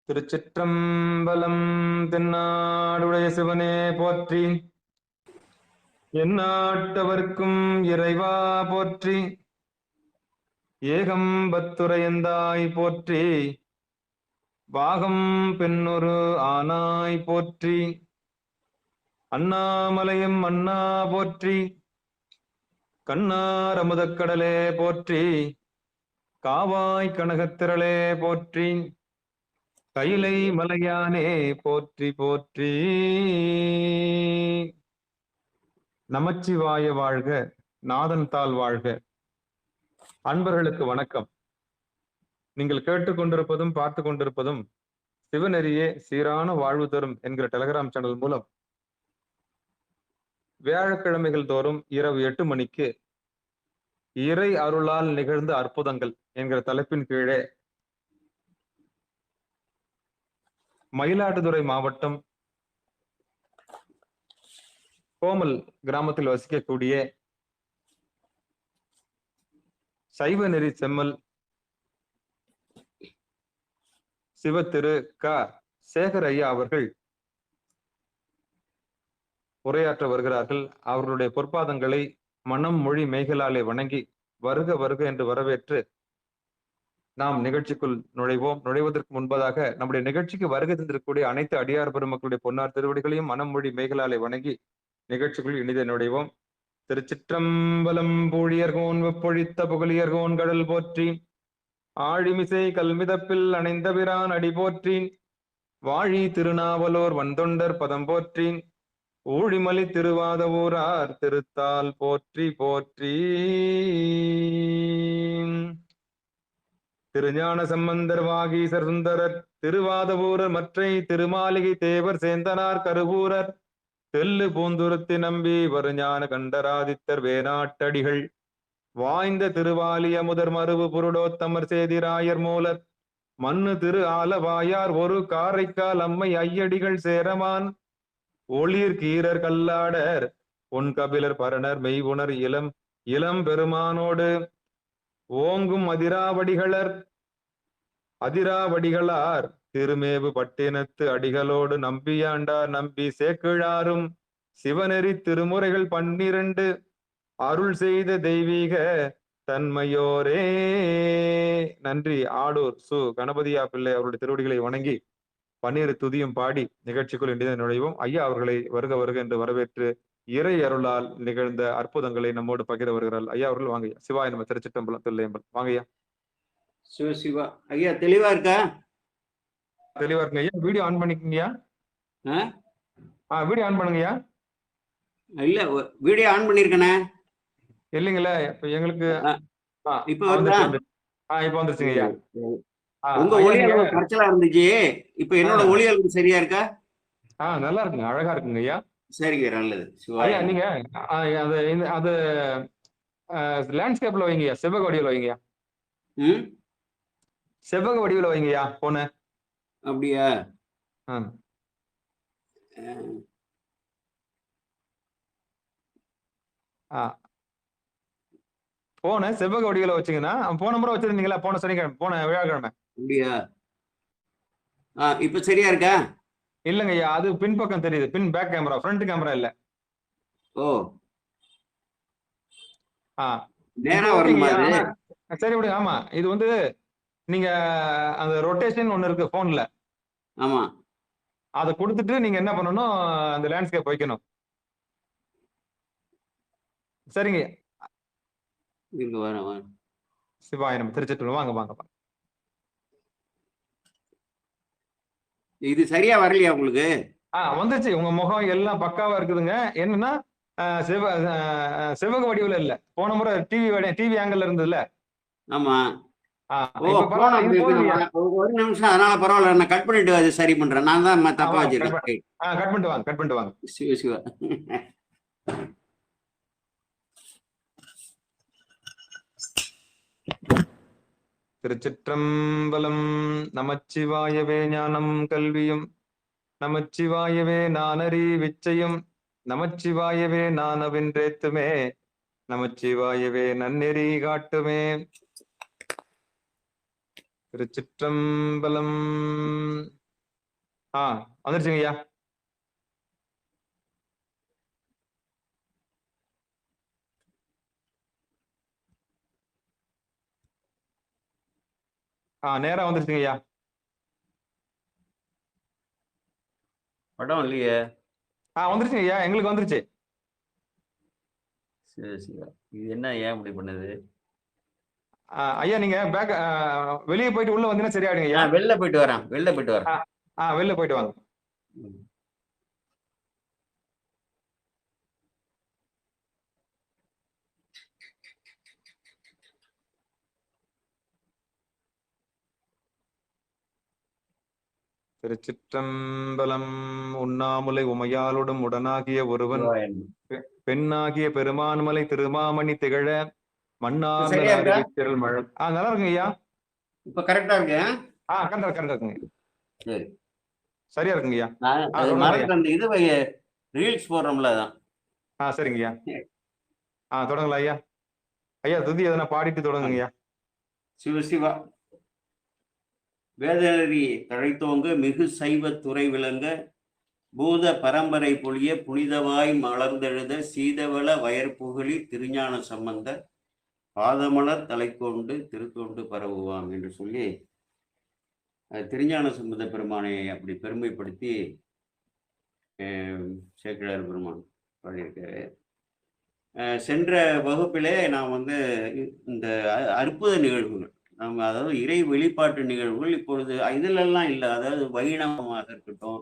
திருச்சிற்றம்பலம். தென்னாடுடைய சிவனே போற்றி, எந்நாட்டவர்க்கும் இறைவா போற்றி, ஏகம்பத்துரையந்தாய் போற்றி, பாகம் பெண்ணொரு ஆனாய் போற்றி, அண்ணாமலையும் அண்ணா போற்றி, கண்ணார் அமுதக்கடலே போற்றி, காவாய் கனகத்திரளே போற்றி, கைலை மலையானே போற்றி போற்றி. நமச்சிவாய வாழ்க, நாதன் தாள் வாழ்க. அன்பர்களுக்கு வணக்கம். நீங்கள் கேட்டுக்கொண்டிருப்பதும் பார்த்து கொண்டிருப்பதும் சிவநெறியே சீரான வாழ்வு தரும் என்கிற டெலிகிராம் சேனல் மூலம் வியாழக்கிழமைகள் தோறும் இரவு 8 மணிக்கு இறை அருளால் நிகழ்ந்த அற்புதங்கள் என்கிற தலைப்பின் கீழே மயிலாடுதுறை மாவட்டம் கோமல் கிராமத்தில் வசிக்கக்கூடிய சைவ நெறி செம்மல் சிவ திரு க சேகர் ஐயா அவர்கள் உரையாற்ற வருகிறார்கள். அவர்களுடைய பொற்பாதங்களை மனம் மொழி மெய்களாலே வணங்கி வருக வருக என்று வரவேற்று நாம் நிகழ்ச்சிக்குள் நுழைவோம். நுழைவதற்கு முன்பதாக நம்முடைய நிகழ்ச்சிக்கு வருகை தந்திருக்கக்கூடிய அனைத்து அடியார் பெருமக்களுடைய பொன்னார் திருவடிகளையும் மனம் மொழி மெய்களாலே வணங்கி நிகழ்ச்சிக்குள் இனித நுழைவோம். திருச்சிற்றம்பலம். பூழியர்கோன் வெப்பொழித்த புகழியர்கோன் கடல் போற்றி, ஆழிமிசை கல்மிதப்பில் அணைந்த பிரான் அடி போற்றி, வாழி திருநாவலோர் வந்தொண்டர் பதம் போற்றி, ஊழிமலி திருவாத ஊரார் திருத்தால் போற்றி போற்றி. திருஞான சம்பந்தர் வாகீசர் சுந்தரர் திருவாதவூரர் மற்றை திருமாளிகை தேவர் சேந்தனார் கருவூரர் தெல்லு பூந்துருத்தி நம்பி வருஞான கண்டராதித்தர் வேணாட்டடிகள் வாய்ந்த திருவாலி அமுதர் மருவு புருடோத்தமர் சேதிராயர் மூலர் மண்ணு திரு ஆலவாயார் ஒரு காரைக்கால் அம்மை ஐயடிகள் சேரமான் ஒளிர் கீரர் கல்லாடர் பொன் கபிலர் பரணர் மெய்வுணர் இளம் பெருமானோடு ஓங்கும் அதிராவடிகளார் திருமேவு பட்டினத்து அடிகளோடு நம்பியாண்டார் நம்பி சேக்கிழாரும் சிவநெறி திருமுறைகள் 12 அருள் செய்த தெய்வீக தன்மையோரே. நன்றி. ஆடூர் சு கணபதியா பிள்ளை அவருடைய திருவடிகளை வணங்கி 12 துதியும் பாடி நிகழ்ச்சிக்குள் இன்றைய நுழைவோம். ஐயா அவர்களை வருக வருக என்று வரவேற்று இறை அருளால் நிகழ்ந்த அற்புதங்களை நம்மோடு பகிர வருகிறார். ஐயா அவர்கள் வாங்க. சிவாய நம்ம திருச்சிற்றம்பலம் தில்லையம்பலம் வாங்கய்யா. சிவா ஐயா தெளிவா இருக்கா? தெளிவா இருக்குங்க ஐயா. வீடியோ ஆன் பண்ணிக்கங்கய்யா. வீடியோ ஆன் பண்ணுங்கய்யா. இல்ல வீடியோ ஆன் பண்ணிருக்கனே. இல்லைங்களா இப்ப எங்களுக்கு இப்ப வருதா? இப்ப வந்துருச்சுங்க ஐயா. உங்க ஒளி அளவு குறைச்சலா இருந்துச்சு. இப்ப என்னோட ஒளி அளவு சரியா இருக்கா? நல்லா இருக்குங்க, அழகா இருக்குங்க ஐயா. சரிங்க, நல்லது. ஐயா நீங்க அது லேண்ட்ஸ்கேப்ல வைங்கய்யா, செவ்வக வடிவில் வைங்கய்யா. செவ்வக வடிவில் வைங்கய்யா போன. அப்படியா? போன செவ்வக வடிவில் வச்சுங்கன்னா போன முறை வச்சிருந்தீங்களா? போன சனிக்கிழமை, போன வியாழக்கிழமை. அப்படியா? இப்ப சரியா இருக்கா? இல்லங்க ஐயா, அது பின்பக்கம் தெரியுது. பேக் கேமரா, ஃப்ரண்ட் கேமரா இல்ல. ஓ நேரா வரணுமா? சரி விடுங்க. ஆமா, இது வந்து நீங்க அந்த ரொட்டேஷன் ஒண்ணு இருக்கு போன்ல. ஆமா, அதை கொடுத்துட்டு நீங்க என்ன பண்ணணும், அந்த லேண்ட்ஸ்கேப் வைக்கணும். சரிங்க. சிவாய நம்ம திருச்சிட்டு வாங்க வாங்க. இது சரியா வரலையா உங்களுக்கு? வந்துருச்சு. உங்க முகம் எல்லாம் பக்காவா இருக்குதுங்க. என்னன்னா செவ்வக வடிவில் இல்ல. போன முறை டிவி ஆங்கிள் இருந்ததுல. ஆமா, ஒரு நிமிஷம். அதனால பரவாயில்ல, நான் கட் பண்ணிட்டு அது சரி பண்றேன். நான் தான் தப்பா வச்சிருக்கேன். கட் பண்ணிட்டு வாங்க. சிவ சிவா. திருச்சிற்றம்பலம். நமச்சிவாயவே ஞானம் கல்வியும், நமச்சிவாயவே நானறி விச்சையும், நமச்சிவாயவே நானவென்றேத்துமே, நமச்சிவாயவே நன்னெறி காட்டுமே. திருச்சிற்றம்பலம். வந்துருச்சுங்க ஐயா. நேரா வந்துருச்சுங்க ஐயா. படம் இல்லையே. வந்துருச்சுங்க ஐயா, எங்களுக்கு வந்துருச்சு. சரி சரி, இது என்ன ஏன் இப்படி பண்ணுது? ஐயா நீங்க பேக் வெளியே போயிட்டு உள்ள வந்தீங்கன்னா சரியாயிடுங்க ஐயா. வெளில போயிட்டு வரேன், வெளில போயிட்டு வரேன். வெளில போயிட்டு வாங்க. திருச்சிற்றம்பலம். உண்ணாமுலை உமையாளுடன் உடனாகிய ஒருவன் பெண்ணாகிய பெருமான்மலை திருமாமணி திகழ மண்ணாங்கல் மழை. நல்லா இருக்குங்க ஐயா. இப்ப கரெக்டா இருக்கு. கரெக்டா இருக்குங்க. சரி, சரியா இருக்குங்க ஐயா. அந்த இது ரீல்ஸ் போடுறோம்ல அதான். சரிங்க ஐயா. தொடங்கலாம் ஐயா. ஐயா துதி எதனா பாடிட்டு தொடங்குங்க ஐயா. சிவ சிவா. வேதநெறி தழைத்தோங்க மிகு சைவ துறை விளங்க பூத பரம்பரை பொழிய புனிதவாய் மலர்ந்தெழுத சீதவள வயற்புகழி திருஞான சம்பந்தர் பாதமலர் தலை கொண்டு திருத்தொண்டு பரவுவாம் என்று சொல்லி திருஞான சம்பந்த பெருமானை அப்படி பெருமைப்படுத்தி சேக்கிழார் பெருமான் பாடியிருக்காரு. சென்ற வகுப்பிலே நான் இந்த அற்புத நிகழ்வுகள், நம்ம அதாவது இறை வெளிப்பாட்டு நிகழ்வுகள் இப்பொழுது இதிலெல்லாம் இல்லை, அதாவது வைணவமாக இருக்கட்டும்,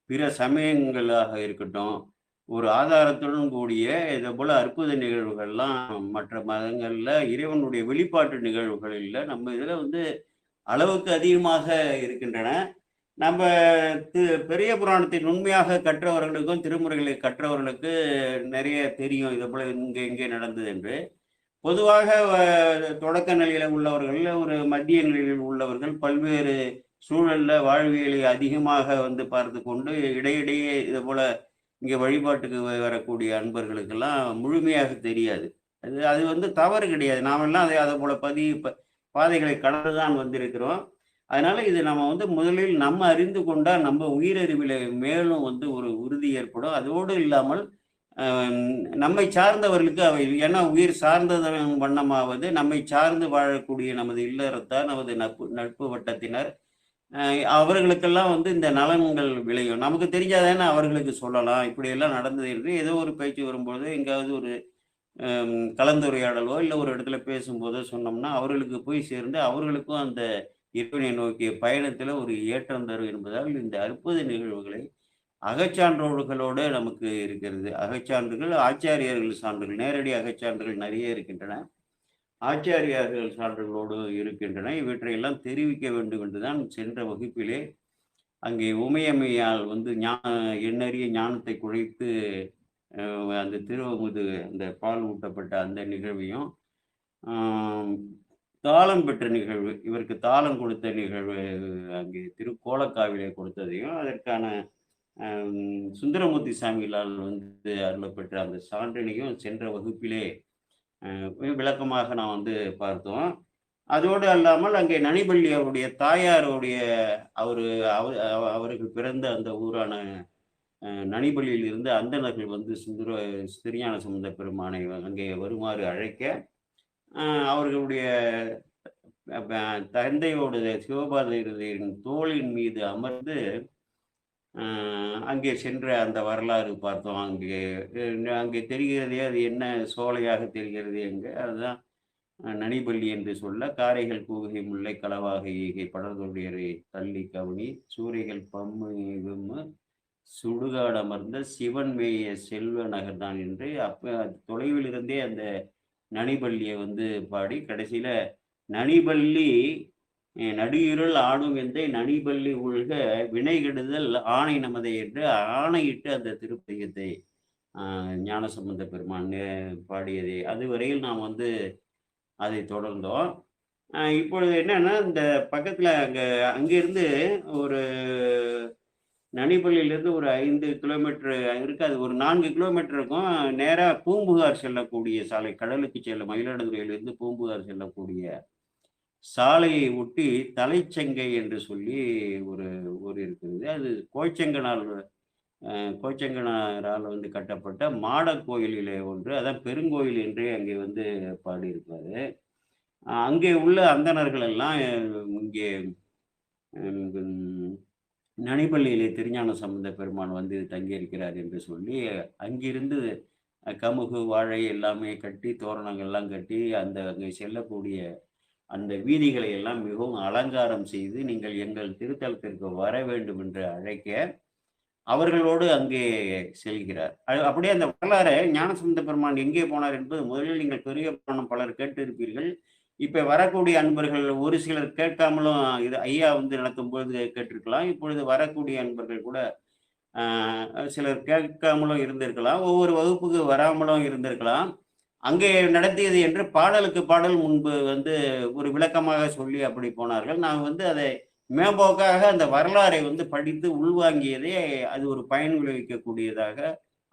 பிற சமயங்களாக இருக்கட்டும், ஒரு ஆதாரத்துடன் கூடிய இதை போல அற்புத நிகழ்வுகள்லாம் மற்ற மதங்கள்ல இறைவனுடைய வெளிப்பாட்டு நிகழ்வுகள் இல்லை. நம்ம இதுல அளவுக்கு அதிகமாக இருக்கின்றன. நம்ம பெரிய புராணத்தை உண்மையாக கற்றவர்களுக்கும் திருமுறைகளை கற்றவர்களுக்கு நிறைய தெரியும் இதை போல இங்கே நடந்தது என்று. பொதுவாக தொடக்க நிலையில உள்ளவர்கள், ஒரு மத்திய நிலையில் உள்ளவர்கள், பல்வேறு சூழல்ல வாழ்வியலை அதிகமாக பார்த்து கொண்டு இடையிடையே இதை போல இங்கே வழிபாட்டுக்கு வரக்கூடிய அன்பர்களுக்கெல்லாம் முழுமையாக தெரியாது. அது தவறு கிடையாது. நாமெல்லாம் அதை போல பாதைகளை கடந்துதான் வந்திருக்கிறோம். அதனால இது நம்ம முதலில் நம்ம அறிந்து கொண்டா நம்ம உயிரறிவில மேலும் ஒரு உறுதி ஏற்படும். அதோடு இல்லாமல் நம்மை சார்ந்தவர்களுக்கு அவை, ஏன்னா உயிர் சார்ந்ததன் வண்ணமாவது நம்மை சார்ந்து வாழக்கூடிய நமது இல்லறத்தார், நமது நட்பு வட்டத்தினர், அவர்களுக்கெல்லாம் இந்த நலன்கள் விளையும். நமக்கு தெரிஞ்சாதானே அவர்களுக்கு சொல்லலாம் இப்படியெல்லாம் நடந்தது என்று. ஏதோ ஒரு பேச்சு வரும்போது, எங்காவது ஒரு கலந்துரையாடலோ இல்லை ஒரு இடத்துல பேசும்போதோ சொன்னோம்னா அவர்களுக்கு போய் சேர்ந்து அவர்களுக்கும் அந்த இறைவனை நோக்கிய பயணத்துல ஒரு ஏற்றம் தரும் என்பதால் இந்த அற்புத நிகழ்வுகளை அகச்சான்றோர்களோடு நமக்கு இருக்கிறது. அகச்சான்றுகள், ஆச்சாரியர்கள் சான்றுகள், நேரடி அகச்சான்றுகள் நிறைய இருக்கின்றன, ஆச்சாரியார்கள் சான்றுகளோடு இருக்கின்றன. இவற்றையெல்லாம் தெரிவிக்க வேண்டும் என்றுதான் சென்ற வகுப்பிலே அங்கே உமையம்மையால் எண்ணறிய ஞானத்தை குழைத்து அந்த திருவமுது அந்த பால் ஊட்டப்பட்ட அந்த நிகழ்வையும், தாளம் பெற்ற நிகழ்வு, இவருக்கு தாளம் கொடுத்த நிகழ்வு அங்கே திருக்கோலக்காவிலே கொடுத்ததையும், அதற்கான சுந்தரமூர்த்தி சாமிகளால் அருளப்பெற்ற அந்த சான்றினையும் சென்ற வகுப்பிலே விளக்கமாக நான் பார்த்தோம். அதோடு அல்லாமல் அங்கே நனிபள்ளி அவருடைய தாயாருடைய அவர்கள் பிறந்த அந்த ஊரான நனிபள்ளியில் இருந்து அந்தணர்கள் திருஞான சம்பந்த பெருமானை அங்கே வருமாறு அழைக்க, அவர்களுடைய தந்தையோட சிவபாதையின் தோளின் மீது அமர்ந்து அங்கே சென்ற அந்த வரலாறு பார்த்தோம். அங்கே தெரிகிறதே அது என்ன சோலையாக தெரிகிறது எங்கே, அதுதான் நனிபள்ளி என்று சொல்ல, காரைகள் கூகை முல்லை களவாக ஈகை படர்தொழியரை தள்ளி கவனி சூறைகள் பம்மு சுடுகாடு அமர்ந்த சிவன் மேய செல்வ நகர் தான் என்று தொலைவில் இருந்தே அந்த நனிபள்ளியை பாடி கடைசியில நனிபள்ளி நடியுருள் ஆடும் எந்தை நனிபள்ளி உள்க வினை கெடுதல் ஆணை நமதை என்று ஆணையிட்டு அந்த திருப்பதிகத்தை ஞானசம்பந்த பெருமான் பாடியதை அதுவரையில் நாம் அதை தொடர்ந்தோம். இப்பொழுது என்னன்னா, இந்த பக்கத்துல அங்கிருந்து ஒரு நனிபள்ளியிலிருந்து ஒரு 5 கிலோமீட்டர் இருக்கு, அது ஒரு 4 கிலோமீட்டர் இருக்கும். நேராக பூம்புகார் செல்லக்கூடிய சாலை, கடலுக்கு செல்ல மயிலாடுதுறையிலிருந்து பூம்புகார் செல்லக்கூடிய சாலையை ஒட்டி தலைச்செங்கை என்று சொல்லி ஒரு ஊர் இருக்கிறது. அது கோச்செங்கனால் கோச்செங்கனாரால் வந்து கட்டப்பட்ட மாடக் கோயிலிலே ஒன்று. அதான் பெருங்கோயில் என்றே அங்கே வந்து பாடியிருப்பாரு. அங்கே உள்ள அந்தணர்கள் எல்லாம் இங்கே ம் நனிப்பள்ளியிலே திருஞான சம்பந்த பெருமான் வந்து தங்கியிருக்கிறார் என்று சொல்லி, அங்கிருந்து கமுகு, வாழை எல்லாமே கட்டி, தோரணங்கள்லாம் கட்டி, அங்கே செல்லக்கூடிய அந்த வீதிகளை எல்லாம் மிகவும் அலங்காரம் செய்து, நீங்கள் எங்கள் திருத்தலத்திற்கு வர வேண்டும் என்று அழைக்க, அவர்களோடு அங்கே செல்கிறார். அப்படியே அந்த வரலாறை ஞானசம்பந்த பெருமான் எங்கே போனார் என்பது முதலில் நீங்கள் பெரிய புராணம் பலர் கேட்டிருப்பீர்கள். இப்ப வரக்கூடிய அன்பர்கள் ஒரு சிலர் கேட்காமலும் இது ஐயா வந்து நடத்தும்பொழுது கேட்டிருக்கலாம். இப்பொழுது வரக்கூடிய அன்பர்கள் கூட சிலர் கேட்காமலும் இருந்திருக்கலாம். ஒவ்வொரு வகுப்புக்கு வராமலும் இருந்திருக்கலாம். அங்கே நடத்தியது என்று பாடலுக்கு பாடல் முன்பு வந்து ஒரு விளக்கமாக சொல்லி அப்படி போனார்கள். நான் வந்து அதை மேம்போக்காக அந்த வரலாறை வந்து படித்து உள்வாங்கியதே அது ஒரு பயன் விளைவிக்கக்கூடியதாக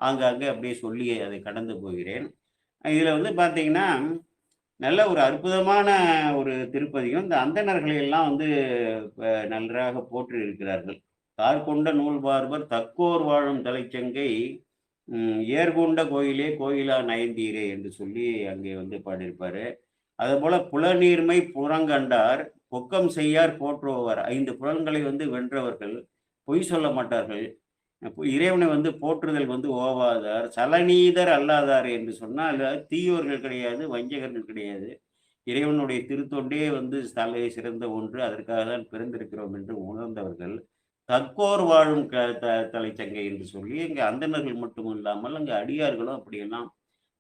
ஆங்காங்கே அப்படியே சொல்லி அதை கடந்து போகிறேன். இதுல வந்து பார்த்தீங்கன்னா, நல்ல ஒரு அற்புதமான ஒரு திருப்பதிகம். இந்த அந்தணர்களை எல்லாம் வந்து நன்றாக போற்றி இருக்கிறார்கள். "தார்கொண்ட நூல் பார்ப்பர் தக்கோர் வாழும் தலைச்சங்கை ஏர்கொண்ட கோயிலே கோயிலா நயந்தீரே" என்று சொல்லி அங்கே வந்து பாடியிருப்பாரு. அதுபோல "புலநீர்மை புறங்கண்டார் பொக்கம் செய்யார் போற்றுபவர்". 5 புலன்களை வந்து வென்றவர்கள், பொய் சொல்ல மாட்டார்கள். இறைவனை வந்து போற்றுதல் வந்து ஓவாதார், சலநீதர் அல்லாதார் என்று சொன்னால் தீயோர்கள் கிடையாது, வஞ்சகர்கள் கிடையாது. இறைவனுடைய திருத்தொண்டே வந்து தலை சிறந்த ஒன்று, அதற்காக தான் பிறந்திருக்கிறோம் என்று உணர்ந்தவர்கள். தக்கோர் வாழும் தலைச்சங்கை என்று சொல்லி இங்கே அந்தணர்கள் மட்டும் இல்லாமல் அங்கே அடியார்களும் அப்படியெல்லாம்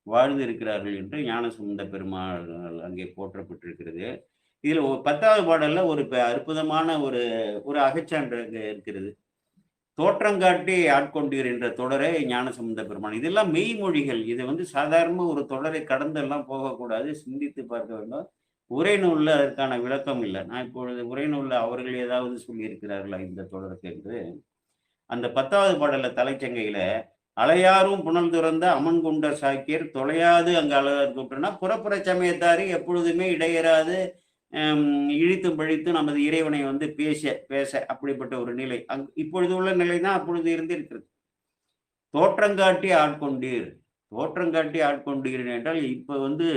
வாழ்ந்து இருக்கிறார்கள் என்று ஞானசம்பந்த பெருமாள் அங்கே போற்றப்பட்டிருக்கிறது. இதுல 10வது பாடல்ல ஒரு அற்புதமான ஒரு ஒரு அகச்சான்று அங்கே இருக்கிறது. "தோற்றங்காட்டி ஆட்கொண்டீர்" என்ற தொடரை ஞானசம்பந்த பெருமான். இதெல்லாம் மெய்மொழிகள். இது வந்து சாதாரண ஒரு தொடரை கடந்து எல்லாம் போகக்கூடாது. சிந்தித்து பார்க்க வேண்டும். உரைநூல்ல அதற்கான விளக்கம் இல்லை. நான் இப்பொழுது உரைநூல்ல அவர்கள் ஏதாவது சொல்லியிருக்கிறார்களா இந்த தொடருக்கு என்று. அந்த 10வது பாடல்ல தலைச்சங்கையில "அலையாரும் புனல் துறந்த அமன்குண்ட சாக்கியர் தொலையாது அங்கு அழகர் கூட்டுனா", புறப்புற சமயத்தாரு எப்பொழுதுமே இடையராது இழித்தும் பழித்தும் நமது இறைவனை வந்து பேச அப்படிப்பட்ட ஒரு நிலை இப்பொழுது உள்ள நிலை தான் அப்பொழுது இருந்திருக்கிறது. "தோற்றங்காட்டி ஆட்கொண்டீர்", தோற்றங்காட்டி ஆட்கொண்டீர் என்றால் இப்ப வந்து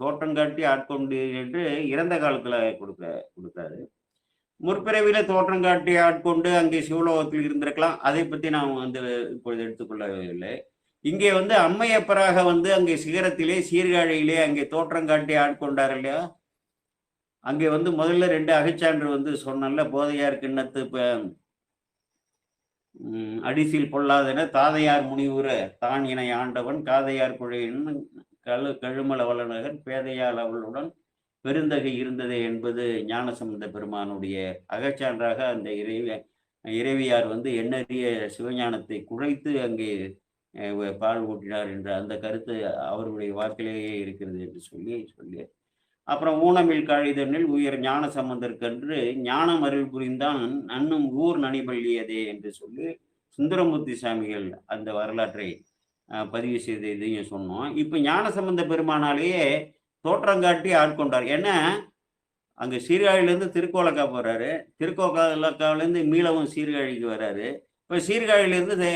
தோற்றங்காட்டி ஆட்கொண்டீர் என்று இறந்த காலத்துல கொடுத்தாரு. முற்பிறவில தோற்றங்காட்டி ஆட்கொண்டு அங்கே சிவலோகத்தில் இருந்திருக்கலாம். அதை பத்தி நாம் வந்து இப்பொழுது எடுத்துக்கொள்ளவில்லை. இங்கே வந்து அம்மையப்பராக வந்து அங்கே சிகரத்திலே சீர்காழியிலே அங்கே தோற்றங்காட்டி ஆட்கொண்டார் இல்லையா? அங்கே வந்து முதல்ல 2 அகச்சான்று வந்து சொன்னல, "போதையார் கிண்ணத்து அடிசில் பொல்லாதென தாதையார் முனிவுற தான் இணை ஆண்டவன் காதையார் குழையின் கழுமல வளநகர் பேதையால் அவளுடன் பெருந்தகை இருந்ததே" என்பது ஞானசம்பந்த பெருமானுடைய அகச்சான்றாக அந்த இறைவியார் வந்து எண்ணறிய சிவஞானத்தை குழைத்து அங்கே பால் ஊட்டினார் என்ற அந்த கருத்து அவருடைய வாக்கிலேயே இருக்கிறது என்று சொல்லி அப்புறம் "ஊனமில் காழிதனில் உயர் ஞான சம்பந்தற்கன்று ஞானம் அருள் புரிந்தான் அன்னும் ஊர் நனிபள்ளியதே" என்று சொல்லி சுந்தரமூர்த்தி சாமிகள் அந்த வரலாற்றை பதிவு செய்த இதையும் சொன்னோம். இப்ப ஞானசம்பந்த பெருமானாலேயே தோற்றங்காட்டி ஆட்கொண்டார். ஏன்னா அங்க சீர்காழியிலேருந்து திருக்கோலக்கா போறாரு, திருக்கோலக்காவிலேருந்து மீளவும் சீர்காழிக்கு வர்றாரு. இப்ப சீர்காழியிலேருந்து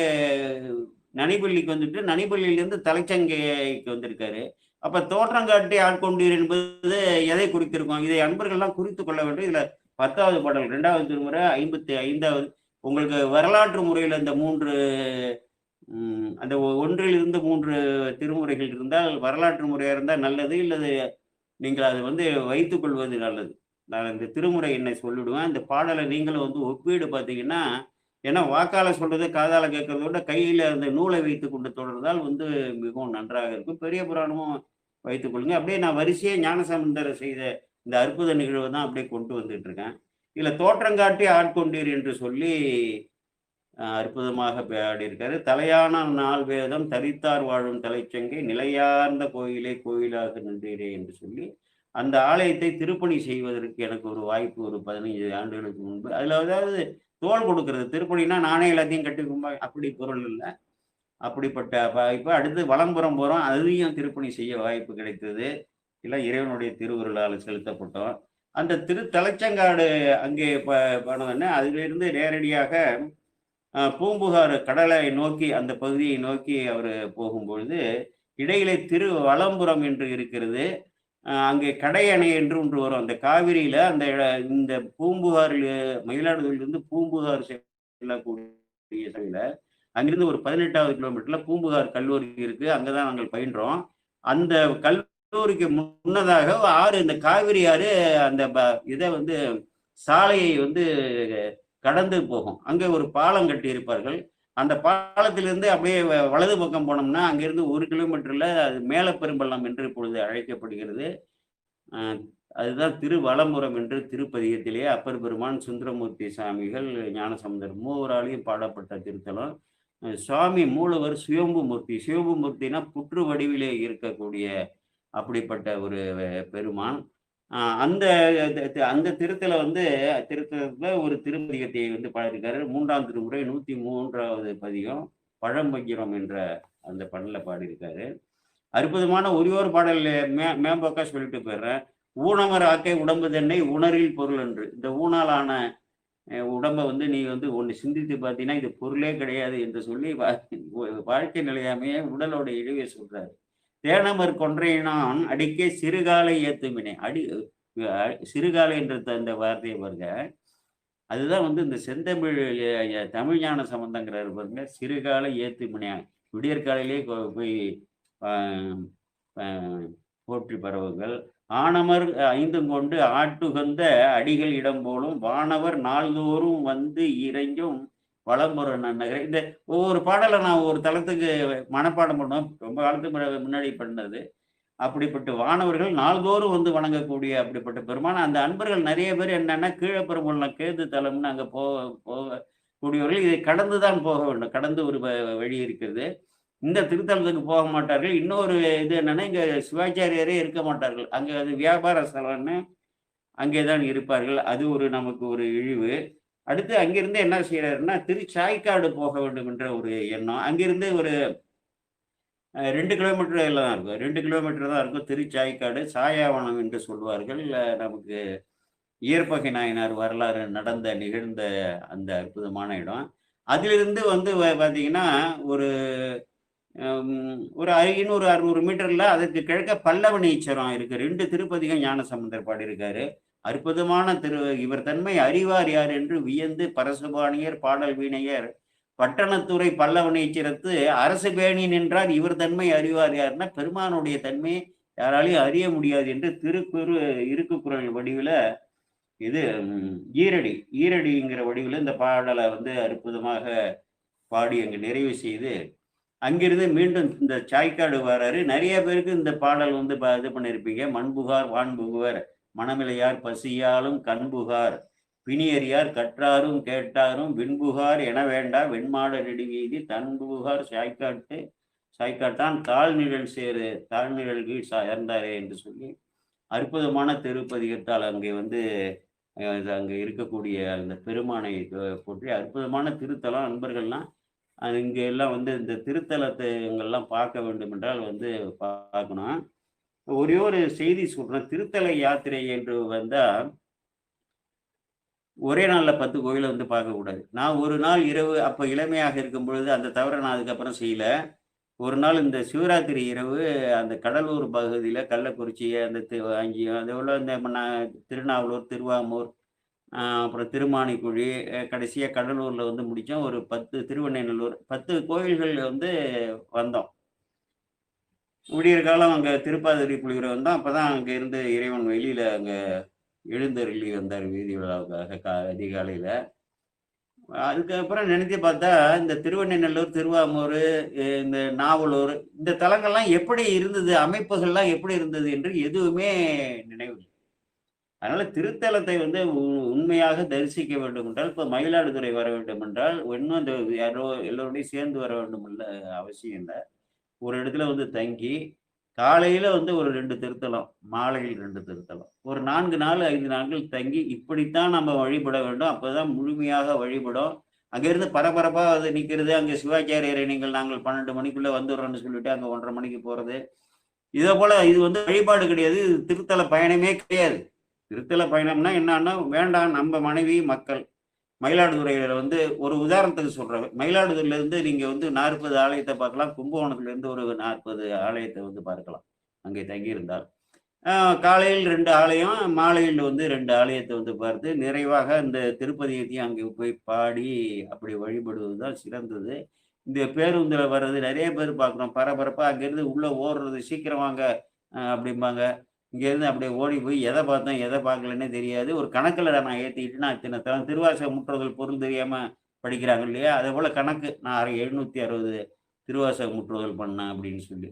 நனிபள்ளிக்கு வந்துட்டு நனிபள்ளியிலேருந்து தலைச்சங்கைக்கு வந்திருக்காரு. அப்ப "தோற்றங்காட்டி ஆட்கொண்டீர்" என்பது எதை குறித்திருக்கும்? இதை அன்பர்கள்லாம் குறித்து கொள்ள வேண்டும். இதுல 10வது பாடல் 2வது திருமுறை 55வது உங்களுக்கு வரலாற்று முறையில் அந்த 3 அந்த 1லிருந்து 3 திருமுறைகள் இருந்தால் வரலாற்று முறையா இருந்தால் நல்லது. இல்லது நீங்கள் அதை வந்து வைத்துக் கொள்வது நல்லது. நான் இந்த திருமுறை எண்ணை சொல்லிவிடுவேன். இந்த பாடலை நீங்களும் வந்து ஒப்பீடு பார்த்தீங்கன்னா, ஏன்னா வாக்கால சொல்றது காதால கேட்கறத விட கையில அந்த நூலை வைத்துக் கொண்டு தொடர்ந்தால் வந்து மிகவும் நன்றாக இருக்கும். பெரிய புராணமும் வைத்துக் கொள்ளுங்க. அப்படியே நான் வரிசையே ஞானசம்பந்தர் செய்த இந்த அற்புத நிகழ்வை தான் அப்படியே கொண்டு வந்துட்டு இருக்கேன். இதுல "தோற்றங்காட்டி ஆட்கொண்டீர்" என்று சொல்லி அற்புதமாக பாடியிருக்காரு. "தலையான நாள் வேதம் தரித்தார் வாழும் தலைச்சங்கை நிலையார்ந்த கோயிலே கோயிலாக நின்றீரே" என்று சொல்லி அந்த ஆலயத்தை திருப்பணி செய்வதற்கு எனக்கு ஒரு வாய்ப்பு ஒரு 15 ஆண்டுகளுக்கு முன்பு. அதுல அதாவது தோள் கொடுக்கிறது. திருப்பணினா நானே எல்லாத்தையும் கட்டி அப்படி பொருள் இல்லை. அப்படிப்பட்ட வாய்ப்பு. அடுத்து வலம்புறம் போறோம். அதையும் திருப்பணி செய்ய வாய்ப்பு கிடைத்தது. எல்லாம் இறைவனுடைய திருவுருளால் செலுத்தப்பட்டோம். அந்த திருத்தலச்சங்காடு அங்கே போனதுன்னு அதிலிருந்து நேரடியாக பூம்புகார் கடலை நோக்கி அந்த பகுதியை நோக்கி அவர் போகும்பொழுது இடையிலே திருவலம்புரம் என்று இருக்கிறது. அங்கே கடையணை என்று ஒன்று வரும். அந்த காவிரியில அந்த இந்த பூம்புகார் மயிலாடுதுறையிலிருந்து பூம்புகார் செல்லக்கூடிய சைடில் அங்கிருந்து ஒரு 18வது கிலோமீட்டர்ல பூம்புகார் கல்லூரி இருக்கு. அங்கதான் நாங்கள் பயின்றோம். அந்த கல்லூரிக்கு முன்னதாக ஆறு, இந்த காவிரி ஆறு அந்த இதை வந்து சாலையை வந்து கடந்து போகும். அங்கே ஒரு பாலம் கட்டி இருப்பார்கள். அந்த பாலத்திலிருந்து அப்படியே வலது பக்கம் போனோம்னா அங்கிருந்து 1 கிலோமீட்டர்ல அது மேலப்பெரும்பள்ளம் என்று இப்பொழுது அழைக்கப்படுகிறது. அதுதான் திருவலம்புரம் என்று திருப்பதிகத்திலே அப்பர் பெருமான், சுந்தரமூர்த்தி சாமிகள், ஞானசம்பந்தர் மூவராலையும் பாடப்பட்ட திருத்தலம். சுவாமி மூலவர் சுயம்பு மூர்த்தி. சுயம்பு மூர்த்தினா புற்று வடிவிலே இருக்கக்கூடிய அப்படிப்பட்ட ஒரு பெருமான். அந்த அந்த திருத்தல வந்து திருத்தலத்துல ஒரு திருப்பதிகத்தை வந்து பாடியிருக்காரு. 3ஆம் திருமுறை 103வது பதிகம் பழம்பகிரம் என்ற அந்த பாடல பாடியிருக்காரு. அற்புதமான ஒரு பாடல் மேம்போக்கா சொல்லிட்டு போயிடுறேன். ஊனமர் ஆக்கை உடம்பு தன்னை உணரில் பொருள் என்று. இந்த ஊனாலான உடம்பை வந்து நீ வந்து ஒன்று சிந்தித்து பார்த்தீங்கன்னா இது பொருளே கிடையாது என்று சொல்லி வாழ்க்கை நிலையாமையே உடலோட இழிவை சொல்றாரு. தேனமர் கொன்றையினான் அடிக்கே சிறுகாலை ஏத்துமினே. சிறுகாலை என்ற அந்த வார்த்தையை பாருங்க. அதுதான் வந்து இந்த செந்தமிழ் தமிழ் ஞான சம்பந்தங்கிறாரு பாருங்க. சிறுகாலை ஏத்துமினே, விடியற்காலையிலே போய் போற்றி பரவுங்கள். ஆனமர் 5 கொண்டு ஆட்டுகந்த அடிகள் இடம் போலும் வானவர் நாள்தோறும் வந்து இறைஞ்சும் வளம்புற நன்னகரை. இந்த ஒவ்வொரு பாடலை நான் ஒரு தளத்துக்கு மனப்பாடம் பண்ணுவோம். ரொம்ப காலத்துக்கு முன்னாடி பண்ணது. அப்படிப்பட்ட வானவர்கள் நாள்தோறும் வந்து வணங்கக்கூடிய அப்படிப்பட்ட பெருமான அந்த அன்பர்கள் நிறைய பேர் என்னன்னா கீழப்பெரும்பள்ளம் கேது தலம்னு அங்கே போகக்கூடியவர்கள் இதை கடந்து தான் போக வேண்டும். கடந்து ஒரு வழி இருக்கிறது. இந்த திருத்தலத்துக்கு போக மாட்டார்கள். இன்னொரு இது என்னன்னா இங்க சிவாச்சாரியரே இருக்க மாட்டார்கள். அங்கே அது வியாபார ஸ்தலம்னு அங்கே தான் இருப்பார்கள். அது ஒரு நமக்கு ஒரு இழிவு. அடுத்து அங்கிருந்து என்ன செய்யறாருன்னா திருச்சாய்க்காடு போக வேண்டும் என்ற ஒரு எண்ணம். அங்கிருந்து ஒரு 2 கிலோமீட்டர் தான் இருக்கும். 2 கிலோமீட்டர் தான் இருக்கும் திருச்சாய்க்காடு. சாயாவனம் என்று சொல்வார்கள். நமக்கு இயற்பகை நாயனார் வரலாறு நிகழ்ந்த அந்த அற்புதமான இடம். அதிலிருந்து வந்து பார்த்தீங்கன்னா ஒரு 500-600 மீட்டர்ல அதற்கு கிழக்க பல்லவனீச்சரம் இருக்கு. 2 திருப்பதிகம் ஞானசம்பந்தர் பாடியிருக்காரு. அற்புதமான இவர் தன்மை அறிவார் யார் என்று வியந்து பரசுபாணியர் பாடல் வீணையர் பட்டணத்துறை பல்லவனீச்சரத்து அரசு பேணி நின்றார் இவர் தன்மை அறிவார் யாருன்னா பெருமானுடைய தன்மை யாராலையும் அறிய முடியாது என்று இருக்கு குறள் வடிவில் இது ஈரடிங்கிற வடிவில் இந்த பாடலை வந்து அற்புதமாக பாடி அங்கு நிறைவு செய்து அங்கிருந்து மீண்டும் இந்த சாய்க்காடு வராரு. நிறைய பேருக்கு இந்த பாடல் வந்து இது பண்ணியிருப்பீங்க. மண்புகார் வான்புகுவர் மனமிலையார் பசியாலும் கண்புகார் பிணியறியார் கற்றாரும் கேட்டாரும் விண்புகார் என வேண்டா வெண்மாட நெடுவீதி தன்புகார் சாய்க்காட்டான் தாழ்நிழல் கீழ் இறந்தாரே என்று சொல்லி அற்புதமான திருப்பதிகத்தால் அங்கே வந்து அங்கே இருக்கக்கூடிய அந்த பெருமானை போற்றி அற்புதமான திருத்தலம். நண்பர்கள்லாம் இங்கே எல்லாம் வந்து இந்த திருத்தலத்தைங்கள்லாம் பார்க்க வேண்டும் என்றால் வந்து பார்க்கணும். ஒரே ஒரு செய்தி சொல்றேன். திருத்தல யாத்திரை என்று வந்தால் ஒரே நாளில் 10 கோயிலை வந்து பார்க்கக்கூடாது. நான் ஒரு நாள் இரவு அப்போ இளமையாக இருக்கும் பொழுது அந்த தவிர நான் அதுக்கப்புறம் செய்யல. ஒரு நாள் இந்த சிவராத்திரி இரவு அந்த கடலூர் பகுதியில் கள்ளக்குறிச்சி அந்த அங்கேயும் அதோட இந்த திருநாவலூர், திருவாமூர், அப்புறம் திருமானிக்குழி, கடைசியாக கடலூரில் வந்து முடித்தோம். ஒரு 10 திருவெண்ணெய்நல்லூர் 10 கோயில்கள் வந்து வந்தோம். விடியற் காலம் அங்கே திருப்பாதிரி குளிர வந்தோம். அப்போ தான் அங்கே இருந்து இறைவன் வெளியில் அங்கே எழுந்தருளி வந்தார் வீதி விழாவுக்காக அதிகாலையில். அதுக்கப்புறம் நினைத்து பார்த்தா இந்த திருவெண்ணெய்நல்லூர், திருவாமூர், இந்த நாவலூர் இந்த தலங்கள்லாம் எப்படி இருந்தது, அமைப்புகள்லாம் எப்படி இருந்தது என்று எதுவுமே நினைவில்லை. அதனால திருத்தலத்தை வந்து உண்மையாக தரிசிக்க வேண்டும் என்றால் இப்போ மயிலாடுதுறை வர வேண்டும் என்றால் இன்னும் இந்த எல்லோருடையும் சேர்ந்து வர வேண்டும் இல்லை அவசியம் இல்லை. ஒரு இடத்துல வந்து தங்கி காலையில வந்து ஒரு 2 திருத்தலம், மாலையில் 2 திருத்தலம், ஒரு 4 நாள் 5 நாட்கள் தங்கி இப்படித்தான் நம்ம வழிபட வேண்டும். அப்போதான் முழுமையாக வழிபடும். அங்கிருந்து பரபரப்பா அது நிற்கிறது. அங்கே சிவாச்சாரியரை நாங்கள் 12 மணிக்குள்ள வந்துடுறோம்னு சொல்லிட்டு அங்கே 1:30 மணிக்கு போறது. இதே போல இது வந்து வழிபாடு கிடையாது. திருத்தல பயணமே கிடையாது. திருத்தல பயணம்னா என்னன்னா, வேண்டாம் நம்ம மனைவி மக்கள் மயிலாடுதுறையில வந்து ஒரு உதாரணத்துக்கு சொல்றேன். மயிலாடுதுறையில இருந்து நீங்க வந்து 40 ஆலயத்தை பார்க்கலாம். கும்பகோணத்துல இருந்து ஒரு 40 ஆலயத்தை வந்து பார்க்கலாம். அங்கே தங்கியிருந்தால். அ காலையில் 2 ஆலயம், மாலையில் வந்து 2 ஆலயத்தை வந்து பார்த்து, நிறைவாக இந்த திருப்பதியத்தையும் அங்கே போய் பாடி, அப்படி வழிபடுவது தான் சிறந்தது. இந்த பேருந்துல வர்றது நெறைய பேர் பார்க்குறோம். பரபரப்பா அங்கேருந்து உள்ள ஓடுறது, "சீக்கிரம் வாங்க" அப்படிம்பாங்க. இங்கேருந்து அப்படியே ஓடி போய் எத பார்த்தோம், எத பார்க்கலன்னே தெரியாது. ஒரு கணக்குல நான் ஏத்திக்கிட்டு, நான் இத்தன திருவாசகம் முற்றுதல் பொருள் தெரியாம படிக்கிறாங்க இல்லையா? அதேபோல கணக்கு நான் 760 திருவாசகம் முற்றுதல் பண்ணேன் அப்படின்னு சொல்லி.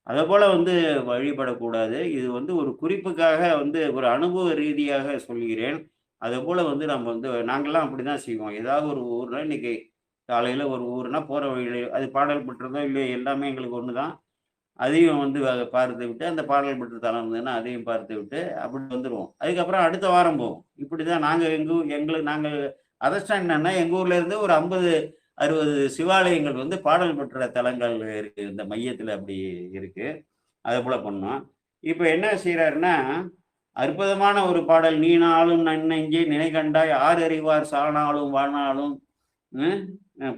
அதேபோல வந்து வழிபடக்கூடாது. இது வந்து ஒரு குறிப்புக்காக வந்து ஒரு அனுபவ ரீதியாக சொல்கிறேன். அதேபோல வந்து நம்ம வந்து நாங்கலாம் அப்படிதான் செய்வோம். ஏதாவது ஒரு ஊர்ல இன்னைக்கு காலையில ஒரு ஊர்னா போற வழியில அது பாடல் பெற்றதோ இல்லையோ எல்லாமே எங்களுக்கு ஒண்ணு தான். அதையும் வந்து பார்த்துவிட்டு, அந்த பாடல் பெற்ற தலம் இருந்ததுன்னா, அதையும் பார்த்துவிட்டு அப்படி வந்துருவோம். அதுக்கப்புறம் அடுத்த வாரம் போவோம். இப்படிதான் நாங்க நாங்க அதிர்ஷ்டம் என்னன்னா, எங்க ஊர்ல இருந்து ஒரு 50, 60 சிவாலயங்கள் வந்து பாடல் பெற்ற தலங்கள் இருக்கு. இந்த மையத்துல அப்படி இருக்கு. அதேபோல பண்ணோம். இப்ப என்ன செய்றாருன்னா, அற்புதமான ஒரு பாடல், "நீ நாளும் நன்னெஞ்சே நினைகண்டாய் ஆரறிவார் சானாலும் வானாலும் ம்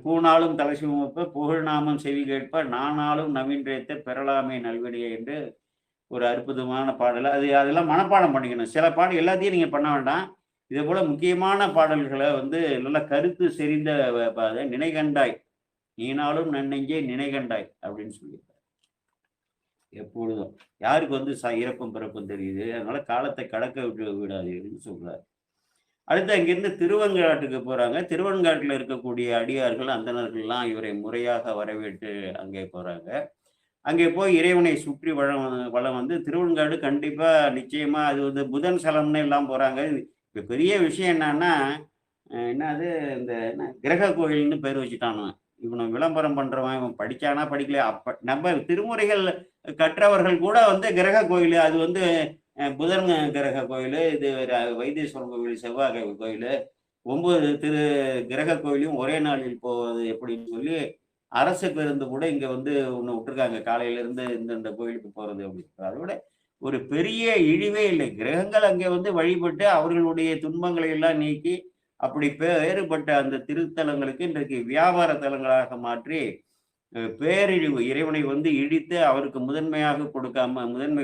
பூணாலும் தலை சிவப்ப புகழ்நாமம் செவி கேட்ப நானாலும் நவீன்றேத்த பெறலாமே நல்வினையே" என்று ஒரு அற்புதமான பாடல். அதெல்லாம் மனப்பாடம் பண்ணிக்கணும். சில பாடல் எல்லாத்தையும் நீங்க பண்ண வேண்டாம். இதேபோல முக்கியமான பாடல்கள வந்து நல்ல கருத்து செறிந்த நினைகண்டாய், "நீனாலும் நன்னெஞ்சே நினைகண்டாய்" அப்படின்னு சொல்லியிருக்காரு. எப்பொழுதும். யாருக்கு வந்து இறப்பும் பிறப்பும் தெரியுது. அதனால காலத்தை கடக்க விடாதீர்கள்ன்னு சொல்றாரு. அடுத்து அங்கிருந்து திருவெண்காட்டுக்கு போறாங்க. திருவெண்காட்டுல இருக்கக்கூடிய அடியார்கள், அந்தணர்கள்லாம் இவரை முறையாக வரவேற்று அங்கே போறாங்க. அங்கே போய் இறைவனை சுற்றி வலம் வந்து திருவெண்காடு கண்டிப்பா நிச்சயமா அது வந்து புதன் ஸ்தலம்னு எல்லாம் போறாங்க. இப்ப பெரிய விஷயம் என்னன்னா, என்னது இந்த என்ன கிரக கோயில்னு பேர் வச்சுட்டானுங்க. இவன விளம்பரம் பண்றவன், இவன் படிச்சானா படிக்கலையா, அப்ப நம்ம திருமுறைகள் கற்றவர்கள் கூட வந்து கிரக கோயிலு, அது வந்து புதன் கிரக கோயிலு, இது வைத்தீஸ்வரன் கோவில், செவ்வாய் கோயிலு, 9 கிரக கோயிலையும் ஒரே நாளில் போவது எப்படின்னு சொல்லி அரசு பேருந்து கூட இங்க வந்து ஒண்ணு விட்டுருக்காங்க. காலையில இருந்து இந்தந்த கோயிலுக்கு போறது அப்படின்னு. அதோட ஒரு பெரிய இழிவே இல்லை. கிரகங்கள் அங்கே வந்து வழிபட்டு அவர்களுடைய துன்பங்களை எல்லாம் நீக்கி அப்படி வேறுபட்ட அந்த திருத்தலங்களுக்கு இன்றைக்கு வியாபார தலங்களாக மாற்றி பேரிழிவு இறைவனை வந்து இடித்து அவருக்கு முதன்மை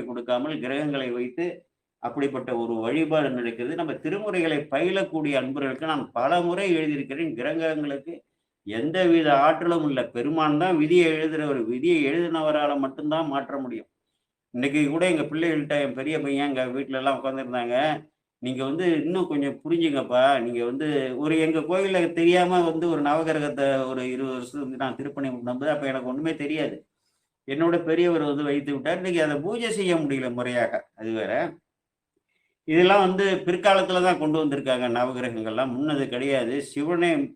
கொடுக்காமல் கிரகங்களை வைத்து அப்படிப்பட்ட ஒரு வழிபாடு நடக்கிறது. நம்ம திருமுறைகளை பயிலக்கூடிய அன்பர்களுக்கு நான் பல முறை எழுதியிருக்கிறேன். கிரகங்களுக்கு எந்தவித ஆற்றலும் இல்லை. பெருமான் தான் விதியை எழுதுறவர். விதியை எழுதினவரால மட்டும்தான் மாற்ற முடியும். இன்னைக்கு கூட எங்க பிள்ளைகள்கிட்ட என் பெரிய பையன் எங்க வீட்டுல எல்லாம் உட்காந்துருந்தாங்க. நீங்க வந்து இன்னும் கொஞ்சம் புரிஞ்சுங்கப்பா. நீங்க வந்து எங்க கோயில்ல தெரியாம வந்து ஒரு நவகிரகத்த ஒரு 20 வருஷம் வந்து நான் திருப்பணி பண்ணும்போது அப்ப எனக்கு ஒண்ணுமே தெரியாது. என்னோட பெரியவர் வந்து வைத்து விட்டார். இன்னைக்கு அதை பூஜை செய்ய முடியல முறையாக. அது வேற. இதெல்லாம் வந்து பிற்காலத்துல தான் கொண்டு வந்திருக்காங்க நவகிரகங்கள்லாம். முன்னது கிடையாது.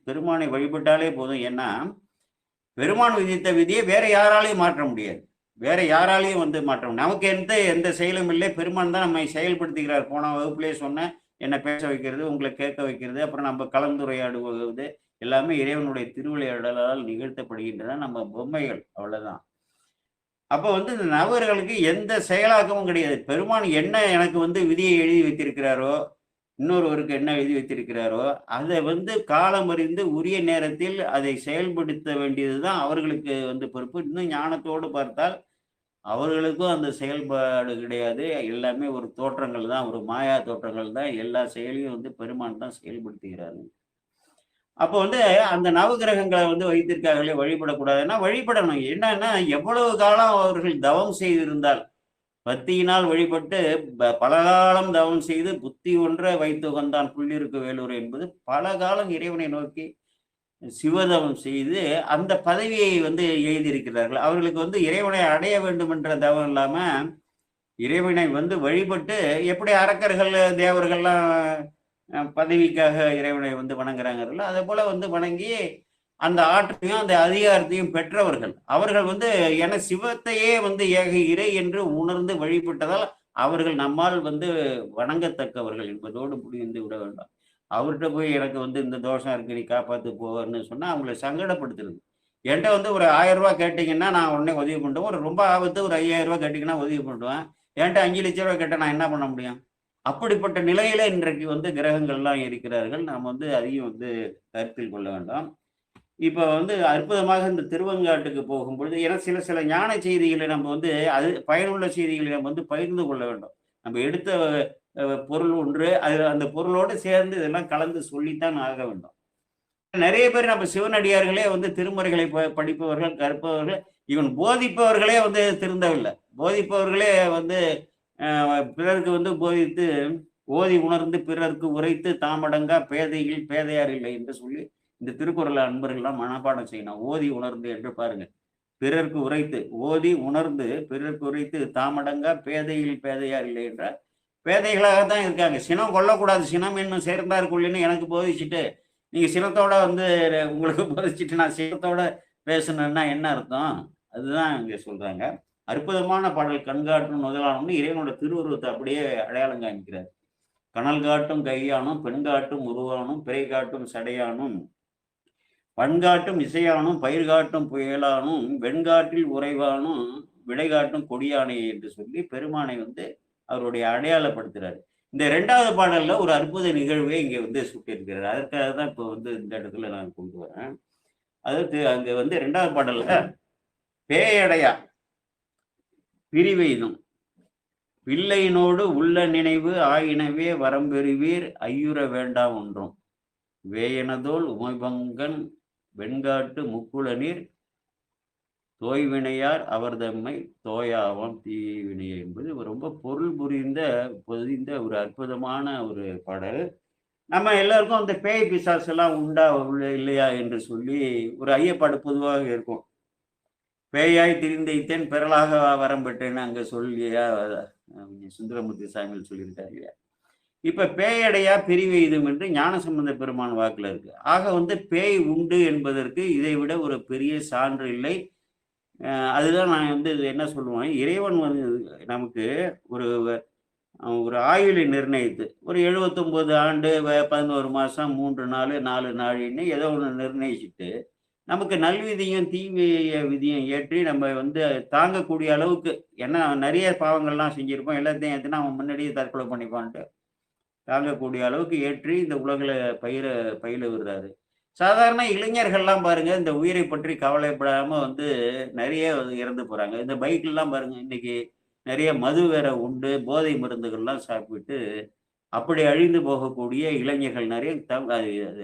பெருமானை வழிபட்டாலே போதும். ஏன்னா, பெருமான் விதித்த விதியை வேற யாராலையும் மாற்ற முடியாது. வேற யாராலையும் வந்து மாற்ற முடியாது. நமக்கு எந்த செயலும் இல்லை. பெருமான் தான் நம்மை செயல்படுத்துகிறார். போன வகுப்பிலே சொன்னேன். என்ன பேச வைக்கிறது, உங்களை கேட்க வைக்கிறது, அப்புறம் நம்ம கலந்துரையாடுவது எல்லாமே இறைவனுடைய திருவிளையாடலால் நிகழ்த்தப்படுகின்றன. நம்ம பொம்மைகள் அவ்வளவுதான். அப்ப வந்து இந்த நபர்களுக்கு எந்த செயலாக்கமும் கிடையாது. பெருமான் என்ன எனக்கு வந்து விதியை எழுதி வைத்திருக்கிறாரோ, இன்னொருவருக்கு என்ன எழுதி வைத்திருக்கிறாரோ, அதை வந்து காலம் அறிந்து உரிய நேரத்தில் அதை செயல்படுத்த வேண்டியதுதான் அவர்களுக்கு வந்து பொறுப்பு. இன்னும் ஞானத்தோடு பார்த்தால் அவர்களுக்கும் அந்த செயல்பாடு கிடையாது. எல்லாமே ஒரு தோற்றங்கள் தான், ஒரு மாயா தோற்றங்கள் தான். எல்லா செயலையும் வந்து பெருமான் தான் செயல்படுத்துகிறாரு. அப்போ வந்து அந்த நவகிரகங்களை வந்து வைத்திருக்கார்களே வழிபடக்கூடாதுன்னா வழிபடணும். என்னன்னா எவ்வளவு காலம் அவர்கள் தவம் செய்திருந்தால் பக்தியினால் வழிபட்டு பல காலம் தவம் செய்து புத்தி ஒன்ற வைத்து உகந்தான் புள்ளிருக்கு வேலூர் என்பது பல காலம் இறைவனை நோக்கி சிவதவம் செய்து அந்த பதவியை வந்து எழுதியிருக்கிறார்கள். அவர்களுக்கு வந்து இறைவனை அடைய வேண்டும் என்ற தவம் இல்லாம இறைவனை வந்து வழிபட்டு எப்படி அரக்கர்கள் தேவர்கள்லாம் பதவிக்காக இறைவனை வந்து வணங்குறாங்கல்ல, அதே போல வந்து வணங்கி அந்த ஆற்றையும் அந்த அதிகாரத்தையும் பெற்றவர்கள். அவர்கள் வந்து என சிவத்தையே வந்து ஏக இறை என்று உணர்ந்து வழிபட்டதால் அவர்கள் நம்மால் வந்து வணங்கத்தக்கவர்கள் என்பதோடு முடிந்து விட வேண்டாம். அவர்கிட்ட போய் எனக்கு வந்து இந்த தோஷம் இருக்கு, நீ காப்பாத்து போன்னு சொன்னா அவங்களை சங்கடப்படுத்துறது. என்கிட்ட வந்து ஒரு 1000 ரூபாய் கேட்டீங்கன்னா நான் உடனே உதவி பண்ணுவேன். ஒரு ரொம்ப ஆபத்து ஒரு 5000 ரூபாய் கேட்டீங்கன்னா உதவி பண்ணுவேன். என்கிட்ட 5 லட்சம் ரூபாய் கேட்டா நான் என்ன பண்ண முடியும்? அப்படிப்பட்ட நிலையில இன்றைக்கு வந்து கிரகங்கள்லாம் இருக்கிறார்கள். நாம் வந்து அதையும் வந்து கருத்தில் கொள்ள வேண்டாம். இப்ப வந்து அற்புதமாக இந்த திருவெங்காட்டுக்கு போகும்பொழுது, ஏன்னா சில சில ஞான செய்திகளை நம்ம வந்து அது பயனுள்ள செய்திகளை நம்ம வந்து பகிர்ந்து கொள்ள வேண்டும். நம்ம எடுத்த பொருள் ஒன்று, அது அந்த பொருளோடு சேர்ந்து இதெல்லாம் கலந்து சொல்லித்தான் ஆக வேண்டும். நெறைய பேர் நம்ம சிவனடியார்களே வந்து திருமுறைகளை படிப்பவர்கள், கற்பவர்கள், ஈவன் போதிப்பவர்களே வந்து திருந்தவில்லை. போதிப்பவர்களே வந்து பிறருக்கு வந்து போதித்து, ஓதி உணர்ந்து பிறருக்கு உரைத்து தாமடங்கா பேதையில் பேதையார் இல்லை என்று சொல்லி இந்த திருக்குறளை அன்பர்கள்லாம் மனப்பாடம் செய்யணும். ஓதி உணர்ந்து என்று பாருங்க. பிறர்க்கு உரைத்து, ஓதி உணர்ந்து பிறர்க்கு உரைத்து தாமடங்கா பேதையில் பேதையார் இல்லை என்றால், பேதைகளாக தான் இருக்காங்க. சினம் கொள்ளக்கூடாது. சினம் என்னும் சேர்ந்தார் கொள்ளின்னு எனக்கு போதிச்சுட்டு, நீங்க சினத்தோட வந்து உங்களுக்கு போதிச்சுட்டு நான் சினத்தோட பேசணும்னா என்ன அர்த்தம்? அதுதான் இங்க சொல்றாங்க. அற்புதமான பாடல் கண்காட்டும் முதலானம்னு இறைவனோட திருவுருவத்தை அப்படியே அடையாளம் காமிக்கிறார். கனல் காட்டும் கையானும், பெண் காட்டும் உருவானும், பிறை காட்டும் சடையானும், பண்காட்டும் இசையானும், பயிர் காட்டும் புயலானும், வெண்காட்டில் உறைவானும், விடை காட்டும் கொடியானை என்று சொல்லி பெருமானை வந்து அவருடைய அடையாளப்படுத்துறாரு. இந்த 2வது பாடல்ல ஒரு அற்புத நிகழ்வை இங்க வந்து சுட்டியிருக்கிறார். அதற்காக தான் இப்போ வந்து இந்த இடத்துல நான் கொண்டு வரேன். அதாவது அங்க வந்து 2வது பாடல்ல பேயடையா பிரிவெய்தும் பிள்ளையினோடு உள்ள நினைவு ஆயினவே வரம்பெறுவீர் ஐயுற வேண்டாம் ஒன்றும் வேயனதோல் உமைபங்கன் வெண்காட்டு முக்குள நீர் தோய்வினையார் அவர் தம்மை தோயாவாம் தீவினையை என்பது ரொம்ப பொருள் பொதிந்த ஒரு அற்புதமான ஒரு பாடல். நம்ம எல்லாருக்கும் அந்த பேய் பிசாசு எல்லாம் உண்டா இல்லையா என்று சொல்லி ஒரு ஐயப்பாடு பொதுவாக இருக்கும். பேயாய் திரிந்தைத்தேன் பெறலாக வரம் பெற்றேன்னு அங்க சொல்லியா சுந்தரமூர்த்தி சாமிகள் சொல்லியிருக்காரு இல்லையா. இப்ப பேயடையா பிரிவெய்தும் என்று ஞானசம்பந்த பெருமான் வாக்குல இருக்கு. ஆக வந்து பேய் உண்டு என்பதற்கு இதை விட ஒரு பெரிய சான்று இல்லை. அதுதான் நான் வந்து என்ன சொல்லுவேன், இறைவன் வந்து நமக்கு ஒரு ஒரு ஆயுளை நிர்ணயித்து ஒரு 79 ஆண்டு 11 மாசம் 3 நாள் 4 நாளின்னு ஏதோ ஒன்று நிர்ணயிச்சுட்டு நமக்கு நல்விதியும் தீவிய விதியும் ஏற்றி நம்ம வந்து தாங்கக்கூடிய அளவுக்கு, ஏன்னா நிறைய பாவங்கள்லாம் செஞ்சிருப்போம், எல்லாத்தையும் ஏற்றினா அவன் முன்னாடியே தற்கொலை பண்ணிப்பான்ட்டு தாங்கக்கூடிய அளவுக்கு ஏற்றி இந்த உலகில் பயில விடுறாரு. சாதாரண இளைஞர்கள்லாம் பாருங்க, இந்த உயிரை பற்றி கவலைப்படாம வந்து நிறைய இறந்து போறாங்க. இந்த பைக்லாம் பாருங்க, இன்னைக்கு நிறைய மது வேற உண்டு, போதை மருந்துகள்லாம் சாப்பிட்டு அப்படி அழிந்து போகக்கூடிய இளைஞர்கள் நிறைய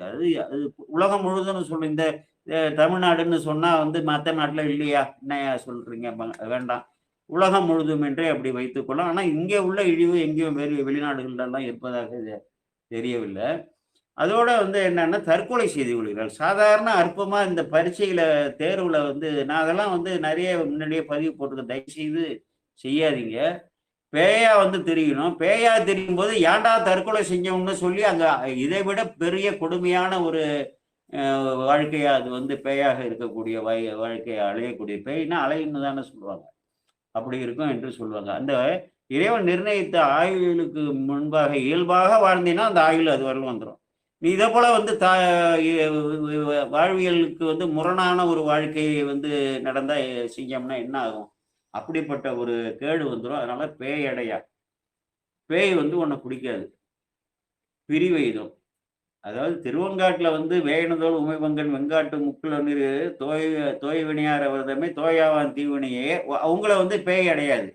அது அது உலகம் முழுவதும் சொல்லு. இந்த தமிழ்நாடுன்னு சொன்னா வந்து மற்ற நாட்டுல இல்லையா, என்னையா சொல்றீங்க, வேண்டாம், உலகம் முழுதும் என்றே அப்படி வைத்துக்கொள்ளலாம். ஆனா இங்கே உள்ள இழிவு எங்கேயும் வெளிநாடுகள்லாம் இருப்பதாக தெரியவில்லை. அதோட வந்து என்னன்னா தற்கொலை செய்து கொள்கிறார்கள். சாதாரண அற்பமா இந்த பரீட்சையில தேர்வுல வந்து நான் அதெல்லாம் வந்து நிறைய முன்னாடியே பதிவு போட்டிருக்கேன். தயவு செய்து செய்யாதீங்க. பேயா வந்து தெரியணும். பேயா தெரியும் போது ஏன்டா தற்கொலை செஞ்சோம்னு சொல்லி அங்க இதை விட பெரிய கொடுமையான ஒரு வாழ்க்கையா அது வந்து பேயாக இருக்கக்கூடிய வாழ்க்கையை அலையக்கூடிய, பேய்னா அலைன்னு தானே சொல்லுவாங்க, அப்படி இருக்கும் என்று சொல்லுவாங்க. அந்த இறைவன் நிர்ணயித்த ஆயுளுக்கு முன்பாக இயல்பாக வாழ்ந்தீங்கன்னா அந்த ஆயுள் அது வரலும் வந்துடும். நீ இதை போல வந்து வாழ்வியலுக்கு வந்து முரணான ஒரு வாழ்க்கையை வந்து நடந்தா செஞ்சோம்னா என்ன ஆகும்? அப்படிப்பட்ட ஒரு கேடு வந்துடும். அதனால பேயடையா, பேய் வந்து உன்னை பிடிக்காது, பிரிவெய்தும். அதாவது திருவெங்காட்டுல வந்து வேயனதோல் உமைபங்கன் வெங்காட்டு முக்குல நீர் தோய் வினையார் அவர்தமே தோயாவான் தீவினையே அவங்கள வந்து பேய் அடையாது.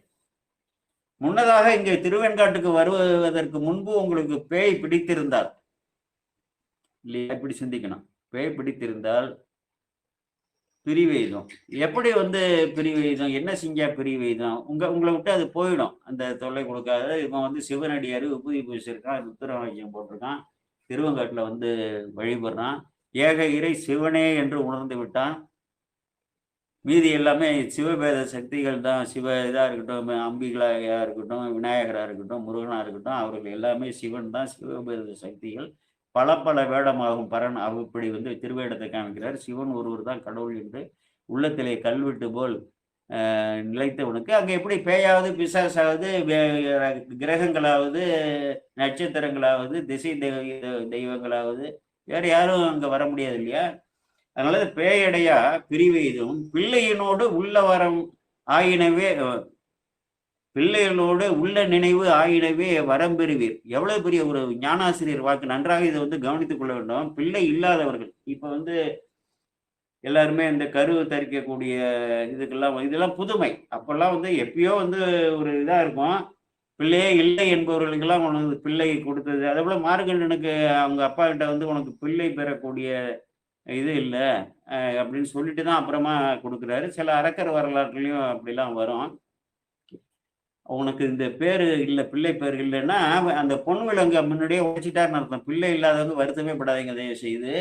முன்னதாக இங்கே திருவெண்காட்டுக்கு வருவதற்கு முன்பு உங்களுக்கு பேய் பிடித்திருந்தால் இல்லையா, இப்படி சிந்திக்கணும். பேய் பிடித்திருந்தால் பிரிவெய்தும். எப்படி வந்து பிரிவெய்தும், என்ன செஞ்சா பிரிவெய்தும், உங்களை விட்டு அது போயிடும், அந்த தொல்லை கொடுக்காத. இவன் வந்து சிவனடியாரு உபதி பூசிருக்கான், ருத்ரவாக்கியம் போட்டிருக்கான், திருவெங்காட்டுல வந்து வழிபடுறான், ஏக இறை சிவனே என்று உணர்ந்து விட்டான். மீதி எல்லாமே சிவபேத சக்திகள் தான். இதா இருக்கட்டும், அம்பிகளாக இருக்கட்டும், விநாயகராக இருக்கட்டும், முருகனாக இருக்கட்டும், அவர்கள் எல்லாமே சிவன் தான், சிவபேத சக்திகள். பல பல வேடமாகும் பரன் இப்படி வந்து திருவேடத்தை காமிக்கிறார். சிவன் ஒருவர் தான் கடவுள் என்று உள்ளத்திலே கல்வெட்டு போல் நிலைத்தவனுக்கு அங்கே எப்படி பேயாவது பிசாசாவது கிரகங்களாவது நட்சத்திரங்களாவது திசை தெய்வங்களாவது வேற யாரும் அங்க வர முடியாது இல்லையா. அதனால பேயடையா பிரிவெய்தும் பிள்ளையினோடு உள்ள வரம் ஆயினவே பிள்ளைகளோடு உள்ள நினைவு ஆயிடவே வரம்பெறுவீர். எவ்வளவு பெரிய ஒரு ஞானாசிரியர் வாக்கு! நன்றாக இதை கவனித்துக் கொள்ள வேண்டும். பிள்ளை இல்லாதவர்கள் இப்ப எல்லாருமே இந்த கரு தரிக்கக்கூடிய இதெல்லாம் புதுமை. அப்பெல்லாம் எப்பயோ ஒரு இதா இருக்கும். பிள்ளையே இல்லை என்பவர்களுக்கெல்லாம் உனக்கு பிள்ளை கொடுத்தது. அதே போல மார்கண்டனுக்கு அவங்க அப்பா கிட்ட உனக்கு பிள்ளை பெறக்கூடிய இது இல்லை அப்படின்னு சொல்லிட்டு தான் அப்புறமா கொடுக்குறாரு. சில அரக்கர் வரலாற்றுலையும் அப்படிலாம் வரும். உனக்கு இந்த பேரு இல்லை, பிள்ளை பேர் இல்லைன்னா அந்த பொன் விலங்க முன்னாடியே உடைச்சிட்டாருன்னு அர்த்தம். பிள்ளை இல்லாதவங்க வருத்தமே படாதீங்க தயவு செய்து.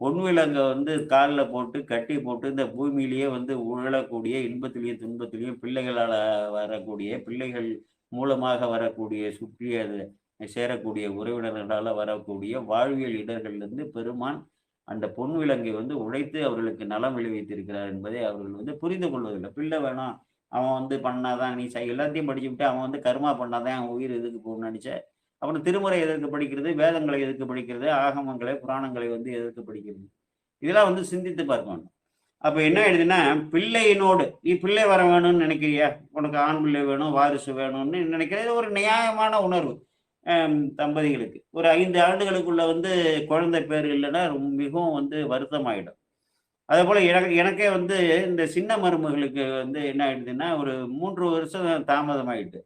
பொன் விலங்க காலில் போட்டு கட்டி போட்டு இந்த பூமியிலேயே உழலக்கூடிய இன்பத்திலையும் துன்பத்திலையும் பிள்ளைகளால் வரக்கூடிய, பிள்ளைகள் மூலமாக வரக்கூடிய, சுற்றி அது சேரக்கூடிய உறவினர்களால் வரக்கூடிய வாழ்வியல் இடர்கள்லேருந்து பெருமான் அந்த பொன் விலங்கை உடைத்து அவர்களுக்கு நலம் விளைவித்திருக்கிறார் என்பதை அவர்கள் புரிந்து கொள்வதில்லை. பிள்ளை வேணும், அவன் பண்ணாதான் நீ எல்லாத்தையும் படிச்சுவிட்டு அவன் கர்மா பண்ணாதான் அவன் உயிர் எதுக்கு போகணும்னு நினைச்ச. அப்புறம் திருமுறை எதற்கு படிக்கிறது, வேதங்களை எதற்கு படிக்கிறது, ஆகமங்களை புராணங்களை எதற்கு படிக்கிறது, இதெல்லாம் சிந்தித்து பார்க்கணும். அப்ப என்ன ஆயிடுதுன்னா, பிள்ளையினோடு நீ பிள்ளை வர வேணும்னு நினைக்கிறியா, உனக்கு ஆண் பிள்ளை வேணும், வாரிசு வேணும்னு நினைக்கிறது ஒரு நியாயமான உணர்வு. தம்பதிகளுக்கு ஒரு 5 ஆண்டுகளுக்குள்ள குழந்தை பேர் இல்லைன்னா மிகவும் வருத்தமாயிடும். அதே போல எனக்கே இந்த சின்ன மருமகளுக்கு என்ன ஆயிடுதுன்னா ஒரு 3 வருஷம் தாமதமாயிட்டு.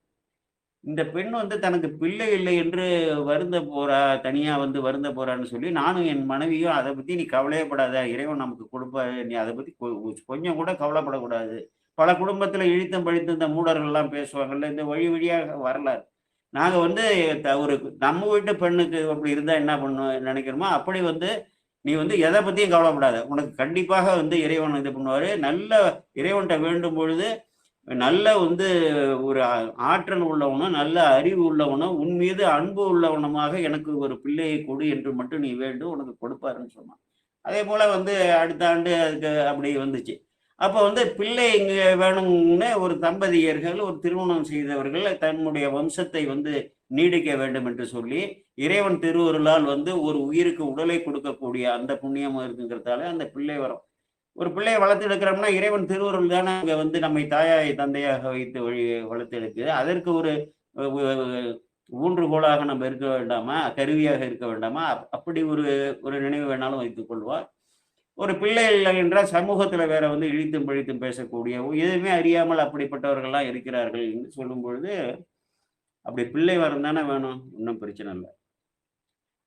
இந்த பெண் தனக்கு பிள்ளை இல்லை என்று வருந்த போறா, தனியா வருந்த போறான்னு சொல்லி நானும் என் மனைவியும் அதை பத்தி நீ கவலையப்படாத, இறைவன் நமக்கு கொடுப்பாரு, நீ அதை பத்தி கொஞ்சம் கூட கவலைப்படக்கூடாது. பல குடும்பத்துல இழித்தும் பழித்தும் இந்த மூடர்கள் எல்லாம் பேசுவாங்கல்ல, இந்த வழி வழியாக வரலாறு. நாங்க ஒரு நம்ம வீட்டு பெண்ணுக்கு அப்படி இருந்தா என்ன பண்ணுவோம் நினைக்கிறோமோ அப்படி நீ எதை பத்தியும் கவலைப்படாத, உனக்கு கண்டிப்பாக இறைவன் இது பண்ணுவாரு. நல்ல இறைவன்கிட்ட வேண்டும் பொழுது நல்ல ஒரு ஆற்றல் உள்ளவனும் நல்ல அறிவு உள்ளவனும் உன் மீது அன்பு உள்ளவனமாக எனக்கு ஒரு பிள்ளையை கொடு என்று மட்டும் நீ வேண்டும், உனக்கு கொடுப்பாருன்னு சொன்னான். அதே போல அடுத்த ஆண்டு அதுக்கு அப்படி வந்துச்சு. அப்போ பிள்ளை இங்க வேணும்னு ஒரு தம்பதியர்கள் ஒரு திருமணம் செய்தவர்கள் தன்னுடைய வம்சத்தை நீடிக்க வேண்டும் என்று சொல்லி இறைவன் திருவருளால் ஒரு உயிருக்கு உடலை கொடுக்கக்கூடிய அந்த புண்ணியமும் இருக்குங்கிறதால அந்த பிள்ளை வரும். ஒரு பிள்ளையை வளர்த்து எடுக்கிறோம்னா இறைவன் திருவருள் தானே அங்கே நம்மை தாயாய் தந்தையாக வைத்து வளர்த்து எடுக்குது. அதற்கு ஒரு ஊன்றுகோலாக நம்ம இருக்க வேண்டாமா, கருவியாக இருக்க வேண்டாமா? அப்படி ஒரு நினைவு வேணாலும் வைத்துக் கொள்வார். ஒரு பிள்ளை இல்லை என்றால் சமூகத்துல வேற இழித்தும் பழித்தும் பேசக்கூடிய எதுவுமே அறியாமல் அப்படிப்பட்டவர்கள்லாம் இருக்கிறார்கள் என்று சொல்லும் பொழுது, அப்படி பிள்ளை வரம் தானே வேணும், இன்னும் பிரச்சனை இல்லை.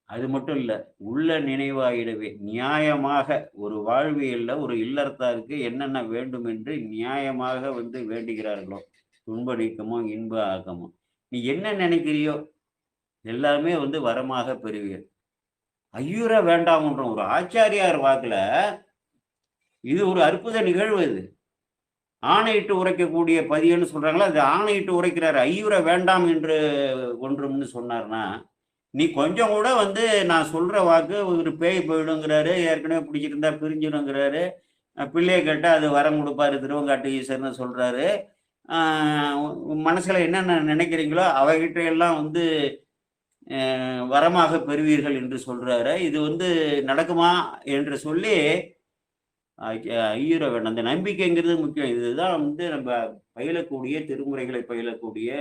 அது மட்டும் இல்ல, உள்ள நினைவாயிடவே நியாயமாக ஒரு வாழ்வியல்ல ஒரு இல்லறத்தாருக்கு என்னென்ன வேண்டும் என்று நியாயமாக வேண்டுகிறார்களோ, துன்ப நீக்கமோ இன்ப ஆக்கமோ, நீ என்ன நினைக்கிறியோ எல்லாமே வரமாக பெறுவீர். ஐயுற வேண்டாம்ன்ற ஒரு ஆச்சாரியார் வாக்குல இது ஒரு அற்புத நிகழ்வு. இது ஆணையிட்டு உரைக்கக்கூடிய பதியன்னு சொல்றாங்களா, அது ஆணையிட்டு உரைக்கிறார். ஐயுற வேண்டாம் என்று ஒன்றும்னு சொன்னார்னா, நீ கொஞ்சம் கூட நான் சொல்ற வாக்கு ஒரு பேய் போயிடுங்கிறாரு, ஏற்கனவே பிடிச்சிட்டு இருந்தா பிரிஞ்சிடுங்கிறாரு, பிள்ளையை கேட்டால் அது வரம் கொடுப்பாரு திருவங்காட்டு ஈஸ்வரன்னு சொல்றாரு. மனசுல என்னென்ன நினைக்கிறீங்களோ அவைகிட்ட எல்லாம் வரமாக பெறுவீர்கள் என்று சொல்றாரு. இது நடக்குமா என்று சொல்லி ஐயுற வேண்டாம். அந்த நம்பிக்கைங்கிறது முக்கியம். இதுதான் நம்ம பயிலக்கூடிய திருமுறைகளை பயிலக்கூடிய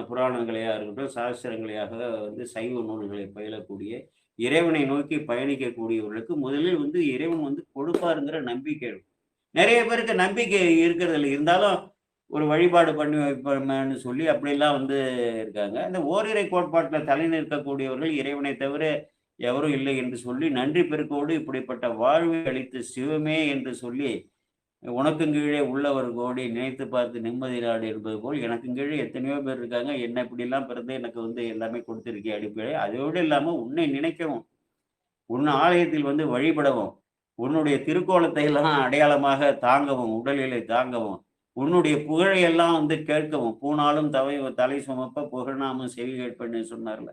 புராணங்களையாக இருக்கட்டும், சாஸ்திரங்களையாக சைவ நூல்களை பயிலக்கூடிய இறைவனை நோக்கி பயணிக்கக்கூடியவர்களுக்கு முதலில் இறைவன் கொடுப்பாருங்கிற நம்பிக்கை இருக்கும். நிறைய பேருக்கு நம்பிக்கை இருக்கிறது இல்லை, இருந்தாலும் ஒரு வழிபாடு பண்ணி வைப்போம்னு சொல்லி அப்படிலாம் இருக்காங்க. இந்த ஓரிரை கோட்பாட்டில் தலை நிற்கக்கூடியவர்கள் இறைவனை தவிர எவரும் இல்லை என்று சொல்லி நன்றி பெருக்கோடு இப்படிப்பட்ட வாழ்வை அளித்து சிவமே என்று சொல்லி உனக்கும் கீழே உள்ளவர் கோடி நினைத்து பார்த்து நிம்மதி நாடு என்பது போல் எனக்கும் கீழே எத்தனையோ பேர் இருக்காங்க, என்ன இப்படிலாம் பிறந்து எனக்கு எல்லாமே கொடுத்துருக்கே அடிப்படை. அதோடு இல்லாமல் உன்னை நினைக்கவும், உன் ஆலயத்தில் வழிபடவும், உன்னுடைய திருக்கோலத்தை எல்லாம் அடையாளமாக தாங்கவும், உடல்நிலை தாங்கவும், உன்னுடைய புகழையெல்லாம் கேட்கவும், பூனாலும் தலை சுமப்ப புகழ்நாமும் செவி கேட்பேன்னு சொன்னார்ல,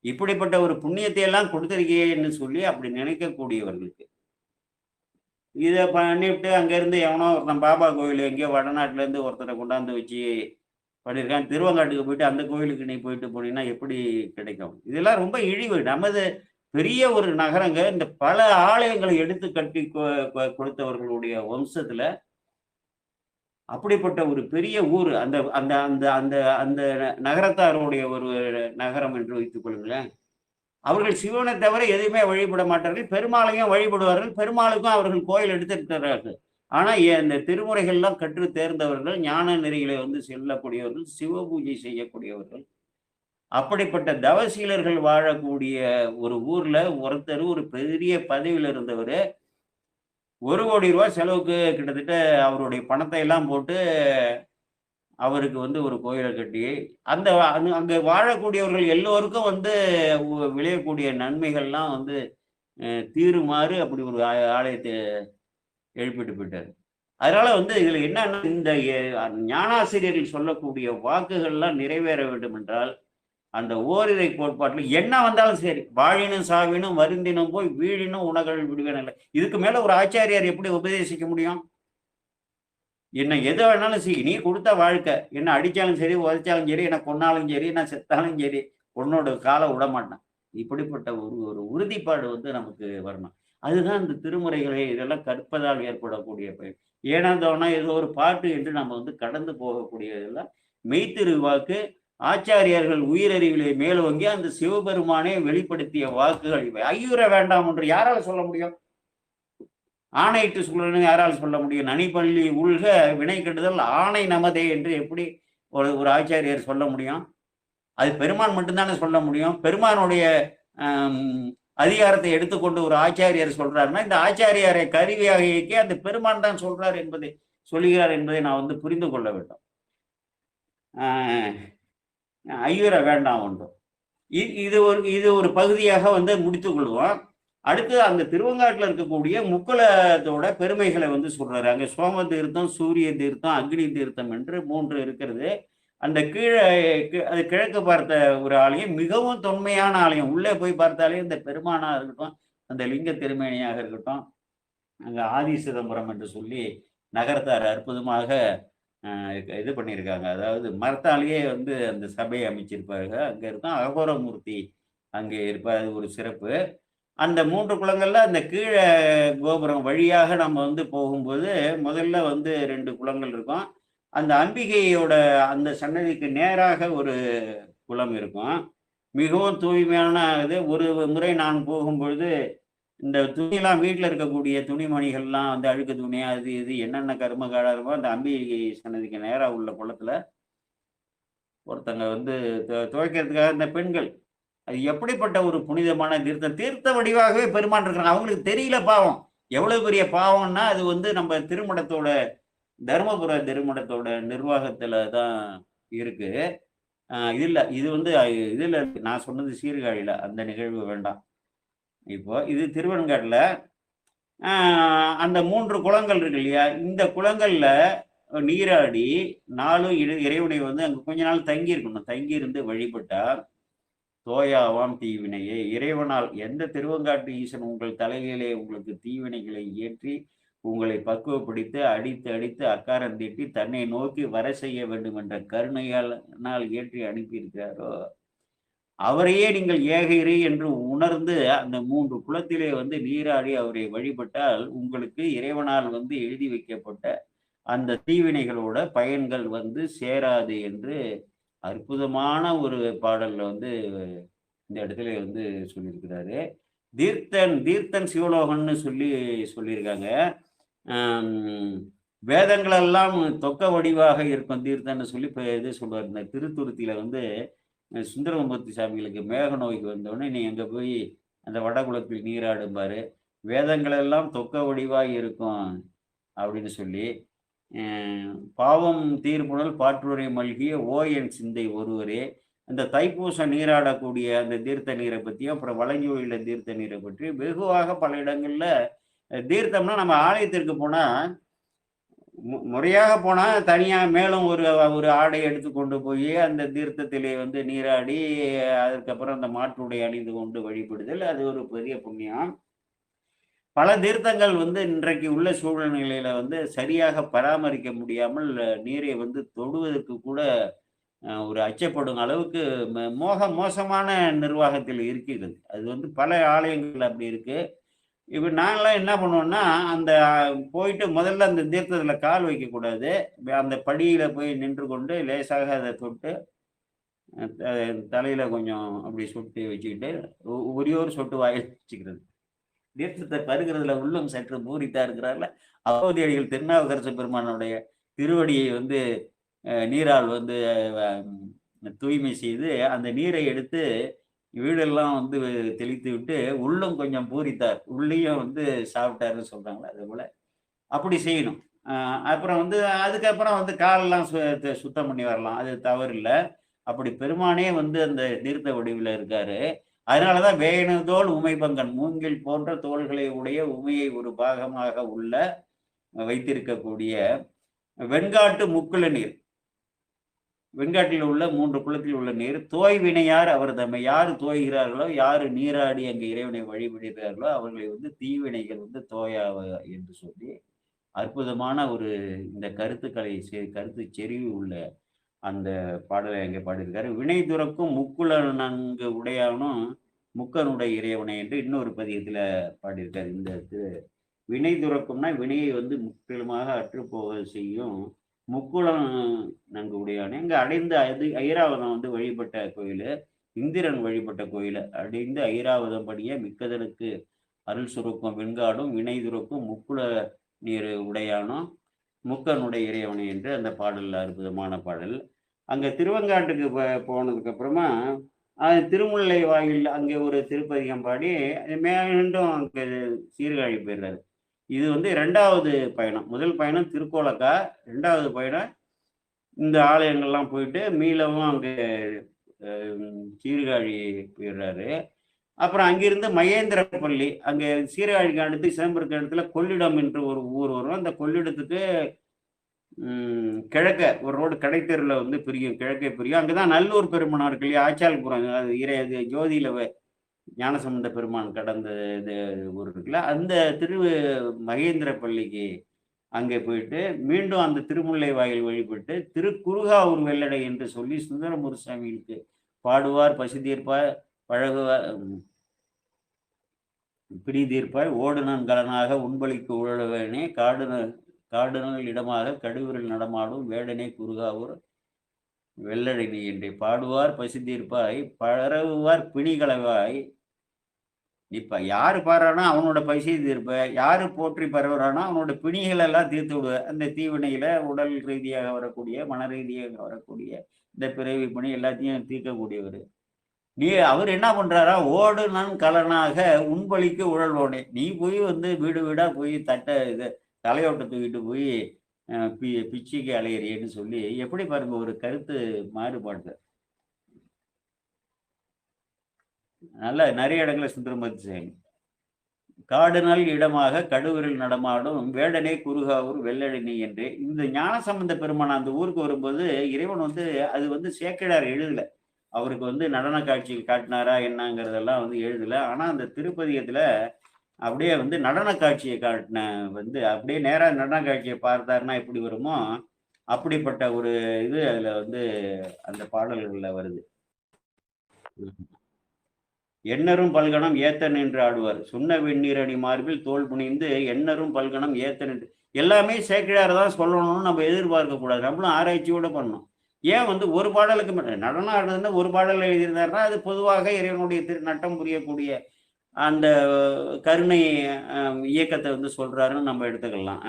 இப்படிப்பட்ட ஒரு புண்ணியத்தை எல்லாம் கொடுத்திருக்கேன்னு சொல்லி அப்படி நினைக்கக்கூடியவர்களுக்கு இதை பண்ணிவிட்டு அங்கேருந்து எவனோ ஒருத்தன் பாபா கோயில் எங்கேயோ வடநாட்டிலேருந்து ஒருத்தரை கொண்டாந்து வச்சு பண்ணியிருக்கான், திருவங்காட்டுக்கு போயிட்டு அந்த கோயிலுக்கு நீ போயிட்டு போனீங்கன்னா எப்படி கிடைக்கும்? இதெல்லாம் ரொம்ப இழிவு. நமது பெரிய ஒரு நகரங்க இந்த பல ஆலயங்களை எடுத்து கட்டி கொடுத்தவர்களுடைய வம்சத்துல அப்படிப்பட்ட ஒரு பெரிய ஊர் அந்த அந்த அந்த அந்த அந்த நகரத்தாருடைய ஒரு நகரம் என்று வைத்துக் கொள்ளுங்களேன். அவர்கள் சிவனை தவிர எதையுமே வழிபட மாட்டார்கள். பெருமாளையும் வழிபடுவார்கள். பெருமாளுக்கும் அவர்கள் கோயில் எடுத்திருக்கிறார்கள். ஆனா, இந்த திருமுறைகள்லாம் கற்று தேர்ந்தவர்கள், ஞான நெறிகளை வந்து செல்லக்கூடியவர்கள், சிவ பூஜை செய்யக்கூடியவர்கள். அப்படிப்பட்ட தவசீலர்கள் வாழக்கூடிய ஒரு ஊர்ல ஒருத்தர் ஒரு பெரிய பதவியில இருந்தவரு, ரூ. 1,00,00,000 செலவுக்கு கிட்டத்தட்ட அவருடைய பணத்தை எல்லாம் போட்டு அவருக்கு வந்து ஒரு கோயில கட்டி, அந்த அங்க வாழக்கூடியவர்கள் எல்லோருக்கும் வந்து விளையக்கூடிய நன்மைகள்லாம் வந்து தீருமாறு அப்படி ஒரு ஆலயத்தை எழுப்பிட்டு போயிட்டாரு. அதனால வந்து இதுல என்னன்னா, இந்த ஞானாசிரியர்கள் சொல்லக்கூடிய வாக்குகள்லாம் நிறைவேற வேண்டும் என்றால், அந்த ஓரிரை கோட்பாட்டுல என்ன வந்தாலும் சரி, வாழினும் சாவினும் வருந்தினும் போய் வீழினும் உணகள் விடுவேன். இதுக்கு மேல ஒரு ஆச்சாரியார் எப்படி உபதேசிக்க முடியும்? என்ன எது வேணாலும் செய். நீ குடுத்த வாழ்க்கை. என்ன அடிச்சாலும் சரி, உதைச்சாலும் சரி, என்ன கொன்னாலும் சரி, நான் செத்தாலும் சரி, உன்னோட கால விடமாட்டேன். இப்படிப்பட்ட ஒரு ஒரு உறுதிப்பாடு வந்து நமக்கு வரணும். அதுதான் இந்த திருமுறைகளை இதெல்லாம் கற்பதால் ஏற்படக்கூடிய பயன். ஏனோதானோ ஏதோ ஒரு பாட்டு என்று நம்ம வந்து கடந்து போகக்கூடியதெல்லாம் மெய்த்திரு வாக்கு, ஆச்சாரியார்கள் உயிரறிவிலே மேலோங்கி அந்த சிவபெருமானே வெளிப்படுத்திய வாக்குகள் இவை. ஐயுற வேண்டாம் என்று யாரால சொல்ல முடியும்? ஆணையிட்டு சொல்லணும்னு யாரால் சொல்ல முடியும்? நனிபள்ளி உள்க வினை கெடுதல் ஆணை நமதே என்று எப்படி ஒரு ஒரு ஆச்சாரியார் சொல்ல முடியும்? அது பெருமான் மட்டும்தானே சொல்ல முடியும். பெருமானுடைய அதிகாரத்தை எடுத்துக்கொண்டு ஒரு ஆச்சாரியார் சொல்றாருன்னா, இந்த ஆச்சாரியாரை கருவியாக இயக்கி அந்த பெருமான் தான் சொல்றார் என்பதை சொல்லுகிறார் என்பதை நான் வந்து புரிந்து கொள்ள வேண்டும். ஐயுற வேண்டாம் ஒன்றும். இது ஒரு பகுதியாக வந்து முடித்துக் கொள்வோம். அடுத்து அந்த திருவெங்காட்டுல இருக்கக்கூடிய முக்குலத்தோட பெருமைகளை வந்து சொல்றாரு. அங்க சோம தீர்த்தம், சூரிய தீர்த்தம், அக்னி தீர்த்தம் என்று 3 இருக்கிறது. அந்த அது கிழக்கு பார்த்த ஒரு ஆலயம், மிகவும் தொன்மையான ஆலயம். உள்ளே போய் பார்த்தாலே இந்த பெருமானா இருக்கட்டும், அந்த லிங்க திருமேனியாக இருக்கட்டும், அங்க ஆதி சிதம்பரம் என்று சொல்லி நகரத்தார் அற்புதமாக இது பண்ணியிருக்காங்க. அதாவது மரத்தாலேயே வந்து அந்த சபையை அமைச்சிருப்பாங்க. அங்க இருக்கும் அகோரமூர்த்தி அங்கே இருப்பார். அது ஒரு சிறப்பு. அந்த 3 குளங்கள்ல அந்த கீழ கோபுரம் வழியாக நம்ம வந்து போகும்போது, முதல்ல வந்து 2 குளங்கள் இருக்கும். அந்த அம்பிகையோட அந்த சன்னதிக்கு நேராக ஒரு குளம் இருக்கும். மிகவும் தூய்மையான இது. ஒரு முறை நான் போகும்பொழுது, இந்த துணிலாம் வீட்ல இருக்கக்கூடிய துணிமணிகள்லாம் வந்து அழுக்கு துணி, அது இது என்னென்ன கருமகாலா இருக்கோ, அந்த அம்பிகை சன்னதிக்கு நேரா உள்ள குளத்துல ஒருத்தங்க வந்து துவைக்கிறதுக்காக இந்த பெண்கள், அது எப்படிப்பட்ட ஒரு புனிதமான தீர்த்தம். தீர்த்த வடிவாகவே பெருமான் இருக்கிறாங்க. அவங்களுக்கு தெரியல பாவம். எவ்வளவு பெரிய பாவம்னா, அது வந்து நம்ம திருமணத்தோட தருமபுர திருமணத்தோட நிர்வாகத்துல தான் இருக்கு. இது வந்து இதுல நான் சொன்னது சீர்காழியில. அந்த நிகழ்வு வேண்டாம். இப்போ இது திருவெண்காட்டுல அந்த 3 குளங்கள் இருக்கு இல்லையா? இந்த குளங்கள்ல நீராடி நாளும் இறைவனை வந்து அங்க கொஞ்ச நாள் தங்கி இருக்கணும். தங்கி இருந்து வழிபட்டா தோயாவாம் தீவினையே. இறைவனால் எந்த திருவெங்காட்டு ஈசன் உங்கள் தலையிலே உங்களுக்கு தீவினைகளை ஏற்றி உங்களை பக்குவப்படுத்தி அடித்து அடித்து அக்காரம் தீட்டி தன்னை நோக்கி வர செய்ய வேண்டும் என்ற கருணையால் ஏற்றி அனுப்பியிருக்கிறாரோ, அவரையே நீங்கள் ஏகைரி என்று உணர்ந்து அந்த 3 குளத்திலே வந்து நீராடி அவரை வழிபட்டால் உங்களுக்கு இறைவனால் வந்து எழுதி வைக்கப்பட்ட அந்த தீவினைகளோட பயன்கள் வந்து சேராது என்று அற்புதமான ஒரு பாடல்ல வந்து இந்த இடத்துல வந்து சொல்லியிருக்கிறாரு. தீர்த்தன் சிவலோகன்னு சொல்லியிருக்காங்க. வேதங்களெல்லாம் தொக்க வடிவாக இருக்கும் தீர்த்தன்னு சொல்லி இப்போ இது சொல்லுவார். இந்த திருத்துருத்தியில வந்து சுந்தரமூர்த்தி சாமிகளுக்கு மேக நோய்க்கு வந்தோடனே நீ அங்கே போய் அந்த வடகுலத்தில் நீராடும்பாரு. வேதங்களெல்லாம் தொக்க வடிவாக இருக்கும் அப்படின்னு சொல்லி, பாவம் தீர்ப்புணல் பாற்றுரை மல்கிய என் சிந்தை ஒருவரே. அந்த தைப்பூசம் நீராடக்கூடிய அந்த தீர்த்த நீரை பற்றியும், அப்புறம் வலஞ்சோயில தீர்த்த நீரை பற்றி வெகுவாக பல இடங்கள்ல தீர்த்தம்னா நம்ம ஆலயத்திற்கு போனா முறையாக போனா தனியா மேலும் ஒரு ஆடை எடுத்து கொண்டு போய் அந்த தீர்த்தத்திலே வந்து நீராடி அதுக்கப்புறம் அந்த மாட்டுடைய அணிந்து கொண்டு வழிபடுதல், அது ஒரு பெரிய புண்ணியம். பல தீர்த்தங்கள் வந்து இன்றைக்கு உள்ள சூழ்நிலையில வந்து சரியாக பராமரிக்க முடியாமல் நீரை வந்து தொடுவதற்கு கூட ஒரு அச்சப்படும் அளவுக்கு மோசமான நிர்வாகத்தில் இருக்கிறது. அது வந்து பல ஆலயங்கள் அப்படி இருக்கு. இப்ப நாங்களாம் என்ன பண்ணுவோம்னா, அந்த போயிட்டு முதல்ல அந்த தீர்த்தத்துல கால் வைக்கக்கூடாது. அந்த படியில போய் நின்று கொண்டு லேசாக அத தொட்டு, தலையில கொஞ்சம் அப்படி சொட்டு வச்சுக்கிட்டு, ஒரே ஒரு சொட்டு வாயில வச்சுக்கிறது. தீர்த்தத்தை பருகிறதுல உள்ளம் சற்று பூரித்தா இருக்கிறார்ல, அப்போதையடிகள் திருநாவுக்கரசு பெருமானுடைய திருவடியை வந்து நீரால் வந்து தூய்மை செய்து, அந்த நீரை எடுத்து வீடெல்லாம் வந்து தெளித்து விட்டு, உள்ளம் கொஞ்சம் பூரித்தார். உள்ளேயும் வந்து சாப்பிட்டாருன்னு சொல்றாங்கல்ல, அது போல அப்படி செய்யணும். அப்புறம் வந்து அதுக்கப்புறம் வந்து காலெல்லாம் சுத்தம் பண்ணி வரலாம். அது தவறில்ல. அப்படி பெருமானே வந்து அந்த தீர்த்த வடிவில இருக்காரு. அதனாலதான் வேணுதோள் உமைபங்கன் மூங்கில் போன்ற தோள்களை உடைய உமையை ஒரு பாகமாக உள்ள வைத்திருக்கக்கூடிய வெண்காட்டு முக்குள நீர். வெண்காட்டில் உள்ள 3 குளத்தில் உள்ள நீர் தோய் வினையார் அவர் தம்மை யாரு தோய்கிறார்களோ, யாரு நீராடி அங்கு இறைவனை வழிபடுகிறார்களோ அவர்களை வந்து தீவினைகள் வந்து தோயாவ என்று சொல்லி அற்புதமான ஒரு இந்த கருத்துக்களை கருத்து செறிவு உள்ள அந்த பாடலை அங்கே பாடியிருக்காரு. வினை துறக்கும் முக்குள நன்கு உடையானும் முக்கனுடைய இறைவனை என்று இன்னொரு பதியத்துல பாடியிருக்காரு. இந்த வினை துறக்கும்னா வினையை வந்து முற்றிலுமாக அற்றுப்போக செய்யும் முக்குளம் நன்கு உடையானே. இங்க அடைந்த ஐராவதம் வந்து வழிபட்ட கோயில், இந்திரன் வழிபட்ட கோயில். அடைந்து ஐராவதம் படிய மிக்கதனுக்கு அருள் சுருக்கும் வெண்காடும் வினை துறக்கும் முக்குள நீர் உடையானும் முக்கனுடைய இறைவனை என்று அந்த பாடல்ல அற்புதமான பாடல். அங்க திருவெங்காட்டுக்கு போனதுக்கு அப்புறமா திருமுல்லை வாயில் அங்கே ஒரு திருப்பதிகம் பாடி மீண்டும் அங்கே சீர்காழி போயிடுறாரு. இது வந்து 2வது பயணம். முதல் பயணம் திருக்கோலக்கா, 2வது பயணம் இந்த ஆலயங்கள்லாம் போயிட்டு மீளவும் அங்கே சீர்காழி போயிடுறாரு. அப்புறம் அங்கிருந்து மகேந்திரப்பள்ளி, அங்கே சீர்காழிக்கு அடுத்து சிதம்பரத்துக்கு இடத்துல கொள்ளிடம் என்று ஒரு ஊர் வரும். அந்த கொள்ளிடத்துக்கு கிழக்க ஒரு ரோடு கடைத்தெருவில் வந்து பிரியும், கிழக்கே பிரியும். அங்கதான் நல்லூர் பெருமானார் இருக்கு இல்லையா, ஆச்சால்புரம், அது ஜோதியில ஞானசம்பந்த பெருமான் கடந்த இது ஊர் இருக்குல்ல, அந்த மகேந்திர பள்ளிக்கு அங்கே போயிட்டு மீண்டும் அந்த திருமுல்லை வாயில் வழிபட்டு திருக்குறுகாவூர் வெள்ளடை என்று சொல்லி சுந்தரமூர் சாமிக்கு பாடுவார் பசி தீர்ப்பார் பழகுவார் பிடி தீர்ப்பாய் ஓடுனன் கலனாக உண்பலிக்கு உழவனே காடுனல் இடமாக கடுவிரல் நடமாடும் வேடனே குறுகாவூர் வெள்ளடை நீ என்றே பாடுவார் பசி தீர்ப்பாய் பரவுவார் பிணிகளவாய். இப்ப யாரு பாடுறானா அவனோட பசி தீர்ப்ப, யாரு போற்றி பரவுறானா அவனோட பிணிகள் எல்லாம் தீர்த்து விடுவ. அந்த தீவினையில உடல் ரீதியாக வரக்கூடிய மன ரீதியாக வரக்கூடிய இந்த பிறவி பிணி எல்லாத்தையும் தீர்க்கக்கூடியவர். அவர் என்ன பண்றாரா, ஓடு நான் கலனாக உண்பலிக்கு உழல்வோனே. நீ போய் வந்து வீடு வீடா போய் தலையோட்ட தூக்கிட்டு போய் பிச்சைக்கு அலையிறியன்னு சொல்லி எப்படி பாருங்க ஒரு கருத்து மாறுபாடு. நல்ல நிறைய இடங்களை சுந்தரமூர்த்தி செய்யணும். காடுநாள் இடமாக கடுவிரல் நடமாடும் வேடனே குறுகாவூர் வெள்ளடினி என்று இந்த ஞானசம்பந்த பெருமான் அந்த ஊருக்கு வரும்போது இறைவன் வந்து அது வந்து சேக்கிழார் எழுதல. அவருக்கு வந்து நடன காட்சி காட்டினாரா என்னங்கிறதெல்லாம் வந்து எழுதல. ஆனா அந்த திருப்பதியத்துல அப்படியே வந்து நடன காட்சியை காட்டின வந்து அப்படியே நேராக நடன காட்சியை பார்த்தாருன்னா எப்படி வருமோ அப்படிப்பட்ட ஒரு இது அதுல வந்து அந்த பாடல்கள்ல வருது. எண்ணரும் பல்கணம் ஏத்தன் என்று ஆடுவார் சொன்ன வெந்நீரணி மார்பில் தோல் புனிந்து எண்ணரும் பல்கணம் ஏத்தன் என்று எல்லாமே சேக்கிழார் தான் சொல்லணும்னு நம்ம எதிர்பார்க்க கூடாது. நம்மளும் ஆராய்ச்சியோட பண்ணணும். ஏன் வந்து ஒரு பாடலுக்கு மட்டும் நடனம் ஆடுறதுன்னா ஒரு பாடல் எழுதியிருந்தாருன்னா அது பொதுவாக இறைவனுடைய நட்டம் புரியக்கூடிய அந்த கருணை இயக்கத்தை வந்து சொல்றாருன்னு நம்ம எடுத்துக்கலாம்.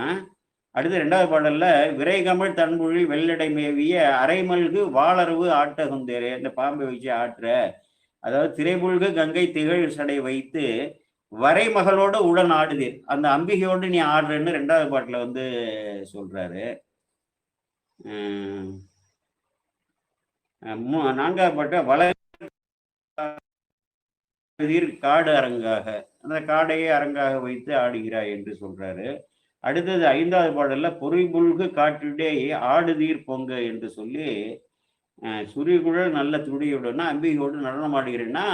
அடுத்து 2வது பாடல்ல விரைகமிழ் தன்புழில் வெள்ளடை மேவிய அரைமல்கு வாளரவு ஆட்டகுந்தேரே, இந்த பாம்பை வச்சு ஆட்டுற, அதாவது திரைபுல்கு கங்கை திகழ் சடை வைத்து வரைமகளோட உடன் ஆடுதீர், அந்த அம்பிகையோடு நீ ஆடுறன்னு 2வது பாட்டுல வந்து சொல்றாரு. 4வது பாட்டு வள காடு அரங்காக, அந்த காடையே அரங்காக வைத்து ஆடுகிறாய் என்று சொல்றாரு. அடுத்தது 5வது பாடல்ல பொறிபுல்கு காற்றிடே ஆடுதீர் பொங்க என்று சொல்லி சுரிகுழல் நல்ல துடியுடனா அம்பிகையோடு நடனம் ஆடுகிறேன்னா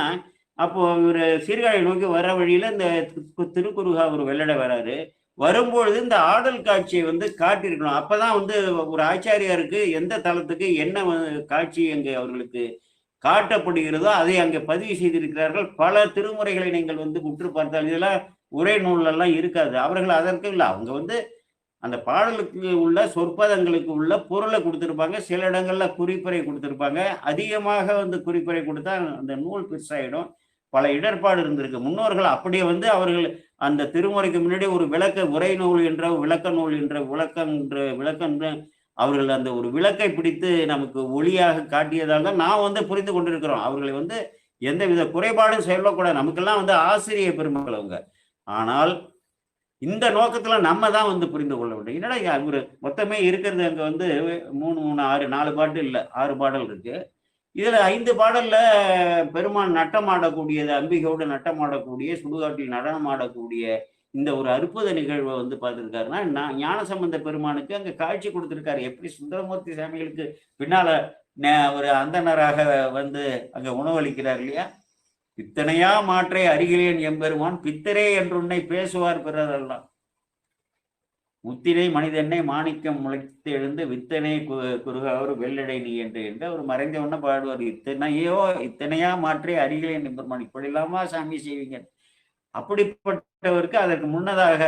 அப்போ இவர் சீர்காழி நோக்கி வர வழியில இந்த திருக்குறுகாவூர் வெள்ளடை வராரு. வரும்பொழுது இந்த ஆடல் காட்சியை வந்து காட்டியிருக்கணும். அப்பதான் வந்து ஒரு ஆச்சாரியாருக்கு எந்த தளத்துக்கு என்ன காட்சி அங்கே அவர்களுக்கு காட்டப்படுகிறதோ அதை அங்கே பதிவு செய்திருக்கிறார்கள். பல திருமுறைகளை நீங்கள் வந்து உற்று பார்த்தால் இதெல்லாம் உரை நூலெல்லாம் இருக்காது. அவர்கள் அதற்கு இல்லை, அவங்க வந்து அந்த பாடலுக்கு உள்ள சொற்பதங்களுக்கு உள்ள பொருளை கொடுத்துருப்பாங்க. சில இடங்கள்ல குறிப்புரை கொடுத்துருப்பாங்க. அதிகமாக வந்து குறிப்புரை கொடுத்தா அந்த நூல் பெருசாயிடும். பல இடர்பாடு இருந்திருக்கு. முன்னோர்கள் அப்படியே வந்து அவர்கள் அந்த திருமுறைக்கு முன்னாடி ஒரு உரை நூல் என்ற விளக்க நூல் என்ற விளக்கம் அவர்கள் அந்த ஒரு விளக்கை பிடித்து நமக்கு ஒளியாக காட்டியதால் தான் நான் வந்து புரிந்து கொண்டிருக்கிறோம். அவர்களை வந்து எந்தவித குறைபாடும் சொல்லக்கூடாது. நமக்கெல்லாம் வந்து ஆசிரிய பெருமக்கள் அவங்க. ஆனால் இந்த நோக்கத்துல நம்ம தான் வந்து புரிந்து கொள்ள வேண்டும். என்னடா ஒரு மொத்தமே இருக்கிறது அங்க வந்து 3, 3, 6 4 பாட்டு இல்ல, 6 பாடல் இருக்கு. இதுல 5 பாடல்ல பெருமான் நட்டமாடக்கூடியது, அம்பிகையோடு நட்டமாடக்கூடிய, சுடுகாட்டில் நடனம் ஆடக்கூடிய இந்த ஒரு அற்புத நிகழ்வை வந்து பார்த்திருக்காருன்னா, ஞானசம்பந்த பெருமானுக்கு அங்க காட்சி கொடுத்திருக்காரு. எப்படி சுந்தரமூர்த்தி சாமிகளுக்கு பின்னால ஒரு அந்தணராக வந்து அங்க உணவளிக்கிறார் இல்லையா? பித்தனையா மாற்றை அருகிலேன் எம்பெருமான் பித்தரே என்றுன்னை பேசுவார் பிறரெல்லாம். முத்திரை மனிதனை மாணிக்கம் முளைத்து எழுந்து வித்தனை குறுகாவர் வெள்ளடை நீ என்று அவர் மறைந்த உடனே பாடுவார். இத்தனையா மாற்றி அருகிலேன் எம்பெருமான். இப்படி இல்லாமா சாமி செய்வீங்க? அப்படிப்பட்டவருக்கு அதற்கு முன்னதாக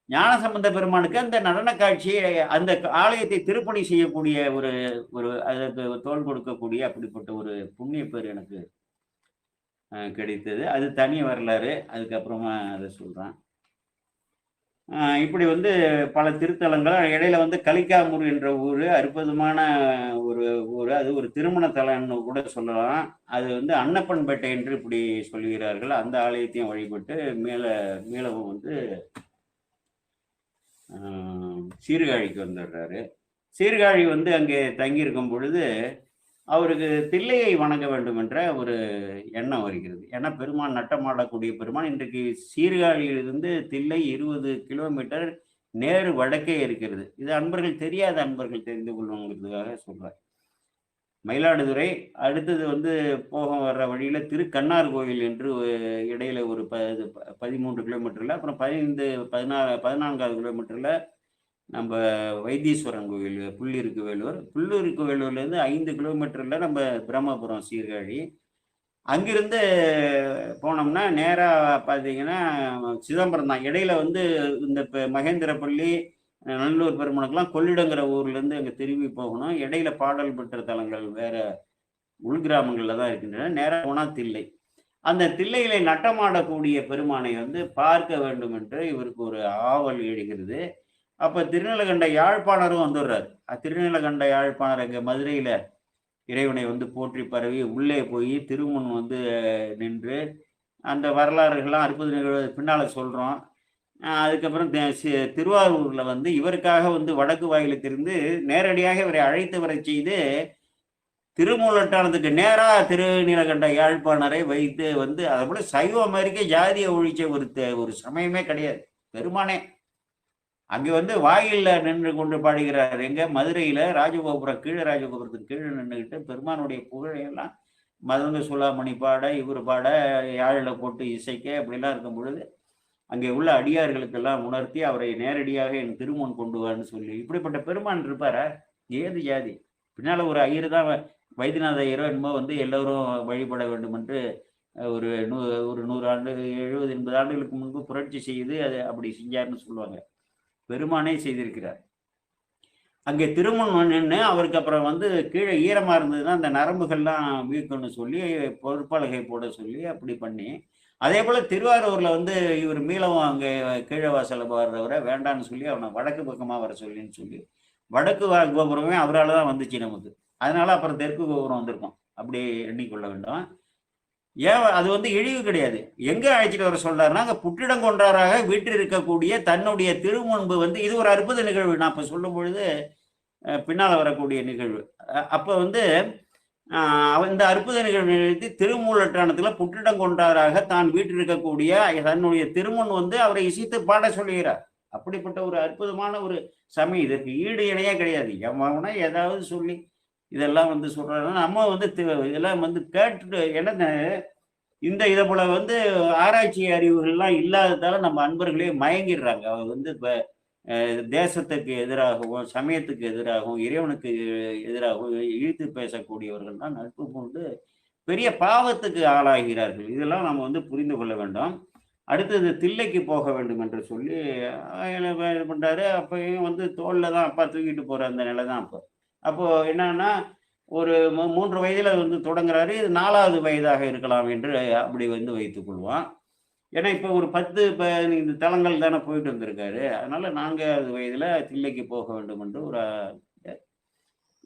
ஞானசம்பந்த பெருமானுக்கு அந்த நடன காட்சியை, அந்த ஆலயத்தை திருப்பணி செய்யக்கூடிய ஒரு ஒரு அதற்கு தோல் கொடுக்கக்கூடிய அப்படிப்பட்ட ஒரு புண்ணிய பேர் எனக்கு கிடைத்தது. அது தனி வரலாறு. அதுக்கப்புறமா அதை சொல்றேன். இப்படி வந்து பல திருத்தலங்கள். இடையில வந்து கலிக்காமூர் என்ற ஊர் அற்புதமான ஒரு ஊர். அது ஒரு திருமண தலம்னு கூட சொல்லலாம். அது வந்து அன்னப்பன்பேட்டை என்று இப்படி சொல்கிறார்கள். அந்த ஆலயத்தையும் வழிபட்டு மீளவும் வந்து சீர்காழிக்கு வந்துடுறாரு. சீர்காழி வந்து அங்கே தங்கியிருக்கும் பொழுது அவருக்கு தில்லையை வணங்க வேண்டும் என்ற ஒரு எண்ணம் வருகிறது. ஏன்னா பெருமான் நட்டமாடக்கூடிய பெருமான் இன்றைக்கு சீர்காழியிலிருந்து தில்லை 20 கிலோமீட்டர் நேரு வடக்கே இருக்கிறது. இது அன்பர்கள் தெரியாத அன்பர்கள் தெரிந்து கொள்ளணுங்கிறதுக்காக சொல்றேன். மயிலாடுதுறை அடுத்தது வந்து போக வர்ற வழியில திருக்கண்ணார் கோயில் என்று இடையில ஒரு 13 கிலோமீட்டர்ல, அப்புறம் 14வது கிலோமீட்டர்ல நம்ம வைத்தீஸ்வரன் கோயில் புள்ளிருக்கு வேலூர். புள்ளிருக்கு வேலூர்லேருந்து 5 கிலோமீட்டரில் நம்ம பிரம்மபுரம் சீர்காழி. அங்கிருந்து போனோம்னா நேராக பார்த்தீங்கன்னா சிதம்பரம் தான். இடையில வந்து இந்த மகேந்திரப்பள்ளி நல்லூர் பெருமனுக்கெல்லாம் கொள்ளிடங்கிற ஊர்லேருந்து அங்கே திரும்பி போகணும். இடையில பாடல் பெற்ற தலங்கள் வேற உள்கிராமங்களில் தான் இருக்கின்றன. நேராக போனால் தில்லை. அந்த தில்லையிலே நட்டமாடக்கூடிய பெருமானை வந்து பார்க்க வேண்டும் என்று இவருக்கு ஒரு ஆவல் எழுகிறது. அப்ப திருநீலகண்ட யாழ்ப்பாணரும் வந்துடுறாரு. திருநீலகண்ட யாழ்ப்பாணர் எங்க மதுரையில இறைவனை வந்து போற்றி பரவி உள்ளே போய் திருமுன் வந்து நின்று அந்த வரலாறுகள்லாம் அற்புத நிகழ்வு பின்னால சொல்றோம். அதுக்கப்புறம் திருவாரூர்ல வந்து இவருக்காக வந்து வடக்கு வாயிலத்திலிருந்து நேரடியாக இவரை அழைத்து வர செய்து திருமூலட்டானத்துக்கு நேரா திருநீலகண்ட யாழ்ப்பாணரை வைத்து வந்து அதை போல சைவ அமெரிக்க ஜாதியை ஒழிச்ச ஒரு சமயமே கிடையாது. பெருமானே அங்கே வந்து வாயில்ல நின்று கொண்டு பாடுகிறார். எங்க மதுரையில ராஜகோபுரம் கீழே, ராஜகோபுரத்துக்கு கீழே நின்றுகிட்டு பெருமானுடைய புகழையெல்லாம் மதங்க சுலாமணி பாட, இவர் பாட, யாழில் போட்டு இசைக்க அப்படிலாம் இருக்கும் பொழுது அங்கே உள்ள அடியார்களுக்கெல்லாம் உணர்த்தி அவரை நேரடியாக என் திருமணம் கொண்டு வான்னு சொல்லி இப்படிப்பட்ட பெருமான் இருப்பாரா? ஏது ஜாதி? பின்னால ஒரு ஐயர் தான் வைத்தியநாத ஐயரோ என்னமோ வந்து எல்லோரும் வழிபட வேண்டும் என்று ஒரு 100 ஆண்டு 70 80 ஆண்டுகளுக்கு முன்பு புரட்சி செய்து அது அப்படி செஞ்சாருன்னு சொல்லுவாங்க. பெருமானே செய்திருக்கிறார். அங்கே திருமண் நின்று அவருக்கு அப்புறம் வந்து கீழே ஈரமா இருந்ததுன்னா அந்த நரம்புகள்லாம் வீக்கணும்னு சொல்லி பொறுப்பலகை போட சொல்லி அப்படி பண்ணி, அதே போல திருவாரூர்ல வந்து இவர் மீளவும் அங்கே கீழே வாசல வர்றவரை வேண்டான்னு சொல்லி அவனை வடக்கு பக்கமா வர சொல்லின்னு சொல்லி வடக்கு கோபுரமே அவரால் தான் வந்துச்சு நமக்கு. அதனால அப்புறம் தெற்கு கோபுரம் வந்திருக்கும். அப்படி எண்ணிக்கொள்ள வேண்டும். ஏன் அது வந்து இழிவு கிடையாது. எங்க அழைச்சிட்டு வர சொல்றாருன்னா அங்க புற்றிடம் கொன்றாராக வீட்டில் இருக்கக்கூடிய தன்னுடைய திருமுன்பு வந்து இது ஒரு அற்புத நிகழ்வு. நான் இப்ப சொல்லும் பொழுது பின்னால வரக்கூடிய நிகழ்வு. அப்ப வந்து இந்த அற்புத நிகழ்வு நிகழ்த்தி திருமூலட்டானத்துல புற்றிடம் கொன்றாராக தான் வீட்டில் இருக்கக்கூடிய தன்னுடைய திருமுன் வந்து அவரை இசைத்து பாட சொல்லுகிறார். அப்படிப்பட்ட ஒரு அற்புதமான ஒரு சமயம். இதற்கு ஈடு இணையே கிடையாது. எவனா ஏதாவது சொல்லி இதெல்லாம் வந்து சொல்றாங்க. நம்ம வந்து இதெல்லாம் வந்து கேட்டுட்டு என்ன இந்த இதை போல வந்து ஆராய்ச்சி அறிவுகள்லாம் இல்லாததால நம்ம அன்பர்களே மயங்கிடுறாங்க. அவர் வந்து இப்ப தேசத்துக்கு எதிராகவும் சமயத்துக்கு எதிராகவும் இறைவனுக்கு எதிராகவும் இழுத்து பேசக்கூடியவர்கள் தான் நட்பு கொண்டு பெரிய பாவத்துக்கு ஆளாகிறார்கள். இதெல்லாம் நம்ம வந்து புரிந்து கொள்ள வேண்டும். அடுத்தது தில்லைக்கு போக வேண்டும் என்று சொல்லி இது பண்ணுறாரு. அப்பயும் வந்து தோளில் தான் அப்பா தூக்கிட்டு போகிற அந்த நிலை தான் அப்போ. அப்போது என்னன்னா ஒரு 3 வயதில் வந்து தொடங்குறாரு. இது 4வது வயதாக இருக்கலாம் என்று அப்படி வந்து வைத்துக்கொள்வான். ஏன்னா இப்போ ஒரு 10 இப்போ இந்த தலங்கள் தானே போயிட்டு வந்திருக்காரு. அதனால 4வது வயதில் தில்லைக்கு போக வேண்டும் என்று ஒரு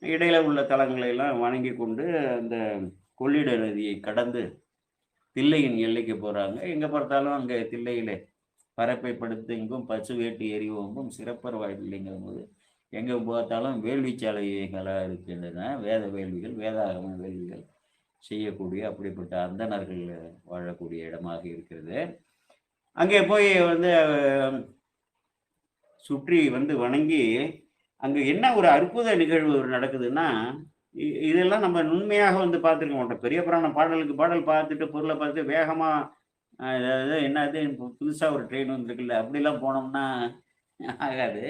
இடையில உள்ள தலங்களை எல்லாம் வணங்கி கொண்டு அந்த கொள்ளிட நதியை கடந்து தில்லையின் எல்லைக்கு போறாங்க. எங்க பார்த்தாலும் அங்க தில்லையிலே பரப்பை படுத்து எங்கும் பசு வேட்டு எரிவோங்கும் சிறப்பர் வாயில்லைங்கும் போது எங்க பார்த்தாலும் வேள்வி சாலைகளாக இருக்கின்றன. வேத வேள்விகள், வேதாகம வேள்விகள் செய்யக்கூடிய அப்படிப்பட்ட அந்தணர்கள் வாழக்கூடிய இடமாக இருக்கிறது. அங்கே போய் வந்து சுற்றி வந்து வணங்கி அங்க என்ன ஒரு அற்புத நிகழ்வு நடக்குதுன்னா, இதெல்லாம் நம்ம நுண்மையாக வந்து பார்த்துருக்க மாட்டோம். பெரிய புராண பாடலுக்கு பாடல் பார்த்துட்டு பொருளை பார்த்து வேகமா அதாவது என்னது புதுசா ஒரு ட்ரெயின் வந்துருக்குல்ல அப்படிலாம் போனோம்னா ஆகாது.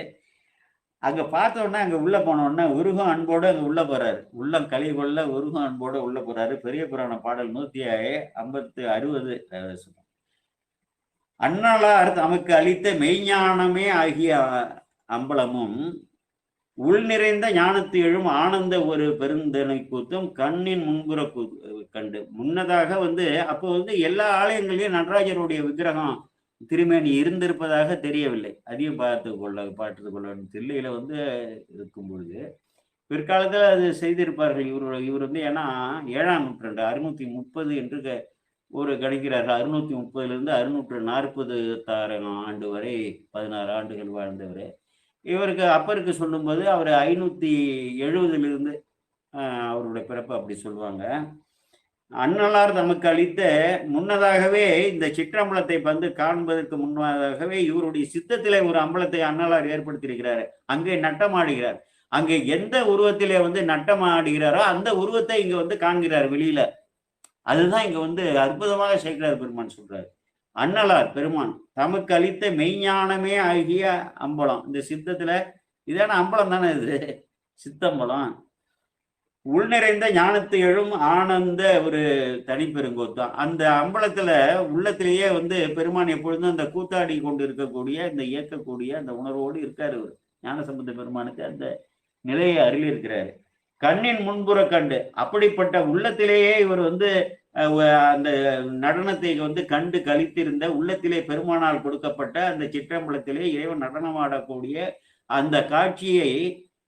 அங்க பார்த்தோன்னா அங்க உள்ள போனோன்னா உருகம் அன்போடு அங்க உள்ள போறாரு. உள்ளம் களி கொள்ள உருகம் அன்போடு உள்ள போறாரு. பெரிய புராண பாடல் 160 அண்ணலார் தமக்கு அளித்த மெய்ஞானமே ஆகிய அம்பலமும் உள் நிறைந்த ஞானத்து எழும் ஆனந்த ஒரு பெருந்தனை கூத்தும் கண்ணின் முன்புற கண்டு. முன்னதாக வந்து அப்போ வந்து எல்லா ஆலயங்களையும் நடராஜருடைய விக்கிரகம் திருமேனி இருந்திருப்பதாக தெரியவில்லை. அதையும் பார்த்து கொள்ள தில்லையில வந்து இருக்கும் பொழுது பிற்காலத்தில் அது செய்திருப்பார்கள். இவர் வந்து ஏன்னா 7ஆம் நூற்றாண்டு 630 என்று ஒரு கணிக்கிறார்கள். 630 646 ஆண்டு வரை 16 ஆண்டுகள் வாழ்ந்தவர். இவருக்கு அப்பருக்கு சொல்லும்போது அவர் 570 அவருடைய பிறப்பு அப்படி சொல்லுவாங்க. அண்ணலார் தமக்கு அளித்த முன்னதாகவே இந்த சிற்றம்பலத்தை வந்து காண்பதற்கு முன்னதாகவே இவருடைய சித்தத்திலே ஒரு அம்பலத்தை அண்ணலார் ஏற்படுத்தியிருக்கிறார். அங்கே நட்டமாடுகிறார். அங்கே எந்த உருவத்திலே வந்து நட்டமாடுகிறாரோ அந்த உருவத்தை இங்க வந்து காண்கிறார் வெளியில. அதுதான் இங்க வந்து அற்புதமாக சேக்கிழார் பெருமான் சொல்றாரு. அண்ணலார் பெருமான் தமக்கு அளித்த மெய்ஞானமே ஆகிய அம்பலம். இந்த சித்தத்துல இதான அம்பலம் தானே இது சித்தம்பலம். உள் நிறைந்த ஞானத்து எழும் ஆனந்த ஒரு தனிப்பெருங்கோத்தான். அந்த அம்பலத்துல உள்ளத்திலேயே வந்து பெருமான் எப்பொழுதும் அந்த கூத்தாடி கொண்டு இருக்கக்கூடிய இந்த இயக்கக்கூடிய அந்த உணர்வோடு இருக்காரு. இவர் ஞானசம்பந்த பெருமானுக்கு அந்த நிலையை அருளி இருக்கிறாரு. கண்ணின் முன்புற கண்டு அப்படிப்பட்ட உள்ளத்திலேயே இவர் வந்து அந்த நடனத்தை வந்து கண்டு கழித்திருந்த உள்ளத்திலே பெருமானால் கொடுக்கப்பட்ட அந்த சிற்றம்பலத்திலே இறைவன் நடனமாடக்கூடிய அந்த காட்சியை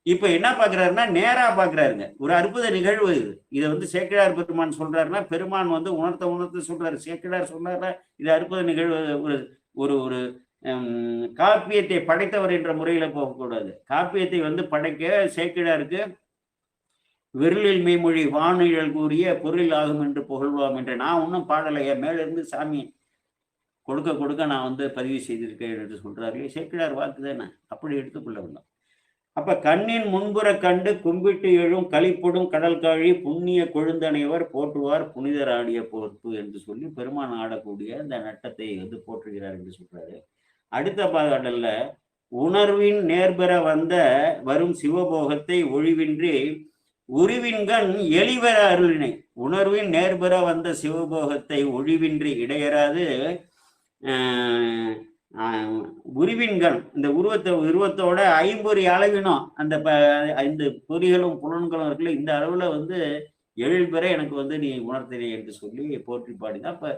இப்ப என்ன பாக்குறாருன்னா நேரா பாக்குறாருங்க. ஒரு அற்புத நிகழ்வு இது. இதை வந்து சேக்கிழார் பெருமான் சொல்றாருன்னா பெருமான் வந்து உணர்த்த சொல்றாரு. சேக்கிழார் சொல்றாருன்னா இது அற்புத நிகழ்வு. ஒரு ஒரு ஒரு காப்பியத்தை படைத்தவர் என்ற முறையில போகக்கூடாது. காப்பியத்தை வந்து படைக்க சேக்கிழாருக்கு விரலில் மெய்மொழி வானிழல் கூறிய பொருள் ஆகும் என்று புகழ்வாம் என்று நான் ஒன்றும் பாடலையா, மேலிருந்து சாமி கொடுக்க நான் வந்து பதிவு செய்திருக்கேன் என்று சொல்றாரு. சேக்கிழார் வாக்கு தானே, அப்படி எடுத்துக்கொள்ள வேண்டும். அப்ப கண்ணின் முன்புற கண்டு கும்பிட்டு எழும் களிப்பொடும் கடல் காழி புண்ணிய கொழுந்தனைவர் போற்றுவார் புனிதர் ஆடிய போர்ப்பு என்று சொல்லி பெருமான் ஆடக்கூடிய அந்த நட்டத்தை வந்து போற்றுகிறார் என்று சொல்றாரு. அடுத்த பாடல்ல உணர்வின் நேர்பெற வரும் சிவபோகத்தை ஒழிவின்றி உருவின்கண் எளிவர அருளினை. உணர்வின் நேர்பெற வந்த சிவபோகத்தை ஒழிவின்றி இடையராது உருவின்கண் இந்த உருவத்தோட ஐம்பொறி அளவினும் அந்த 5 பொறிகளும் புலன்களும் இருக்குல்ல, இந்த அளவுல வந்து எழில்பெற எனக்கு வந்து நீ உணர்த்தினே என்று சொல்லி போற்றி பாடிதான். அப்ப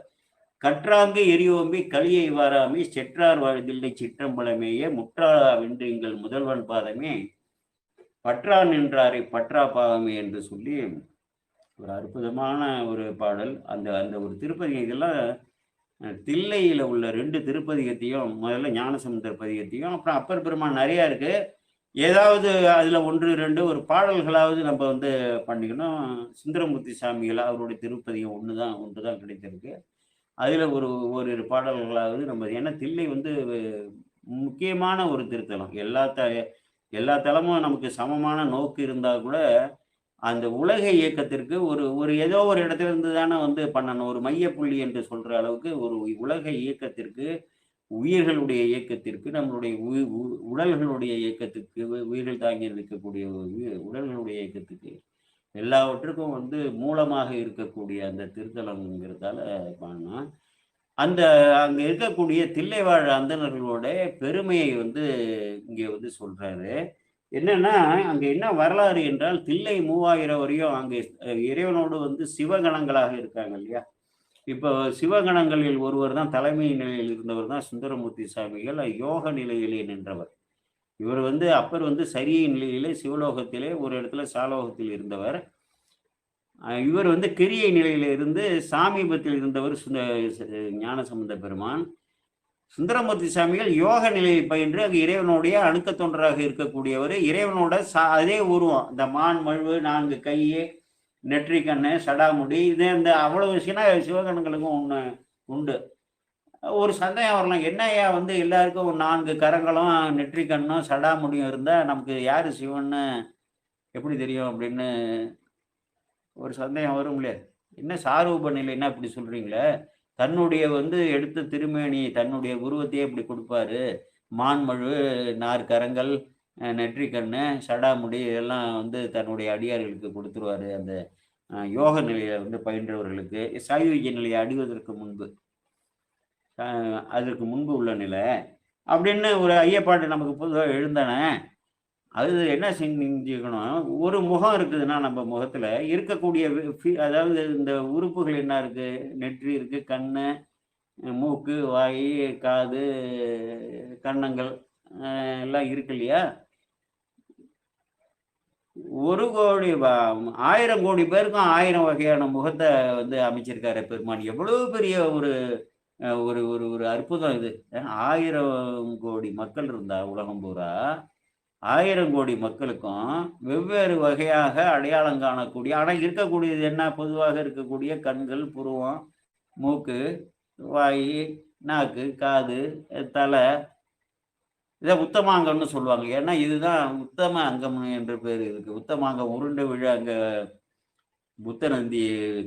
கற்றாங்கு எரியோம்பி களியை வாராமி செற்றார் வாழ்தில்லை சிற்றம்பலமேயே முற்றா வென்று எங்கள் முதல்வன் பாதமே பற்றா நின்றாரை பற்றா பாவமே என்று சொல்லி ஒரு அற்புதமான ஒரு பாடல். அந்த அந்த ஒரு திருப்பதி இதெல்லாம் தில்லையில உள்ள 2 திருப்பதிகத்தையும் முதல்ல ஞானசமுந்தர் பதிகத்தையும் அப்புறம் அப்பர் பெருமான் நிறைய இருக்கு. ஏதாவது அதுல 1, 2 ஒரு பாடல்களாவது நம்ம வந்து பண்ணிக்கணும். சுந்தரமூர்த்தி சாமிகள் அவருடைய திருப்பதிகம் ஒன்று தான் கிடைத்திருக்கு. அதுல ஒரு பாடல்களாவது நம்ம, ஏன்னா தில்லை வந்து முக்கியமான ஒரு திருத்தலம். எல்லா தலமும் நமக்கு சமமான நோக்கு இருந்தா கூட அந்த உலக இயக்கத்திற்கு ஒரு ஏதோ ஒரு இடத்துல இருந்து தானே வந்து பண்ணணும். ஒரு மையப்புள்ளி என்று சொல்ற அளவுக்கு ஒரு உலக இயக்கத்திற்கு, உயிர்களுடைய இயக்கத்திற்கு, நம்மளுடைய உடல்களுடைய இயக்கத்துக்கு, உயிர்கள் தாங்கி இருக்கக்கூடிய உடல்களுடைய இயக்கத்துக்கு எல்லாவற்றுக்கும் வந்து மூலமாக இருக்கக்கூடிய அந்த திருத்தலங்கிறதால பண்ணோம். அந்த அங்க இருக்கக்கூடிய தில்லைவாழ் அந்தணர்களோட பெருமையை வந்து இங்கே வந்து சொல்றாரு. என்னன்னா, அங்க என்ன வரலாறு என்றால், தில்லை 3000 வரையும் அங்கே இறைவனோடு வந்து சிவகணங்களாக இருக்காங்க இல்லையா? இப்போ சிவகணங்களில் ஒருவர் தான், தலைமை நிலையில் இருந்தவர் தான் சுந்தரமூர்த்தி சாமிகள். யோக நிலையிலே நின்றவர். இவர் வந்து அப்பர் வந்து சரிய நிலையிலே சிவலோகத்திலே ஒரு இடத்துல சாலோகத்தில் இருந்தவர். இவர் வந்து கிரியை நிலையில இருந்து சாமீபத்தில் இருந்தவர் ஞானசம்பந்த பெருமான். சுந்தரமூர்த்தி சாமிகள் யோக நிலையை பயின்று அங்கு இறைவனுடைய அணுக்க தொண்டராக இருக்கக்கூடியவர். இறைவனோட அதே உருவம், இந்த மான் மழுவு, 4 கை, நெற்றிக்கண்ணு, சடாமுடி, இது இந்த அவ்வளவு விஷயம் சிவகணங்களுக்கும் ஒன்று உண்டு. ஒரு சந்தேகம் வரலாம், என்னையா வந்து எல்லாருக்கும் 4 கரங்களும் நெற்றிக்கண்ணும் சடாமுடியும் இருந்தா நமக்கு யாரு சிவன்னு எப்படி தெரியும் அப்படின்னு ஒரு சந்தேகம் வரும் இல்லையா? என்ன சாரூப நிலைன்னா இப்படி சொல்றீங்களே? தன்னுடைய வந்து எடுத்த திருமேனி, தன்னுடைய உருவத்தையே இப்படி கொடுப்பாரு. மான்மழு, 4 கரங்கள், நெற்றிக்கண்ணு, சடாமுடி இதெல்லாம் வந்து தன்னுடைய அடியார்களுக்கு கொடுத்துருவாரு. அந்த யோக நிலையை வந்து பயின்றவர்களுக்கு, சாயுஜ்ய நிலையை அடைவதற்கு முன்பு, அதற்கு முன்பு உள்ள நிலை அப்படின்னு ஒரு ஐயப்பாடு நமக்கு பொதுவாக எழுந்தானே. அது என்ன செஞ்சுக்கணும், ஒரு முகம் இருக்குதுன்னா நம்ம முகத்துல இருக்கக்கூடிய அதாவது இந்த உறுப்புகள் என்ன இருக்கு, நெற்றி இருக்கு, கண்ணு, மூக்கு, வாய், காது, கன்னங்கள் எல்லாம் இருக்கு இல்லையா? 1 கோடி 1000 கோடி பேருக்கும் 1000 வகையான முகத்தை வந்து அமைச்சிருக்காரு பெருமான். எவ்வளவு பெரிய ஒரு ஒரு ஒரு ஒரு அற்புதம் இது. 1000 கோடி மக்கள் இருந்தா உலகம் பூரா, 1000 கோடி மக்களுக்கும் வெவ்வேறு வகையாக அடையாளம் காணக்கூடிய, ஆனால் இருக்கக்கூடியது என்ன, பொதுவாக இருக்கக்கூடிய கண்கள், புருவம், மூக்கு, வாய், நாக்கு, காது, தலை, இதை உத்தமாங்கம்னு சொல்லுவாங்க. ஏன்னா இதுதான் உத்தம அங்கம் என்ற பேர் இருக்கு. உத்தமாங்கம் உருண்டு விழ, அங்க புத்த நந்தி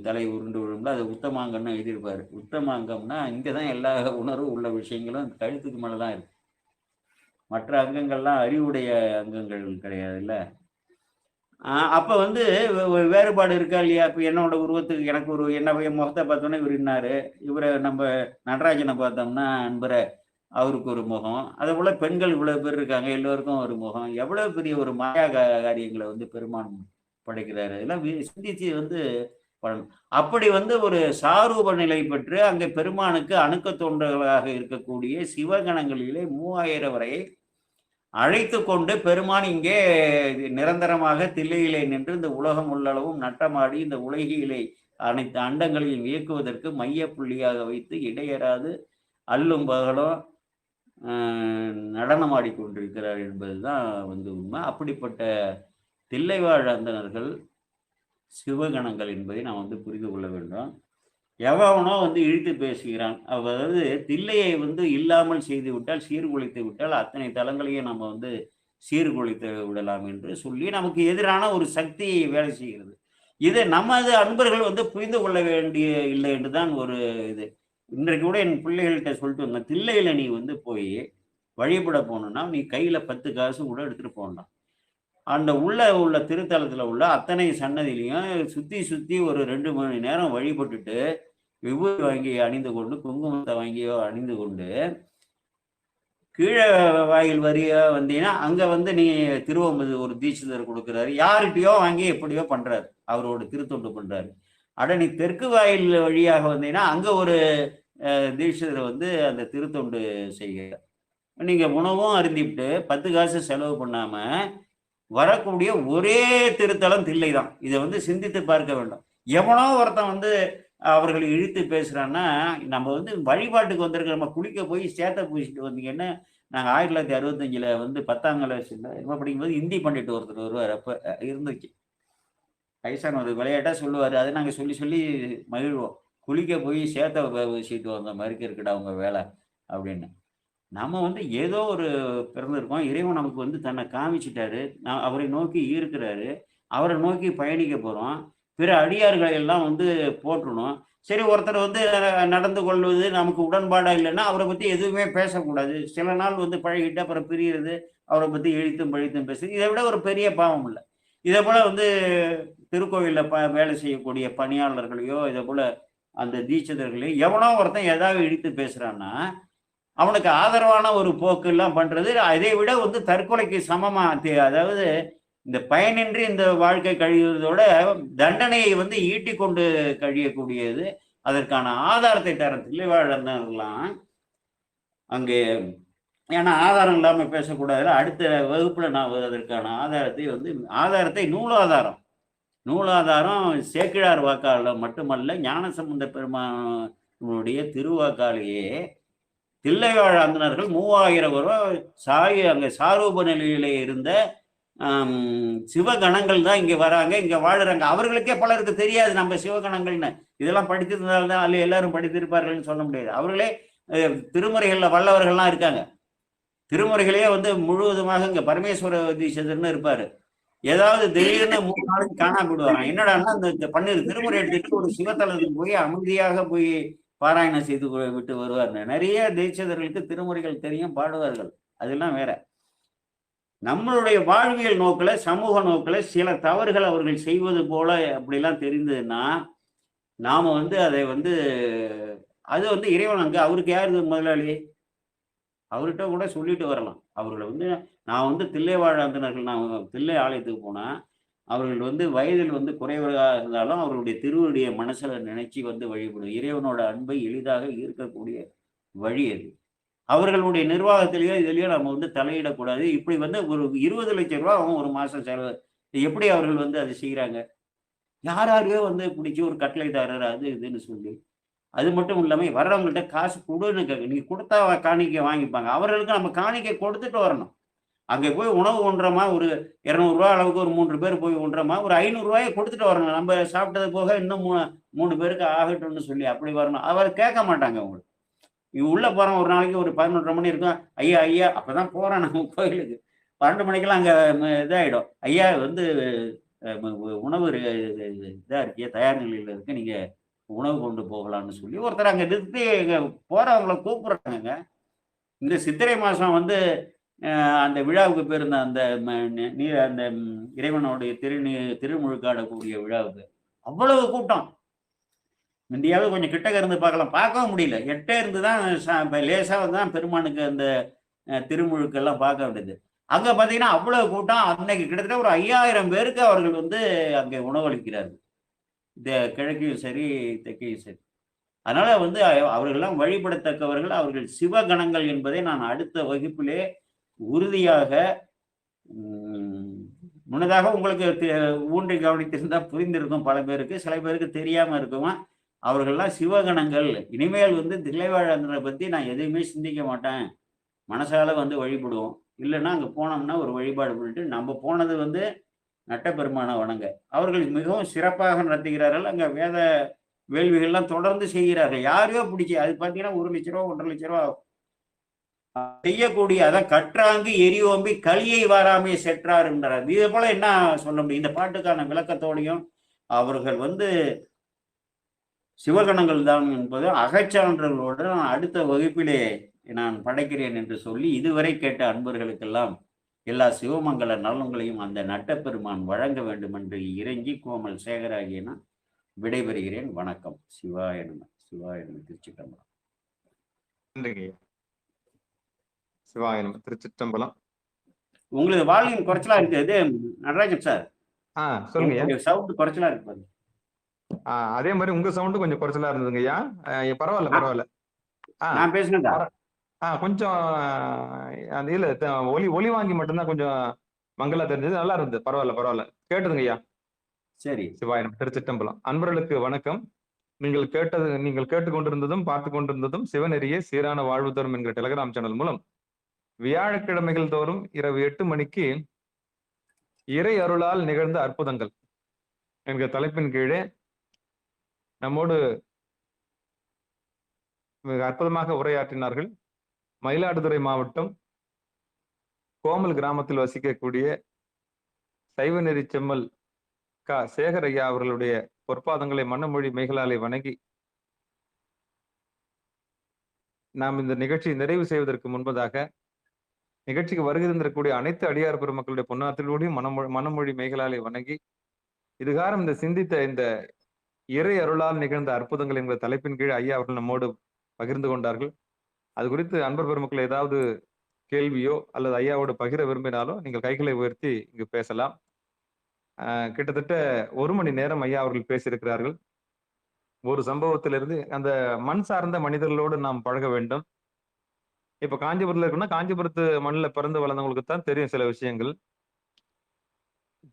தலை உருண்டு விழும்ல, அது உத்தமாங்கம்னு எழுதியிருப்பாரு. உத்தமாங்கம்னா இங்கதான் எல்லா உணர்வு உள்ள விஷயங்களும் கழுத்துக்கு மேலதான் இருக்கு. மற்ற அங்கங்கள்லாம் அறிவுடைய அங்கங்கள் கிடையாதுல்ல. அப்ப வந்து வேறுபாடு இருக்கா இல்லையா? இப்ப என்னோட உருவத்துக்கு எனக்கு ஒரு என்ன முகத்தை பார்த்தோன்னா இவர் இன்னாரு, இவரை நம்ம நடராஜனை பார்த்தோம்னா அன்பரை, அவருக்கு ஒரு முகம். அதே போல பெண்கள் இவ்வளவு பேர் இருக்காங்க, எல்லோருக்கும் ஒரு முகம். எவ்வளவு பெரிய ஒரு மாயா காரியங்களை வந்து பெருமான் படைக்கிறாரு. இதெல்லாம் சிந்திச்சு வந்து பண்ணணும். அப்படி வந்து ஒரு சாரூப நிலை பெற்று அங்கே பெருமானுக்கு அணுக்க தொண்டர்களாக இருக்கக்கூடிய சிவகணங்களிலே 3000 வரை அழைத்து கொண்டு பெருமான் இங்கே நிரந்தரமாக தில்லையிலே நின்று இந்த உலகம் உள்ளளவும் நட்டமாடி இந்த உலகிலே அனைத்து அண்டங்களையும் இயக்குவதற்கு மைய புள்ளியாக வைத்து இடையறாது அல்லும் பகலும் நடனமாடி கொண்டிருக்கிறார் என்பதுதான் வந்து உண்மை. அப்படிப்பட்ட தில்லைவாழ் அந்தணர்கள் சிவகணங்கள் என்பதை நாம் வந்து புரிந்து கொள்ள வேண்டும். எவனோ வந்து இழுத்து பேசுகிறான், அதாவது தில்லையை வந்து இல்லாமல் செய்து விட்டால், சீர்குலைத்து விட்டால் அத்தனை தலங்களையும் நம்ம வந்து சீர்குலைத்து விடலாம் என்று சொல்லி நமக்கு எதிரான ஒரு சக்தி வேலை செய்கிறது. இதை நமது அன்பர்கள் வந்து புரிந்து கொள்ள வேண்டிய இல்லை என்றுதான் ஒரு இது. இன்றைக்கு கூட என் பிள்ளைகள்கிட்ட சொல்லிட்டு வந்தேன், தில்லையில நீ வந்து போய் வழிபட போகணும்னா நீ கையில 10 காசு கூட எடுத்துட்டு போகலாம். அந்த உள்ள திருத்தலத்துல உள்ள அத்தனை சன்னதியிலையும் சுத்தி சுத்தி ஒரு 2 மணி நேரம் வழிபட்டுட்டு விபூதி வாங்கி அணிந்து கொண்டு, குங்குமத்தை வாங்கியோ அணிந்து கொண்டு, கீழே வாயில் வரியா வந்தீங்கன்னா அங்க வந்து நீ திருவம்பது ஒரு தீட்சிதர் கொடுக்குறாரு, யார்கிட்டயோ வாங்கி எப்படியோ பண்றாரு, அவரோட திருத்தொண்டு பண்றாரு. அட நீ தெற்கு வாயில் வழியாக வந்தீங்கன்னா அங்க ஒரு தீட்சிதர் வந்து அந்த திருத்தொண்டு செய்கிறார். நீங்க உணவும் அருந்திவிட்டு 10 காசு செலவு பண்ணாம வரக்கூடிய ஒரே திருத்தலம் தில்லை தான். இதை வந்து சிந்தித்து பார்க்க வேண்டும். எவனோ ஒருத்தன் வந்து அவர்கள் இழுத்து பேசுறான்னா, நம்ம வந்து வழிபாட்டுக்கு வந்திருக்க, நம்ம குளிக்க போய் சேத்தை பூசிட்டு வந்தீங்கன்னா, நாங்கள் 1965 வந்து 10ஆம் கிளாஸ்ல என்ன படிக்கும்போது இந்தி பண்டிட்டு ஒருத்தர் வருவார். அப்ப இருந்துச்சு, வயசான ஒரு விளையாட்டா சொல்லுவாரு. அதை நாங்க சொல்லி சொல்லி மகிழ்வோம். குளிக்க போய் சேத்தை பூசிட்டு வந்த மாதிரி இருக்குடா உங்க வேலை அப்படின்னு. நம்ம வந்து ஏதோ ஒரு பிறந்திருக்கோம், இறைவன் நமக்கு வந்து தன்னை காமிச்சிட்டாரு, அவரை நோக்கி ஈர்க்கிறாரு, அவரை நோக்கி பயணிக்க போறோம். பிற அடியார்களை எல்லாம் வந்து போற்றணும். சரி, ஒருத்தர் வந்து நடந்து கொள்வது நமக்கு உடன்பாடா இல்லைன்னா அவரை பத்தி எதுவுமே பேசக்கூடாது. சில நாள் வந்து பழகிட்டு அப்புறம் பிரிகிறது, அவரை பத்தி இழித்தும் பழித்தும் பேசுறது, இதை விட ஒரு பெரிய பாவம் இல்லை. இதே போல வந்து திருக்கோவிலில் வேலை செய்யக்கூடிய பணியாளர்களையோ, இதே போல அந்த தீட்சிதர்களே எவனோ ஒருத்தன் ஏதாவது இடித்து பேசுறான்னா அவனுக்கு ஆதரவான ஒரு போக்கு எல்லாம் பண்றது அதை விட வந்து தற்கொலைக்கு சமமா, அதாவது இந்த பயனின்றி இந்த வாழ்க்கை கழிவதோட தண்டனையை வந்து ஈட்டி கொண்டு கழியக்கூடியது. அதற்கான ஆதாரத்தை தர தில்லைவாழலாம் அங்கே, ஏன்னா ஆதாரம் இல்லாம பேசக்கூடாது. அடுத்த வகுப்புல நான் அதற்கான ஆதாரத்தை நூலாதாரம் சேக்கிழார் வாக்காள மட்டுமல்ல, ஞானசம்பந்த பெருமானுடைய திருவாக்காலேயே தில்லைவாழ் அந்தணர்கள் 3000 ரூபாய் அங்க சாரூப நிலையிலே இருந்த சிவகணங்கள் தான் இங்க வராங்க, இங்க வாழுறாங்க. அவர்களுக்கே பலருக்கு தெரியாது நம்ம சிவகணங்கள்னு. இதெல்லாம் படித்திருந்தால்தான் அல்ல எல்லாரும் படித்திருப்பார்கள்னு சொல்ல முடியாது. அவர்களே திருமுறைகள்ல வல்லவர்கள்லாம் இருக்காங்க. திருமுறைகளையே வந்து முழுவதுமாக இங்க பரமேஸ்வர தீட்சிதர்னு இருப்பாரு. ஏதாவது திடீர்னு 3 நாளைக்கு காணா போடுவாங்க. என்னடான்னா இந்த 12 திருமுறை எடுத்துட்டு ஒரு சிவத்தலத்துக்கு போய் அமைதியாக போய் பாராயணம் செய்து விட்டு வருவார். நிறைய தீட்சிதர்களுக்கு திருமுறைகள் தெரியும், பாடுவார்கள். அதெல்லாம் வேற. நம்மளுடைய வாழ்வியல் நோக்கில, சமூக நோக்கில சில தவறுகள் அவர்கள் செய்வது போல அப்படிலாம் தெரிந்ததுன்னா நாம வந்து அதை வந்து அது வந்து இறைவன் அங்க அவருக்கு யாரு முதலாளி? அவர்கிட்ட கூட சொல்லிட்டு வரலாம். அவர்களை வந்து நான் வந்து தில்லைவாழ் அந்தணர்கள், நான் தில்லை ஆலயத்துக்கு போனா அவர்கள் வந்து வயதில் வந்து குறைவாக இருந்தாலும் அவர்களுடைய திருவடிய மனசுல நினைச்சு வந்து வழிபடும். இறைவனோட அன்பை எளிதாக ஈர்க்கக்கூடிய வழி அது. அவர்களுடைய நிர்வாகத்திலேயோ இதுலயோ நம்ம வந்து தலையிடக்கூடாது. இப்படி வந்து ஒரு 20 லட்சம் ரூபாய் அவன் ஒரு மாசம் செலவு. எப்படி அவர்கள் வந்து அதை செய்யறாங்க? யாரையோ வந்து பிடிச்சி ஒரு கட்டளைதாரர் அது இதுன்னு சொல்லி, அது மட்டும் இல்லாம வர்றவங்கள்ட்ட காசு கொடுன்னு நீங்க கொடுத்தா காணிக்கை வாங்கிப்பாங்க. அவர்களுக்கு நம்ம காணிக்கை கொடுத்துட்டு வரணும். அங்கே போய் உணவு உண்றோமா, ஒரு 200 ரூபாய் அளவுக்கு ஒரு 3 பேர் போய் உண்றோமா, ஒரு 500 ரூபாயை கொடுத்துட்டு வரணும். நம்ம சாப்பிட்டது போக இன்னும் 3 பேருக்கு ஆகட்டும்னு சொல்லி அப்படி வரணும். அவர் கேட்க மாட்டாங்க. உங்களுக்கு உள்ள போறோம், ஒரு நாளைக்கு ஒரு 11:30 மணி இருக்கும். ஐயா ஐயா அப்பதான் போறேன் நம்ம கோயிலுக்கு. 12 மணிக்கெல்லாம் அங்க இதாயிடும். ஐயா வந்து உணவு இதா இருக்கிய தயார் நிலையில இருக்கு, நீங்க உணவு கொண்டு போகலாம்னு சொல்லி ஒருத்தர் அங்க நிறுத்தி போறவங்களை கூப்பிடுறாங்க. இந்த சித்திரை மாசம் வந்து அந்த விழாவுக்கு போயிருந்த அந்த அந்த இறைவனுடைய திருமுழுக்காடக்கூடிய விழாவுக்கு அவ்வளவு கூட்டம். இந்தியாவே கொஞ்சம் கிட்டக்க இருந்து பார்க்கவும் முடியல. எட்டே இருந்து தான் லேசா தான் பெருமானுக்கு அந்த திருமுழுக்கெல்லாம் பார்க்க வேண்டியது. அங்க பாத்தீங்கன்னா அவ்வளவு கூட்டம். அன்னைக்கு கிட்டத்தட்ட ஒரு 5000 பேருக்கு அவர்கள் வந்து அங்கே உணவளிக்கிறார்கள். இந்த கிழக்கையும் சரி தெற்கையும் சரி. அதனால வந்து அவர்கள்லாம் வழிபடத்தக்கவர்கள், அவர்கள் சிவகணங்கள் என்பதை நான் அடுத்த வகுப்பிலே உறுதியாக முன்னதாக உங்களுக்கு ஊன்றி கவனித்திருந்தா புரிந்திருக்கும் பல பேருக்கு, சில பேருக்கு தெரியாம இருக்குமா. அவர்கள்லாம் சிவகணங்கள். இனிமேல் வந்து தில்லைவாழ் அந்தணரை பத்தி நான் எதையுமே சிந்திக்க மாட்டேன், மனசால வந்து வழிபடுவோம். இல்லைன்னா அங்க போனோம்னா ஒரு வழிபாடு பண்ணிட்டு நம்ம போனது வந்து நட்டப்பெருமான வணங்க. அவர்கள் மிகவும் சிறப்பாக நடத்துகிறார்கள். அங்க வேத வேள்விகள்லாம் தொடர்ந்து செய்கிறார்கள். யாரையோ பிடிச்சி அது பார்த்தீங்கன்னா 1 லட்ச ரூபா 1.5 லட்ச ரூபா செய்யக்கூடிய, அதான் கற்றாங்கு எரியோம்பி கலியை வாராமே செற்றார் என்றார். இதே போல என்ன சொல்ல முடியும்? இந்த பாட்டுக்கான விளக்கத்தோடையும் அவர்கள் வந்து சிவகணங்கள் தான் என்பது அகச்சான்றர்களோடு நான் அடுத்த வகுப்பிலே நான் படைக்கிறேன் என்று சொல்லி இதுவரை கேட்ட அன்பர்களுக்கெல்லாம் எல்லா சிவமங்கல நலன்களையும் அந்த நட்டப்பெருமான் வழங்க வேண்டும் என்று இறங்கி கோமல் சேகராகிய நான் விடைபெறுகிறேன். வணக்கம். சிவாய நம. சிவாய நம. திருச்சிற்றம்பலம். நன்றிங்க. சிவாய நம. திருச்சிற்றம்பலம். உங்களுக்கு வால்யூம் குறைச்சலா இருக்கு. இது நடராஜன் சார் சொல்லுங்க. சவுண்ட் குறைச்சலா இருக்கு பாருங்க. அதே மாதிரி உங்க சவுண்ட் கொஞ்சம் குறைச்சலா இருந்ததுங்க ஐயா. பரவாயில்ல. நான் பேசுனதா கொஞ்சம் அந்த இல்ல ஒலி வாங்கி மட்டும்தான் கொஞ்சம் மங்களா தெரிஞ்சது. நல்லா இருந்தது. பரவாயில்ல கேட்டதுங்க ஐயா. சரி. சிவாய திருச்சிற்றம்பலம். அன்பர்களுக்கு வணக்கம். நீங்கள் கேட்டுக்கொண்டிருந்ததும் பார்த்து கொண்டிருந்ததும் சிவநெறியே சீரான வாழ்வு தரும் என்கிற டெலிகிராம் சேனல் மூலம் வியாழக்கிழமைகள் தோறும் இரவு 8 மணிக்கு இறை அருளால் நிகழ்ந்த அற்புதங்கள் என்கிற தலைப்பின் கீழே நம்மோடு மிக அற்புதமாக உரையாற்றினார்கள். மயிலாடுதுறை மாவட்டம் கோமல் கிராமத்தில் வசிக்கக்கூடிய சைவநெறி செம்மல் சேகர் ஐயா அவர்களுடைய பொற்பாதங்களை மனமொழி மெய்களாலே வணங்கி நாம் இந்த நிகழ்ச்சியை நிறைவு செய்வதற்கு முன்பதாக நிகழ்ச்சிக்கு வருகை தந்திருக்கக்கூடிய அனைத்து அடியார் பெருமக்களுடைய பொன்னாத்திலோடையும் மனமொழி மெய்களாலே வணங்கி இதுகாரம் இந்த சிந்தித்த இந்த இறை அருளால் நிகழ்ந்த அற்புதங்கள் என்கிற தலைப்பின் கீழ் ஐயா அவர்கள் நம்மோடு பகிர்ந்து கொண்டார்கள். அது குறித்து அன்பர் பெருமக்கள் ஏதாவது கேள்வியோ அல்லது ஐயாவோடு பகிர விரும்பினாலோ நீங்கள் கைகளை உயர்த்தி இங்கு பேசலாம். கிட்டத்தட்ட 1 மணி நேரம் ஐயா அவர்கள் பேசியிருக்கிறார்கள். ஒரு சம்பவத்திலிருந்து அந்த மண் சார்ந்த மனிதர்களோடு நாம் பழக வேண்டும். இப்ப காஞ்சிபுரத்துல இருக்குன்னா, காஞ்சிபுரத்து மண்ணுல பிறந்து வளர்ந்தவங்களுக்கு தான் தெரியும் சில விஷயங்கள்.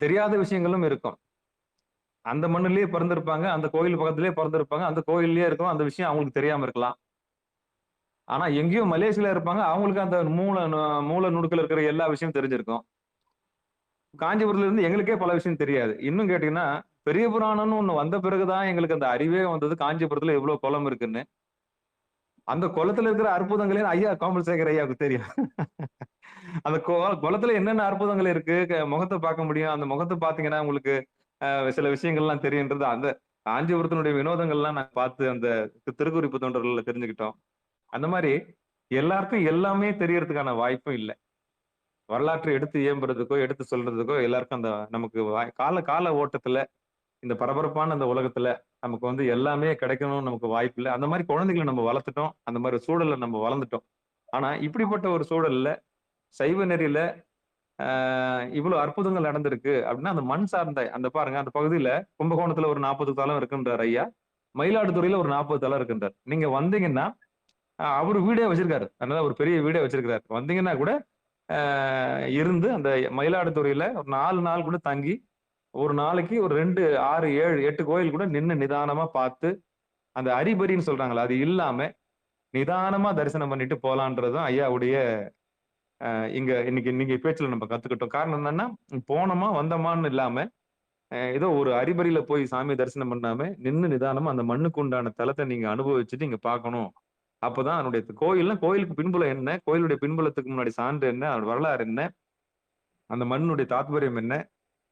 தெரியாத விஷயங்களும் இருக்கும். அந்த மண்ணுலயே பிறந்திருப்பாங்க. அந்த கோயில் பக்கத்திலேயே பொறந்திருப்பாங்க. அந்த கோயில்லயே இருக்கும். அந்த விஷயம் அவங்களுக்கு தெரியாம இருக்கலாம். ஆனா எங்கேயோ மலேசியால இருப்பாங்க. அவங்களுக்கு அந்த மூல நுணுக்கல இருக்கிற எல்லா விஷயமும் தெரிஞ்சிருக்கும். காஞ்சிபுரத்துல இருந்து எங்களுக்கே பல விஷயம் தெரியாது. இன்னும் கேட்டீங்கன்னா, பெரிய புராணம்னு ஒண்ணு வந்த பிறகு தான் எங்களுக்கு அந்த அறிவே வந்தது. காஞ்சிபுரத்துல எவ்வளவு குளம் இருக்குன்னு. அந்த குளத்துல இருக்கிற அற்புதங்களே ஐயா கோமலசேகர் ஐயாவுக்கு தெரியும். அந்த குளத்துல என்னென்ன அற்புதங்கள் இருக்கு? முகத்த பார்க்க முடியும். அந்த முகத்த பார்த்தீங்கன்னா உங்களுக்கு சில விஷயங்கள்லாம் தெரியுன்றது அந்த காஞ்சிபுரத்தினுடைய வினோதங்கள்லாம் நாங்க பார்த்து அந்த திருக்குறிப்பு தொண்டர்கள்ல தெரிஞ்சுக்கிட்டோம். அந்த மாரி எல்லாருக்கும் எல்லாமே தெரியறதுக்கான வாய்ப்பும் இல்ல. வரலாற்றை எடுத்து இயம்புறதுக்கோ, எடுத்து சொல்றதுக்கோ எல்லாருக்கும் அந்த நமக்கு கால கால ஓட்டத்துல, இந்த பரபரப்பான அந்த உலகத்துல நமக்கு வந்து எல்லாமே கிடைக்கணும்னு நமக்கு வாய்ப்பு இல்ல. அந்த மாரி குழந்தைகள நம்ம வளர்த்துட்டோம். அந்த மாரி சூழல்ல நம்ம வளர்ந்துட்டோம். ஆனா இப்படிப்பட்ட ஒரு சூழல்ல சைவ நெறியில ஆ இவ்வளவு அற்புதங்கள் நடந்திருக்கு அப்படின்னா, அந்த மண் சார்ந்த அந்த பாருங்க அந்த பகுதியில கும்பகோணத்துல ஒரு 40 தலம் இருக்குன்றாரு ஐயா. மயிலாடுதுறையில ஒரு 40 தலம் இருக்குன்றார். நீங்க வந்தீங்கன்னா, அவரு வீடே வச்சிருக்காரு. அதனால ஒரு பெரிய வீடே வச்சிருக்காரு. வந்தீங்கன்னா கூட ஆ இருந்து அந்த மயிலாடுதுறையில ஒரு 4 நாள் கூட தங்கி, ஒரு நாளைக்கு ஒரு 2, 6, 7, 8 கோயில் கூட நின்னு நிதானமா பார்த்து, அந்த அரிபரின்னு சொல்றாங்கல்ல, அது இல்லாம நிதானமா தரிசனம் பண்ணிட்டு போலான்றது தான் ஐயாவுடைய இங்க இன்னைக்கு இன்னைக்கு பேச்சுல நம்ம கத்துக்கிட்டோம். காரணம் என்னன்னா, போனோமா, வந்தோமான்னு இல்லாம, ஏதோ ஒரு அறிபறியில போய் சாமி தரிசனம் பண்ணாம, நின்னு நிதானமா அந்த மண்ணுக்கு உண்டான தலத்த நீங்க அனுபவிச்சுட்டு இங்க பார்க்கணும். அப்பதான் அதனுடைய கோயிலுக்கு பின்புலம் என்ன? கோயிலுடைய பின்புலத்துக்கு முன்னாடி சான்று என்ன? அதோட வரலாறு என்ன? அந்த மண்ணுடைய தாத்பரியம் என்ன?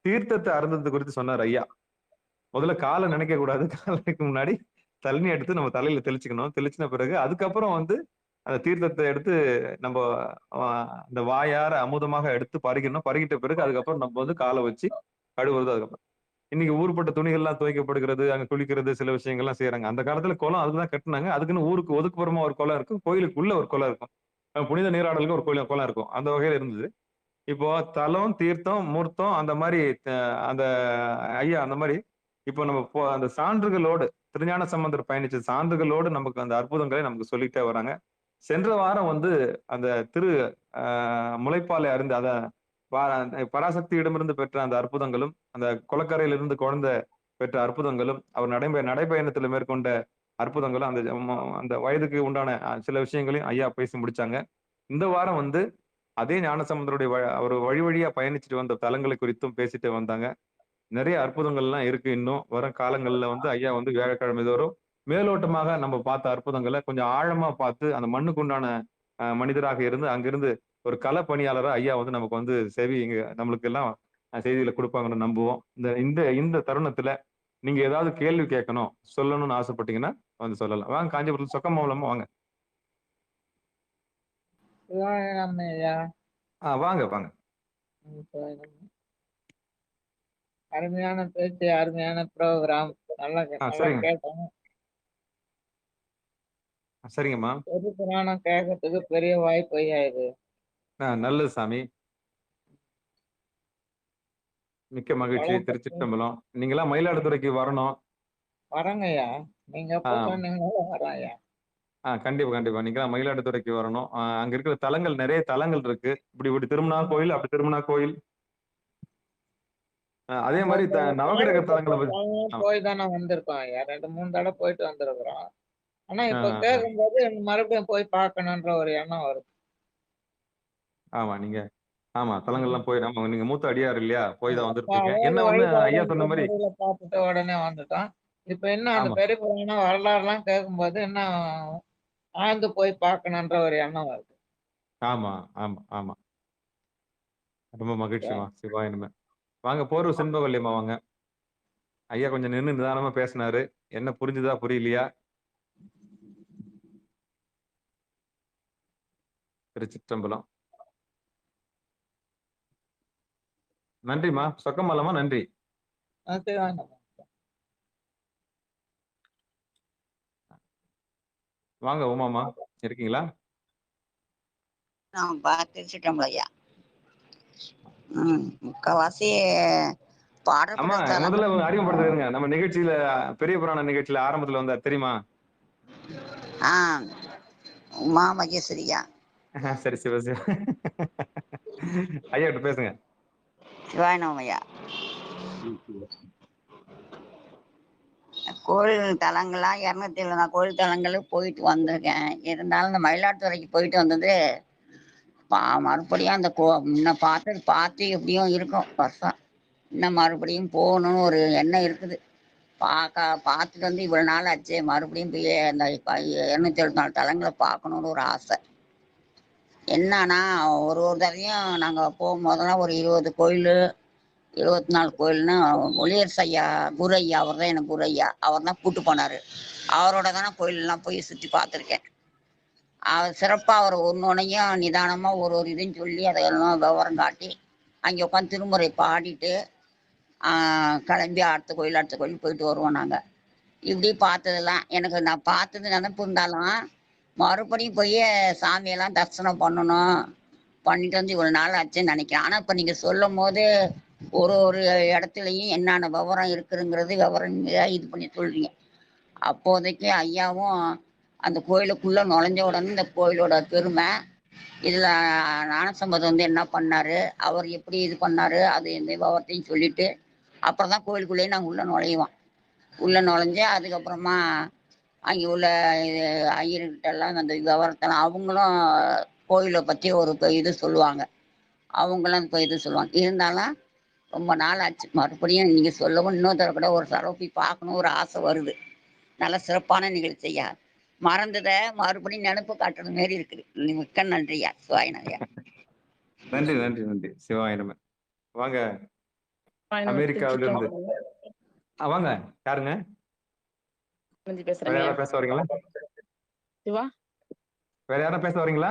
தீர்த்தத்த அருந்தது குறித்து சொன்னார் ஐயா. முதல்ல கால நனைக்க கூடாது. காலுக்கு முன்னாடி தண்ணி எடுத்து நம்ம தலையில தெளிச்சுக்கணும். தெளிச்சின பிறகு அதுக்கப்புறம் வந்து அந்த தீர்த்தத்த எடுத்து நம்ப அ அந்த வாயார அமுதமாக எடுத்து பருகிடணும். பருகிட்ட பிறகு அதுக்கப்புறம் நம்ம வந்து கால வச்சு கழுவுறது அதுக்கப்புறம். இன்னைக்கு ஊர்பட்ட துணிகள்லாம் துவைக்கப்படுகிறது, அங்க குளிக்கிறது, சில விஷயங்கள்லாம் செய்றாங்க. அந்த காலத்துல குளம் அதுக்கு தான் கட்டுனாங்க. அதுக்குன்னு ஊருக்கு ஒதுக்குப்புறமா ஒரு குளம் இருக்கும். கோயிலுக்குள்ள ஒரு குளம் இருக்கும். புனித நீராடலுக்கு ஒரு குளம் இருக்கும். அந்த வகையில இருந்தது. இப்போ தலம், தீர்த்தம், மூர்த்தம் அந்த மாரி அ அந்த ஐயா அந்த மாரி இப்போ நம்ம அந்த சான்றுகளோடு திருஞான சம்பந்தர் பயணிச்ச சான்றுகளோடு நமக்கு அந்த அற்புதங்களை நமக்கு சொல்லிட்டே வராங்க. சென்ற வாரம் வந்து அந்த திரு அ முலைப்பாலை அருந்தி பராசக்தியிடமிருந்து பெற்ற அந்த அற்புதங்களும், அந்த குளக்கரையிலிருந்து குழந்தை பெற்ற அற்புதங்களும், அவர் நடைப்பயணத்தில மேற்கொண்ட அற்புதங்களும், அந்த வயதுக்கு உண்டான சில விஷயங்களையும் ஐயா பேசி முடிச்சாங்க. இந்த வாரம் வந்து அதே ஞானசம்பந்தருடைய அவர் வழி வழியா பயணிச்சுட்டு வந்த தலங்களை குறித்தும் பேசிட்டு வந்தாங்க. நிறைய அற்புதங்கள்லாம் இருக்கு இன்னும். வரும் காலங்கள்ல வந்து ஐயா வந்து வியாழக்கிழமை தோறும் மேலோட்டமாக நம்ம பார்த்த அற்புதங்கள கொஞ்சம் ஆழமா பார்த்து, அந்த மண்ணுக்கு உண்டான மனிதராக இருந்து, அங்கிருந்து ஒரு கள பணியாளரா ஐயா வந்து நமக்கு வந்து இங்க நம்மளுக்கு எல்லாம் செய்திகள குடுப்பாங்கன்னு நம்புவோம். இந்த இந்த இந்த தருணத்துல நீங்க ஏதாவது கேள்வி கேட்கணும், சொல்லணும்னு ஆசைப்பட்டீங்கன்னா வந்து சொல்லலாம். வாங்க காஞ்சிபுரத்துல சொக்கமங்கலமா வாங்க. சிவாய ஐயா. வாங்க, வாங்க. அருமையான பேச்சு, அருமையான ப்ரோகிராம். நல்லா நல்லா சரிங்க. கேட்டோம். சரிங்கம்மா. பெரிய புராணம் கேட்கறதுக்கு பெரிய வாய்ப்பு ஐயா இது. நல்லது சாமி. மிக்க மகிழ்ச்சி. வளர்த்து திருச்சிற்றம்பலம். நீங்கலாம் மயிலாடுதுறைக்கு வரணும். வரேங்க ஐயா. நீங்க ஆ, எப்ப சொன்னீங்களோ வரேன் ஐயா. கண்டிப்பா, கண்டிப்பா. நீங்கலாம் மயிலாடுதுறைக்கு வரணும். அங்க இருக்கிற தலங்கள் நெறைய தலங்கள் இருக்கு. இப்படி இப்படி திரும்புனா கோயில், அப்படி திரும்புனா கோயில். அதே நாங்க மாரி இந்த நவக்கிரக தலங்கள பத்தி கோயம்புத்தூர் ஆமா. போய் தானே வந்திருக்கோம் ஐயா. 2, 3 தடவை போயிட்டு வந்திருக்கிறோம். ஆனா ஆ, இப்ப ஆ. கேட்கும்போது மறுபடியும் போய் பார்க்கணுன்ற ஒரு எண்ணம் வருது. ஆமா. ஆமா. தலங்கள்லாம் போய் ஆமா. நீங்க மூத்த அடியார் இல்லையா? போய் தான் வந்திருப்பீங்க. அதாவது என்ன ஒண்ணு ஐயா வழிபாடுன்ற சொன்ன மாரி முறையில பார்த்துட்டு உடனே வந்துட்டோம். இப்ப இன்னும் அந்த ஆமா, பெரிய புராணம் வரலாறுலாம் கேட்கும்போது இன்னும் ஆழ்ந்து போய் பார்க்கணுன்ற ஒரு எண்ணம் வருது. ஆமா, ஆமா, ஆமா. ரொம்ப மகிழ்ச்சிம்மா. சிவாய நம. வாங்க போரூர் செண்பகவல்லியம்மா வாங்க. ஐயா கொஞ்சம் நின்னு நிதானமா பேசினாரு. என்ன புரிஞ்சுதா? புரியலையா? திருச்சிற்றம்பலம். நன்றிம்மா. சொக்கமல்லம்மா நன்றி. அது வாங்க உமாமா, இருக்கீங்களா? நான் பார்த்துச்சிட்டோம் ஐயா. முக்காவாசி அம்மா பாடப்பட்ட முதல்ல தலங்கள். அறிமுகப்படுத்துங்க. நம்ம நிகழ்ச்சியில பெரிய புராண நிகழ்ச்சியில ஆரம்பத்துல வந்தார் தெரியுமா? ஆ உமா மகேஸ்வரியா. சரி சிவ சிவ. ஐயா கிட்ட பேசுங்க. சிவாயனம் ஐயா. கோயில் தலங்கள்லாம் 270 கோயில் தலங்களுக்கு போயிட்டு வந்திருக்கேன். இருந்தாலும் இந்த மயிலாடுதுறைக்கு போயிட்டு வந்தது மறுபடியும் அந்த முன்ன பார்த்து எப்படியும் இருக்கும் வருஷம். இன்னும் மறுபடியும் போகணும்னு ஒரு எண்ணம் இருக்குது. பார்த்துட்டு வந்து இவ்வளோ நாள் ஆச்சு, மறுபடியும் போய் அந்த 274 தலங்களை பார்க்கணுன்னு ஒரு ஆசை. என்னன்னா ஒரு தடவையும் நாங்கள் போகும்போதெல்லாம் ஒரு 20 கோயில் 24 கோயில்னு ஒளியரசு ஐயா குரு ஐயா, அவர் தான் எனக்கு குரு ஐயா, அவர் தான் கூட்டு போனார். அவரோட தானே கோயிலெலாம் போய் சுற்றி பார்த்துருக்கேன். அவர் சிறப்பாக அவர் ஒன்றையும் நிதானமாக ஒரு இதையும் சொல்லி அதெல்லாம் விவரம் காட்டி அங்கே உட்காந்து திருமுறை பாடிட்டு கிளம்பி அடுத்த கோயில் போயிட்டு வருவோம். நாங்கள் இப்படி பார்த்ததெல்லாம் எனக்கு நான் பார்த்தது நினப்பு இருந்தாலும் மறுபடியும் போய் சாமியெல்லாம் தரிசனம் பண்ணணும், பண்ணிட்டு வந்து இவ்வளோ நாள் ஆச்சுன்னு நினைக்கிறேன். ஆனால் இப்போ நீங்கள் சொல்லும் போது ஒரு இடத்துலையும் என்னென்ன விவரம் இருக்குதுங்கிறது விவரம் இது பண்ணி சொல்கிறீங்க. அப்போதைக்கு ஐயாவும் அந்த கோயிலுக்குள்ளே நுழைஞ்ச உடனே இந்த கோயிலோட பெருமை, இதில் ஞானசம்பந்தம் வந்து என்ன பண்ணார், அவர் எப்படி இது பண்ணார், அது எந்த விவரத்தையும் சொல்லிவிட்டு அப்புறம் தான் கோயிலுக்குள்ளேயே நாங்கள் உள்ளே நுழைவோம். உள்ளே நுழைஞ்சு அதுக்கப்புறமா அங்கே உள்ள ஐயர்கிட்டெல்லாம் அந்த விவரத்தெல்லாம் அவங்களும் கோயிலை பற்றி ஒரு இது சொல்லுவாங்க. அவங்களும் இப்போ இது சொல்லுவாங்க. இருந்தாலும் ரொம்ப நாள் ஆச்சு. மறுபடியும் நீங்கள் சொல்லவும் இன்னொரு தடவை கூட ஒரு தடவை போய் பார்க்கணும் ஒரு ஆசை வருது. நல்ல சிறப்பான நிகழ்ச்சி ஐயா. மறந்ததை மறுபடியும் நினைப்பு காட்டுறது மாரி இருக்குது. மிக்க நன்றி ஐயா. சிவாயினையா. நன்றி நன்றி நன்றி. சிவாயினமே. வாங்க அமெரிக்காவில இருந்து. வாங்க யாருங்க? வேற யாராவது பேச வரீங்களா? சிவா வேற யாராவது பேச வரீங்களா?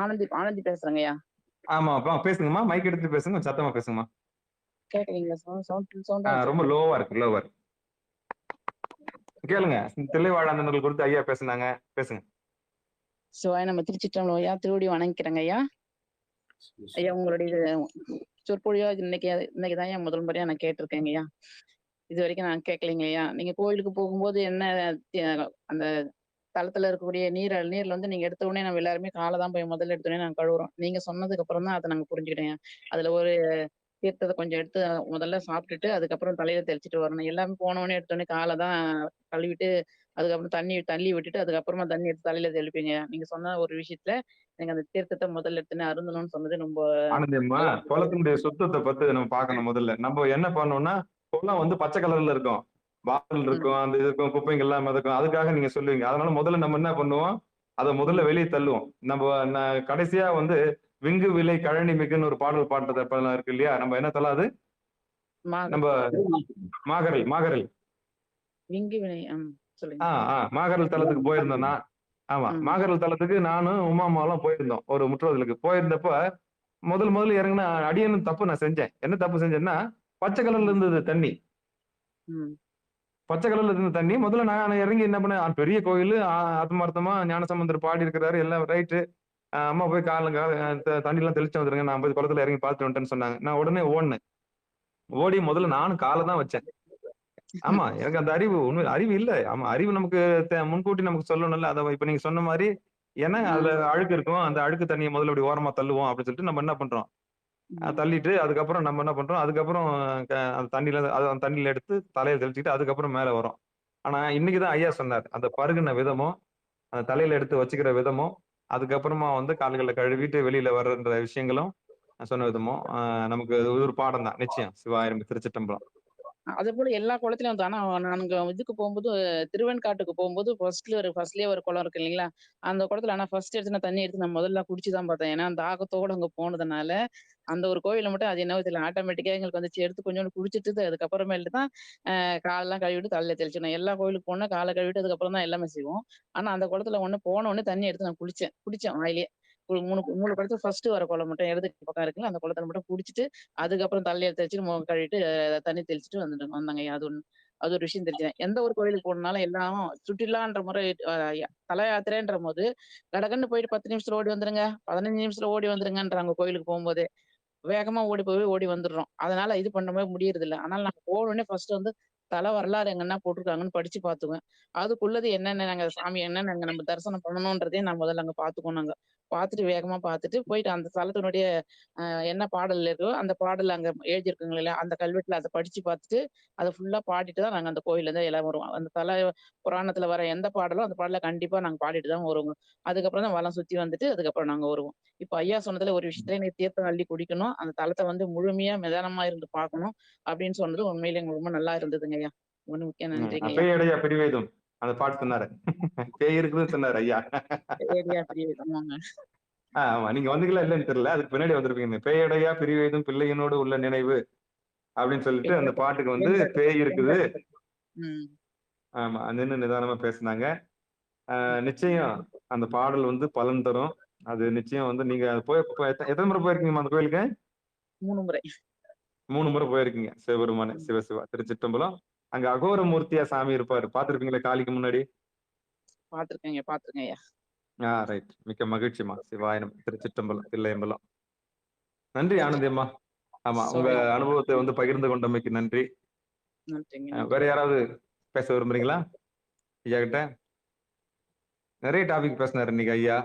ஆனந்தி பேசுறேங்கய்யா. ஆமா பேசுங்கம்மா. மைக் எடுத்து பேசுங்க, சத்தமா பேசுங்கம்மா. கேக்குறீங்களா? ரொம்ப லோவா இருக்கு. கேளுங்க. தில்லைவாழாந்தனர்கள் குறித்து ஐயா பேசுனாங்க, பேசுங்க. சிவாய் நம்ம திருச்சிட்டோம் ஐயா, திருவடி வணங்கிக்கிறேங்க ஐயா. ஐயா உங்களுடைய சொற்பொழிவா இன்னைக்குதான் என் முதல் முறையா நான் கேட்டிருக்கேங்க ஐயா. இது வரைக்கும் நான் கேட்கலைங்க ஐயா. நீங்க கோயிலுக்கு போகும்போது என்ன அந்த தளத்துல இருக்கக்கூடிய நீர்ல வந்து நீங்க எடுத்த உடனே நம்ம எல்லாருமே காலை தான் போய் முதல்ல எடுத்த உடனே நாங்க கழுவுறோம். நீங்க சொன்னதுக்கு அப்புறம் தான் அதை நாங்க புரிஞ்சுக்கிட்டேன். அதுல ஒரு தீர்த்தத்தை கொஞ்சம் எடுத்து முதல்ல சாப்பிட்டுட்டு அதுக்கப்புறம் தலையில தெளிச்சுட்டு வரணும். எல்லாமே போனவொடனே எடுத்தோடனே காலை தான் கழுவிட்டு அதுக்கப்புறம் தள்ளி விட்டுட்டு அதுக்கப்புறமா தண்ணி எடுத்து தலையில தெளிப்பீங்க. நீங்க சொன்ன ஒரு விஷயத்துல நீங்க அந்த தீர்த்தத்தை முதல்ல எடுத்துன்னு அருந்தணும்னு சொன்னது ரொம்ப ஆனந்தம்மா. குளத்தினுடைய சுத்தத்தை பத்தி நம்ம பார்க்கணும். முதல்ல நம்ம என்ன பண்ணோம்னா, குளம் வந்து பச்சை கலர்ல இருக்கும், பாட்டில் இருக்கும், அந்த இருக்கும், குப்பைங்க எல்லாம் மிதக்கும். அதுக்காக நீங்க சொல்லுவீங்க. அதனால முதல்ல நம்ம என்ன பண்ணுவோம், அதை முதல்ல வெளியே தள்ளுவோம். நம்ம கடைசியா வந்து விங்கு விலை கழனி மிகுன்னு ஒரு பாடல் பாட்டது இருக்கு இல்லையா? நம்ம என்ன தள்ளாது, நம்ம மாகரல் விங்கு வினை சொல்லுங்க. மாகரல் தளத்துக்கு போயிருந்தோம்னா, ஆமா மாகரல் தளத்துக்கு நானும் உமாமாலாம் போயிருந்தோம். ஒரு முற்றுவதலுக்கு போயிருந்தப்ப முதல்ல இறங்கின அடியனும் தப்பு நான் செஞ்சேன். என்ன தப்பு செஞ்சேன்னா, பச்சை கலர்ல இருந்தது தண்ணி. பச்சை கலர்ல இருந்த தண்ணி. முதல்ல நான் இறங்கி என்ன பண்ணேன், பெரிய கோயில், ஆத்மார்த்தமா ஞானசம்பந்தர் பாடி இருக்கிறாரு, எல்லாம் ரைட்டு. அம்மா போய் தண்ணி எல்லாம் தெளிச்சு வந்துருங்க, நான் போய் குளத்துல இறங்கி பார்த்துட்டு வந்துட்டேன்னு சொன்னாங்க. நான் உடனே ஓடி முதல்ல நானும் காலை தான் வச்சேன். ஆமா, எனக்கு அந்த அறிவு இல்ல. ஆமா, அறிவு நமக்கு முன்கூட்டி நமக்கு சொல்லணும்ல. அதை இப்ப நீங்க சொன்ன மாதிரி, ஏன்னா அதுல அழுக்கு இருக்கும், அந்த அழுக்கு தண்ணியை முதல்ல இப்படி ஓரமா தள்ளுவோம் அப்படின்னு சொல்லிட்டு நம்ம என்ன பண்றோம், தள்ளிட்டு அதுக்கப்புறம் நம்ம என்ன பண்றோம், அதுக்கப்புறம் அந்த தண்ணியில எடுத்து தலையில தெளிச்சுட்டு அதுக்கப்புறம் மேல வரும். ஆனா இன்னைக்குதான் ஐயா சொன்னார், அந்த பருகுன விதமும் அந்த தலையில எடுத்து வச்சுக்கிற விதமும் அதுக்கப்புறமா வந்து கால்களை கழுவிட்டு வெளியில வர்ற விஷயங்களும் சொன்ன விதமும் நமக்கு ஒரு பாடம் தான். நிச்சயம். சிவாயிரம் திருச்சிட்டம்பலம். அதே போல எல்லா குளத்திலயும் வந்து, ஆனா நாங்க இதுக்கு போகும்போது திருவெண்காட்டுக்கு போகும்போது ஃபர்ஸ்ட்லயே ஒரு குளம் இருக்கு இல்லைங்களா? அந்த குளத்துல ஆனா ஃபர்ஸ்ட் எடுத்து நான் தண்ணி எடுத்து நான் முதல்ல குடிச்சுதான் பார்த்தேன். ஏன்னா அந்த தாகத்தோட அங்க போனதுனால அந்த ஒரு கோயில மட்டும் அது என்னவோ தெரியல, ஆட்டோமேட்டிக்கா எங்களுக்கு வந்துச்சு. எடுத்து கொஞ்சோண்டு குடிச்சிட்டு அதுக்கப்புறமேட்டு தான் காலெல்லாம் கழுவிட்டு தலையில தெளிச்சோம். எல்லா கோயிலுக்கு போனா காலை கழுவிட்டு அதுக்கப்புறம் தான் எல்லாமே செய்வோம். ஆனா அந்த குளத்துல போன உடனே தண்ணி எடுத்து நான் குடிச்சேன் வாயிலேயே. ஒரு 3 குளத்துல ஃபர்ஸ்ட் வர குளம் மட்டும் இடது பக்கம் இருக்குல்ல, அந்த குளத்துல மட்டும் குடிச்சிட்டு அதுக்கப்புறம் தலையில தெளிச்சுட்டு முகம் கழுவிட்டு தண்ணி தெளிச்சுட்டு வந்தாங்க. அது ஒண்ணு அது ஒரு விஷயம் தெரிஞ்சேன். எந்த ஒரு கோயிலுக்கு போனாலும் எல்லாம் சுற்றுலான்ற முறை தல யாத்திரைன்ற போது கடகன்னு போயிட்டு 10 நிமிஷத்துல ஓடி வந்துருங்க, 15 நிமிஷத்துல ஓடி வந்துருங்கன்றாங்க கோயிலுக்கு போகும்போதே. வேகமா ஓடி போய் ஓடி வந்துடுறோம். அதனால இது பண்ணவே முடியறதில்ல. ஆனால நாங்க போனோனே ஃபர்ஸ்ட் வந்து தல வரலாறு எங்கன்னா போட்டுருக்காங்கன்னு படிச்சு பார்த்துக்குவேன். அதுக்குள்ளது என்னென்ன நாங்க சாமி என்னென்ன அங்க நம்ம தரிசனம் பண்ணணும்ன்றதையும் நான் முதல்ல அங்க பார்த்துக்குவோம் நாங்க. பார்த்துட்டு வேகமா பார்த்துட்டு போயிட்டு அந்த ஸ்தலத்தினுடைய என்ன பாடல் இருக்கோ, அந்த பாடல் அங்க எழுதியிருக்குங்க இல்லையா? அந்த கல்வெட்டுல அத படிச்சு பார்த்துட்டு, அத ஃபுல்லா பாடிட்டு தான் நாங்க அந்த கோயில்லருந்து எல்லாம் வருவோம். அந்த புராணத்துல வர எந்த பாடலோ, அந்த பாடல கண்டிப்பா நாங்க பாடிட்டு தான் வருவோங்க. அதுக்கப்புறம் தான் வலம் சுத்தி வந்துட்டு, அதுக்கப்புறம் நாங்க வருவோம். இப்ப ஐயா சொன்னதுல ஒரு விஷயத்துல நீ தீர்த்தம் அள்ளி குடிக்கணும். அந்த தலத்த வந்து முழுமையா நிதானமா இருந்து பார்க்கணும். அப்படின்னு சொன்னது உண்மையிலே எங்களுக்கு ரொம்ப நல்லா இருந்ததுங்க ஐயா. மிக்க நன்றிங்க ஐயா. பேயடையா பிரிவேதும் அந்த பாட்டு சொன்னாரு. பேய் இருக்குதுன்னு சொன்னாரு ஐயா. சரியா புரியுது. ஆமாங்க. ஆமா, நீங்க வந்தீங்களா இல்லன்னு தெரியல. அதுக்கு பின்னாடி வந்திருப்பீங்க. பேயடையா பிரிவேதும் பிள்ளையினோடு உள்ள நினைவு அப்படின்னு சொல்லிட்டு அந்த பாட்டுக்கு வந்து பேய் இருக்குது. ம். ஆமா, நின்னு நிதானமா பேசுனாங்க. நிச்சயம் அந்த பாடல் வந்து பலன் தரும். அது நிச்சயம் வந்து நீங்க எத்தனை முறை போயிருக்கீங்க அந்த கோயிலுக்கு? 3 முறை. 3 முறை போயிருக்கீங்க. சிவபெருமானே சிவசிவா திருச்சிற்றம்பலம். அங்க அகோரமூர்த்தியா சாமி இருப்பாரு. பார்த்திருப்பீங்களா காளிக்கு முன்னாடி? பார்த்துருக்கேங்க ஐயா. ரைட். மிக்க மகிழ்ச்சிமா. சிவாய நம. திருச்சிற்றம்பலம், தில்லையம்பலம். நன்றி ஆனந்தி அம்மா. ஆமா, உங்க அனுபவத்தை வந்து பகிர்ந்து கொண்டமைக்கு நன்றி. நன்றிங்க. வேற யாராவது பேச விரும்புறீங்களா ஐயா கிட்ட? நிறைய டாபிக் பேசினாரு இன்னைக்கு ஐயா.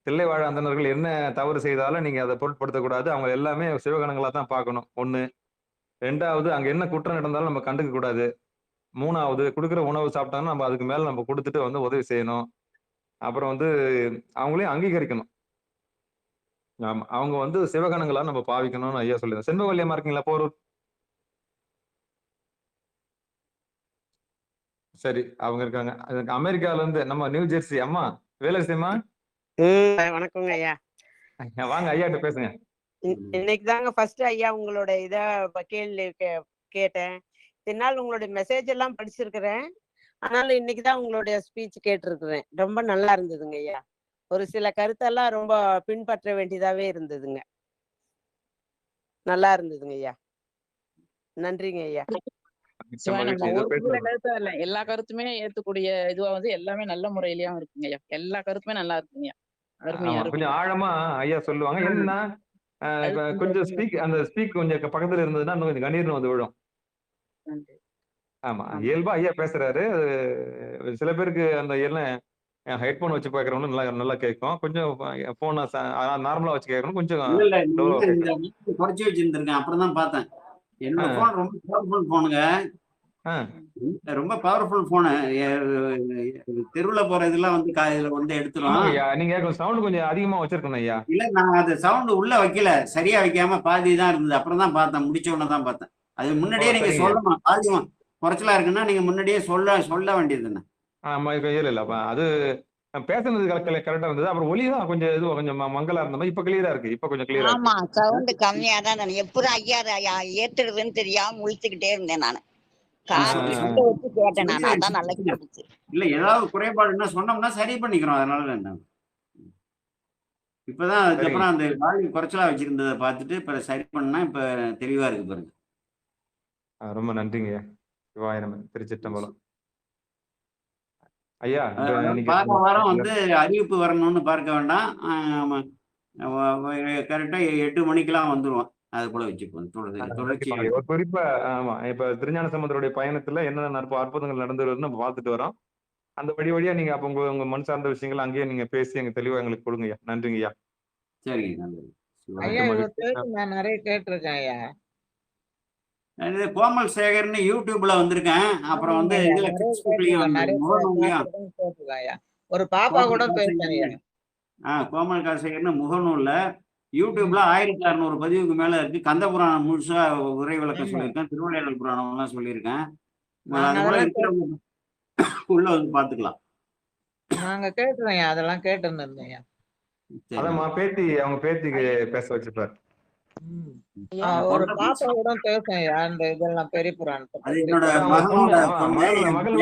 தில்லை வாழ அந்தணர்கள் என்ன தவறு செய்தாலும் நீங்க அதை பொருட்படுத்தக்கூடாது. அவங்க எல்லாமே சிவகணங்களா தான் பார்க்கணும். 1. 2வது, அங்க என்ன குற்றம் நடந்தாலும் நம்ம கண்டுக்க கூடாது. 3வது, கொடுக்குற உணவு சாப்பிட்டாங்கன்னா நம்ம அதுக்கு மேல நம்ம கொடுத்துட்டு வந்து உதவி செய்யணும். அப்புறம் வந்து அவங்களையும் அங்கீகரிக்கணும். ஆமா, அவங்க வந்து சிவகணங்களா நம்ம பாவிக்கணும்னு ஐயா சொல்லுங்க. செண்பகவல்லியம்மா இருக்கீங்களா? போரூர். சரி, அவங்க இருக்காங்க. அமெரிக்கால இருந்து நம்ம நியூ ஜெர்சி அம்மா வேலரசியம்மா. வணக்கங்க ஐயா. வாங்க ஐயா கிட்ட பேசுங்க. இன்னைக்கு தாங்க ஃபர்ஸ்ட் ஐயா உங்களோட கேள்வி கேட்டேன். இதனால் உங்களுடைய மெசேஜ் எல்லாம் படிச்சிருக்கிறேன். ஆனாலும் இன்னைக்குதான் உங்களுடைய ஸ்பீச் கேட்டிருக்கிறேன். ரொம்ப நல்லா இருந்ததுங்க ஐயா. ஒரு சில கருத்தெல்லாம் ரொம்ப பின்பற்ற வேண்டியதாவே இருந்ததுங்க. நல்லா இருந்ததுங்க ஐயா. நன்றிங்க ஐயா. கருத்தா இல்ல, எல்லா கருத்துமே ஏத்துக்கூடிய இதுவா வந்து எல்லாமே நல்ல முறையிலயும் இருக்குங்க ஐயா. எல்லா கருத்துமே நல்லா இருக்குங்க. கொஞ்சம் ஆழமா ஐயா சொல்லுவாங்க. என்னன்னா கொஞ்சம் ஸ்பீக் கொஞ்சம் பக்கத்துல இருந்ததுன்னா இன்னும் கொஞ்சம் கண்ணீர்னு வந்து விழும். ஆமா, இயல்பா ஐயா பேசுறாரு. சில பேருக்கு அந்த ஹெட்போன் வச்சு பாக்குறவங்க நல்லா நல்லா கேட்கும். கொஞ்சம் போன நார்மலா வச்சு கேட்கணும். கொஞ்சம் குறைச்சி வச்சிருந்திருக்கேன். அப்புறம் தான் பார்த்தேன். என்னோட போன் ரொம்ப பவர்ஃபுல் போனுங்க. ரொம்ப பவர்ஃபுல் போனு. தெருவுல போற இதெல்லாம் வந்து இதுல வந்து எடுத்துரும். நீங்க சவுண்ட் கொஞ்சம் அதிகமா வச்சிருக்கணும் ஐயா. இல்ல, நான் அது சவுண்ட் உள்ள வைக்கல, சரியா வைக்காம பாதி தான் இருந்தது. அப்புறம் தான் பார்த்தேன், முடிச்ச உடனே தான் பார்த்தேன். அது முன்னாடியே நீங்க சொல்லணும். பாதி குறைச்சலா இருக்குன்னா நீங்க முன்னாடியே சொல்ல வேண்டியது என்ன? ஆமா, இல்ல அது பேசுனது கரெக்டா இருந்தது. அப்புறம் ஒலிதான் கொஞ்சம் மங்கலா இருந்த மாதிரி. இப்ப கிளியரா இருக்கு. இப்ப கொஞ்சம் கிளியரா ஆமா, சவுண்ட் கம்மியா தான். நான் எப்படி ஐயா ஏத்துறதுன்னு தெரியாம முழிச்சுக்கிட்டே இருந்தேன் நானு. வச்சு கேட்டேன் நான். அதான் நல்லா கேட்டுச்சு. இல்ல, ஏதாவது குறைபாடுன்னா சொன்னோம்னா சரி பண்ணிக்கிறோம். அதனால என்ன, இப்பதான் அதுக்கப்புறம் அந்த வால்யூம் குறைச்சலா வச்சிருந்ததை பார்த்துட்டு இப்ப சரி பண்ணா இப்ப தெளிவா இருக்கு பாருங்க. ரொம்ப நன்றிங்க. சிவாய நம. திருச்சிற்றம்பலம். ஐயா, வாரம் வந்து அறிவிப்பு வரணும்னு பார்க்க வேண்டாம். கரெக்டா 8 மணிக்கெல்லாம் வந்துருவோம். அது போல வச்சுக்கோங்க. குறிப்பா ஆமா, இப்ப திருஞான சம்பந்தருடைய பயணத்துல என்னென்ன அற்புதங்கள் நடந்து வருதுன்னு நம்ம பார்த்துட்டு வரோம். அந்த வழியா நீங்க அப்ப உங்க மண் சார்ந்த விஷயங்கள் அங்கேயே நீங்க பேசி எங்க தெளிவா எங்களுக்கு கொடுங்க. நன்றிங்க ஐயா. சரிங்க, நல்லது. ஐயா, நான் நிறைய கேட்டிருக்கேன் ஐயா. கோமல் சேகர்னு யூடியூப்ல வந்திருக்கேன். அப்புறம் வந்து ஒரு பாப்பா கூட பேசுறேன். கோமல் சேகர்னு முகநூல்ல யூடியூப்ல 1600 பதிவுக்கு மேல இருக்கு. கந்த புராணம் முழுசா உரை விளக்கம் சொல்லியிருக்கேன். திருவிளையாடல் புராணம் எல்லாம் சொல்லியிருக்கேன். உள்ள வந்து பாத்துக்கலாம். நாங்க கேட்டுறோம், அதெல்லாம் கேட்டு இருந்தேன். அதம்மா பேத்தி, அவங்க பேத்திக்கு பேச வச்சுப்பாரு. ஒரு பாப்பா கூட பேசுறேன். அந்த இதெல்லாம் பெரிய புராணத்தை. அது என்னோட மகள்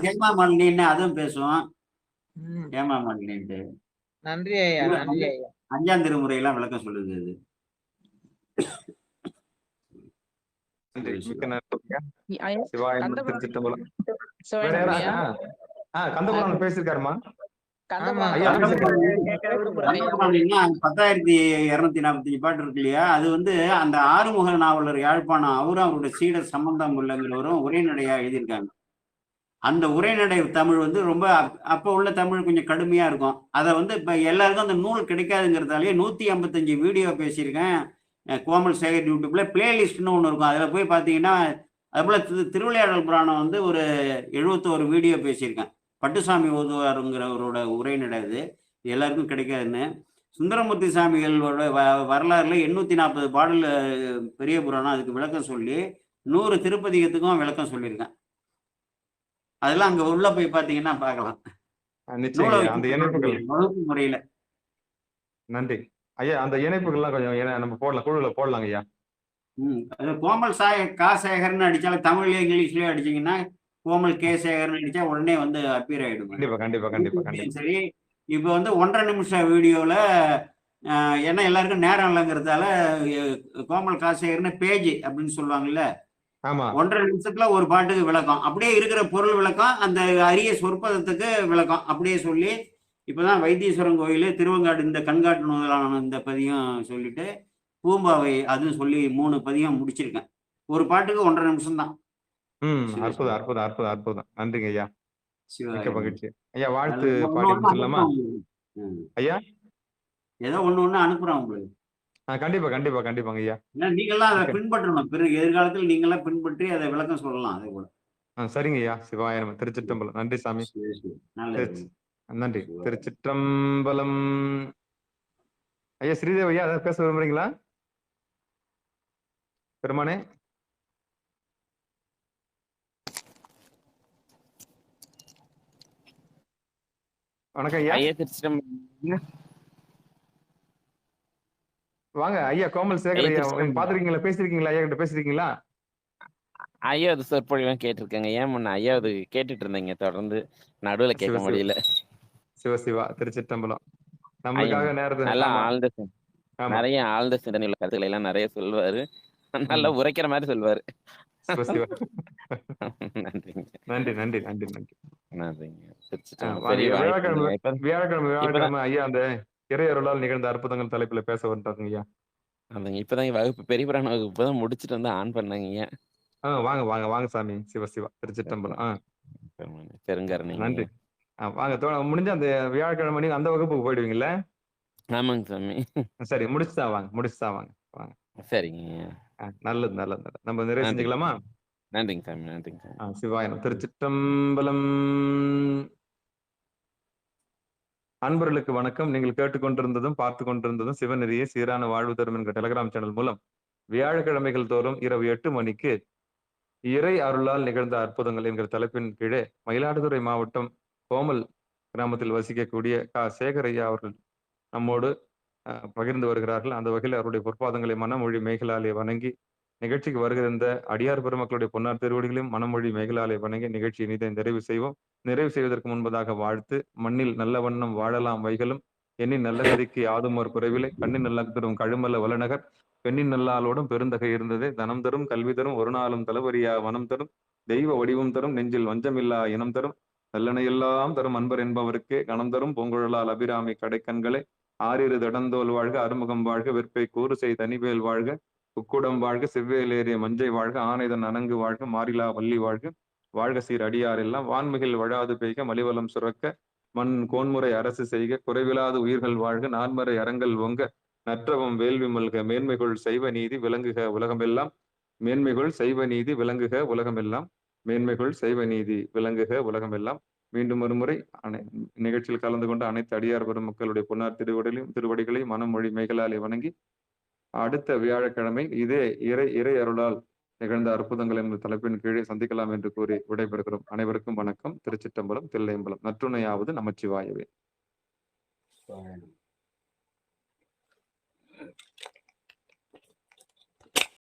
ஹேமா மாலினின்னு அதுவும் பேசுவோம். ஹேமா மாலினின்ட்டு. நன்றி ஐயா, நன்றி ஐயா. 5ஆம் திருமுறையெல்லாம் விளக்கம் சொல்லுது. அது நன்றி, மிக்க நன்றி ஐயா. ஐயா சிவாய நம, கந்தபுரம் திருச்சிற்றம்பலம். வேற சிவாயனம் யாரா? ஐயா. கந்தபுரம் பேசியிருக்காருமா? கந்தபுரம் ஐயா பாட்டு பேசியிருக்காரு. கேட்க விரும்புறேன் ஐயா. கந்தபுராணின்னா 10,245 பாட்டு இருக்கு இல்லையா, அது வந்து அந்த ஆறுமுக நாவலர் யாழ்ப்பாணம் அவரும் அவருடைய சீடர் சம்பந்தம் உள்ளங்கிறவரும் உரைநடையா எழுதியிருக்காங்க. அந்த உரைநடை தமிழ் வந்து ரொம்ப அப்போ உள்ள தமிழ் கொஞ்சம் கடுமையா இருக்கும். அதை வந்து இப்ப எல்லாருக்கும் அந்த நூல் கிடைக்காதுங்கிறதாலேயே 155 வீடியோ பேசியிருக்கேன். கோமல் சேகர் யூடியூப்ல பிளேலிஸ்ட்னு ஒன்று இருக்கும். அதில் போய் பார்த்தீங்கன்னா அதுபோல திருவிளையாடல் புராணம் வந்து ஒரு 71 வீடியோ பேசியிருக்கேன். பட்டுசாமி ஓதுவாருங்கிறவரோட உரைநடை இது எல்லாருக்கும் கிடைக்காதுன்னு. சுந்தரமூர்த்தி சாமிகளோட வரலாறுல 840 பாடல் பெரிய புராணம் அதுக்கு விளக்கம் சொல்லி 100 திருப்பதிகத்துக்கும் விளக்கம் சொல்லியிருக்கேன். அதெல்லாம் அங்க உள்ள போய் பாத்தீங்கன்னா பார்க்கலாம். நிச்சயம் அந்த இணைப்புகள் வகுப்பு முறையில. நன்றி ஐயா. அந்த இணைப்புகள்லாம் கொஞ்சம் நம்ம போடலாம், குழுவில் போடலாங்க ஐயா. அது கோமல் சேகர்னு அடிச்சாலும் தமிழ்ல இங்கிலீஷ்லயும் அடிச்சீங்கன்னா கோமல் கே சேகர்னு அடிச்சா உடனே வந்து அப்பீர் ஆயிடும். கண்டிப்பா கண்டிப்பா கண்டிப்பா கண்டிப்பா. சரி, இப்போ வந்து 1.5 நிமிஷம் வீடியோல ஏன்னா எல்லாருக்கும் நேரம் இல்லைங்கிறதால கோமல் காசேகர்னு பேஜ் அப்படின்னு சொல்லுவாங்கல்ல, ஆமா 1.5 நிமிஷத்துல ஒரு பாட்டுக்கு விளக்கம், அப்படியே இருக்கிற பொருள் விளக்கம், அந்த அரிய சொற்பதத்துக்கு விளக்கம் அப்படியே சொல்லி இப்பதான் வைத்தீஸ்வரன் கோயில் திருவங்காடு இந்த கண்காட்டு நூலான இந்த பதியம் சொல்லிட்டு பூம்பாவை அதுவும் சொல்லி 3 பதியம் முடிச்சிருக்கேன். ஒரு பாட்டுக்கு 1.5 நிமிஷம் தான். அற்புதம் அற்புதம் அற்புதம் அற்புதம். நன்றிங்க ஐயா, மிக்க மகிழ்ச்சி ஐயா. வாழ்த்து அது பாடி முடிச்சிடலாமா ஐயா? ஏதோ ஒண்ணு அனுப்புறோம் உங்களுக்கு. கண்டிப்பா கண்டிப்பா கண்டிப்பாங்க ஐயா. நீங்கெல்லாம் அதை பின்பற்றணும். பிறகு எதிர்காலத்தில் நீங்களாம் பின்பற்றி அதை விளக்கம் சொல்லலாம். அதே போல. சரிங்க ஐயா. சிவாய நம. திருச்சிற்றம்பலம். நன்றி சாமி. நன்றி. திருச்சிற்றம்பலம். ஐயா ஸ்ரீதேவ் ஐயா அதை பேச விரும்புறீங்களா? பெருமானே வணக்கம் ஐயா. வாங்க ஐயா. கோமல் சேகர் ஐயா பாத்திருக்கீங்களா? பேசிருக்கீங்களா? ஐயா கிட்ட பேசிருக்கீங்களா? ஐயா அது சொற்பொழிவும் கேட்டிருக்கேங்க. ஏன் முன்ன ஐயா அது கேட்டுட்டு இருந்தீங்க, தொடர்ந்து நடுவுல கேட்க முடியல. சிவசிவா. திருச்சிற்றம்பலம். நம்மளுக்காக நேரத்தை நல்லா ஆழ்ந்த நிறைய ஆழ்ந்த சிந்தனை உள்ள கருத்துக்களை எல்லாம் நிறைய சொல்வாரு. நல்லா உரைக்கிற மாதிரி சொல்வாரு. நன்றிங்க. நன்றி நன்றி நன்றி நன்றி நன்றிங்க. வியாழக்கிழமை ஐயா அந்த இறை அருளால் நிகழ்ந்த அற்புதங்கள் தலைப்புல பேச வந்துட்டாங்க ஐயா. இப்பதான் வகுப்பு பெரிய புராண வகுப்பு தான் முடிச்சுட்டு வந்து ஆன் பண்ணாங்க ஐயா. வாங்க வாங்க வாங்க சாமி. சிவசிவா. திருச்சிற்றம்பலம். பெருங்கரணை. நன்றி. வாங்க முடிஞ்ச அந்த வியாழக்கிழமை நீங்க அந்த வகுப்புக்கு போயிடுவீங்கல்ல? ஆமாங்க சாமி. சரி, முடிச்சுதான் வாங்க, முடிச்சுதான் வாங்க. வாங்க. சரிங்க. நல்லது நல்லது நல்லது. நம்ம நிறைய செஞ்சுக்கலாமா? நன்றிங்க சாமி. நன்றிங்க சாமி. சிவாயனம். திருச்சிற்றம்பலம். அன்பர்களுக்கு வணக்கம். நீங்கள் கேட்டுக்கொண்டிருந்ததும் பார்த்து கொண்டிருந்ததும் சிவநெறியை சீரான வாழ்வு தரும் என்கிற டெலிகிராம் சேனல் மூலம் வியாழக்கிழமைகள் தோறும் இரவு 8 மணிக்கு இறை அருளால் நிகழ்ந்த அற்புதங்கள் என்கிற தலைப்பின் கீழே மயிலாடுதுறை மாவட்டம் கோமல் கிராமத்தில் வசிக்கக்கூடிய சேகர் ஐயா அவர்கள் நம்மோடு பகிர்ந்து வருகிறார்கள். அந்த வகையில் அவருடைய பொற்பாதங்களை மனமொழி மேகலாலே வணங்கி நிகழ்ச்சிக்கு வருகிற அடியார் பெருமக்களுடைய பொன்னார் திருவடிகளையும் மனமொழி மேகலாலே வணங்கி நிகழ்ச்சியை இதை நிறைவு செய்வோம். நிறைவு செய்வதற்கு முன்பதாக வாழ்த்து. மண்ணில் நல்ல வண்ணம் வாழலாம் வைகளும் எண்ணின் நல்ல கதிக்கு யாதும் ஒரு குறைவில்லை கண்ணின் நல்ல தரும் கழுமல்ல வளநகர் பெண்ணின் நல்லாளோடும் பெருந்தகை இருந்ததே தனம் தரும் கல்வி தரும் ஒரு நாளும் தளவரியா வனம் தரும் தெய்வ வடிவம் தரும் நெஞ்சில் வஞ்சமில்லா இனம் தரும் நல்லனையெல்லாம் தரும் அன்பர் என்பவருக்கே கணம் தரும் பொங்குழலால் அபிராமி கடைக்கண்களை ஆறிரு தடந்தோல் வாழ்க அறுமுகம் வாழ்க வெற்பை கூறுசை தனிவேல் வாழ்க உக்குடம் வாழ்க செவ்வேலேறிய மஞ்சை வாழ்க ஆனைதன் அணங்கு வாழ்க மாறிலா வள்ளி வாழ்க வாழ்க சீர் அடியார் எல்லாம் வான்மிகில் வழாது பெய்க மலிவலம் சுரக்க மண் கோன்முறை அரசு செய்க குறைவிலாது உயிர்கள் வாழ்க நான்மறை அறங்கள் ஒங்க நற்றவம் வேள்வி மல்க மேன்மைகள் செய்வ நீதி விளங்குக உலகமெல்லாம் மேன்மைகள் செய்வ நீதி விளங்குக உலகமெல்லாம் மேன்மைகள் செய்வ நீதி விளங்குக உலகமெல்லாம். மீண்டும் ஒரு முறை நிகழ்ச்சியில் கலந்து கொண்ட அனைத்து அடியார் பெரும் மக்களுடைய பொன்னார் திருவடிகளையும் மனமொழி மேகலாலே வணங்கி அடுத்த வியாழக்கிழமை இதே இறை அருளால் நிகழ்ந்த அற்புதங்கள் என்ற தலைப்பின் கீழே சந்திக்கலாம் என்று கூறி விடைபெறுகிறோம். அனைவருக்கும் வணக்கம். திருச்சிற்றம்பலம், தில்லையம்பலம். நற்றுணையாவது நமச்சிவாயவே.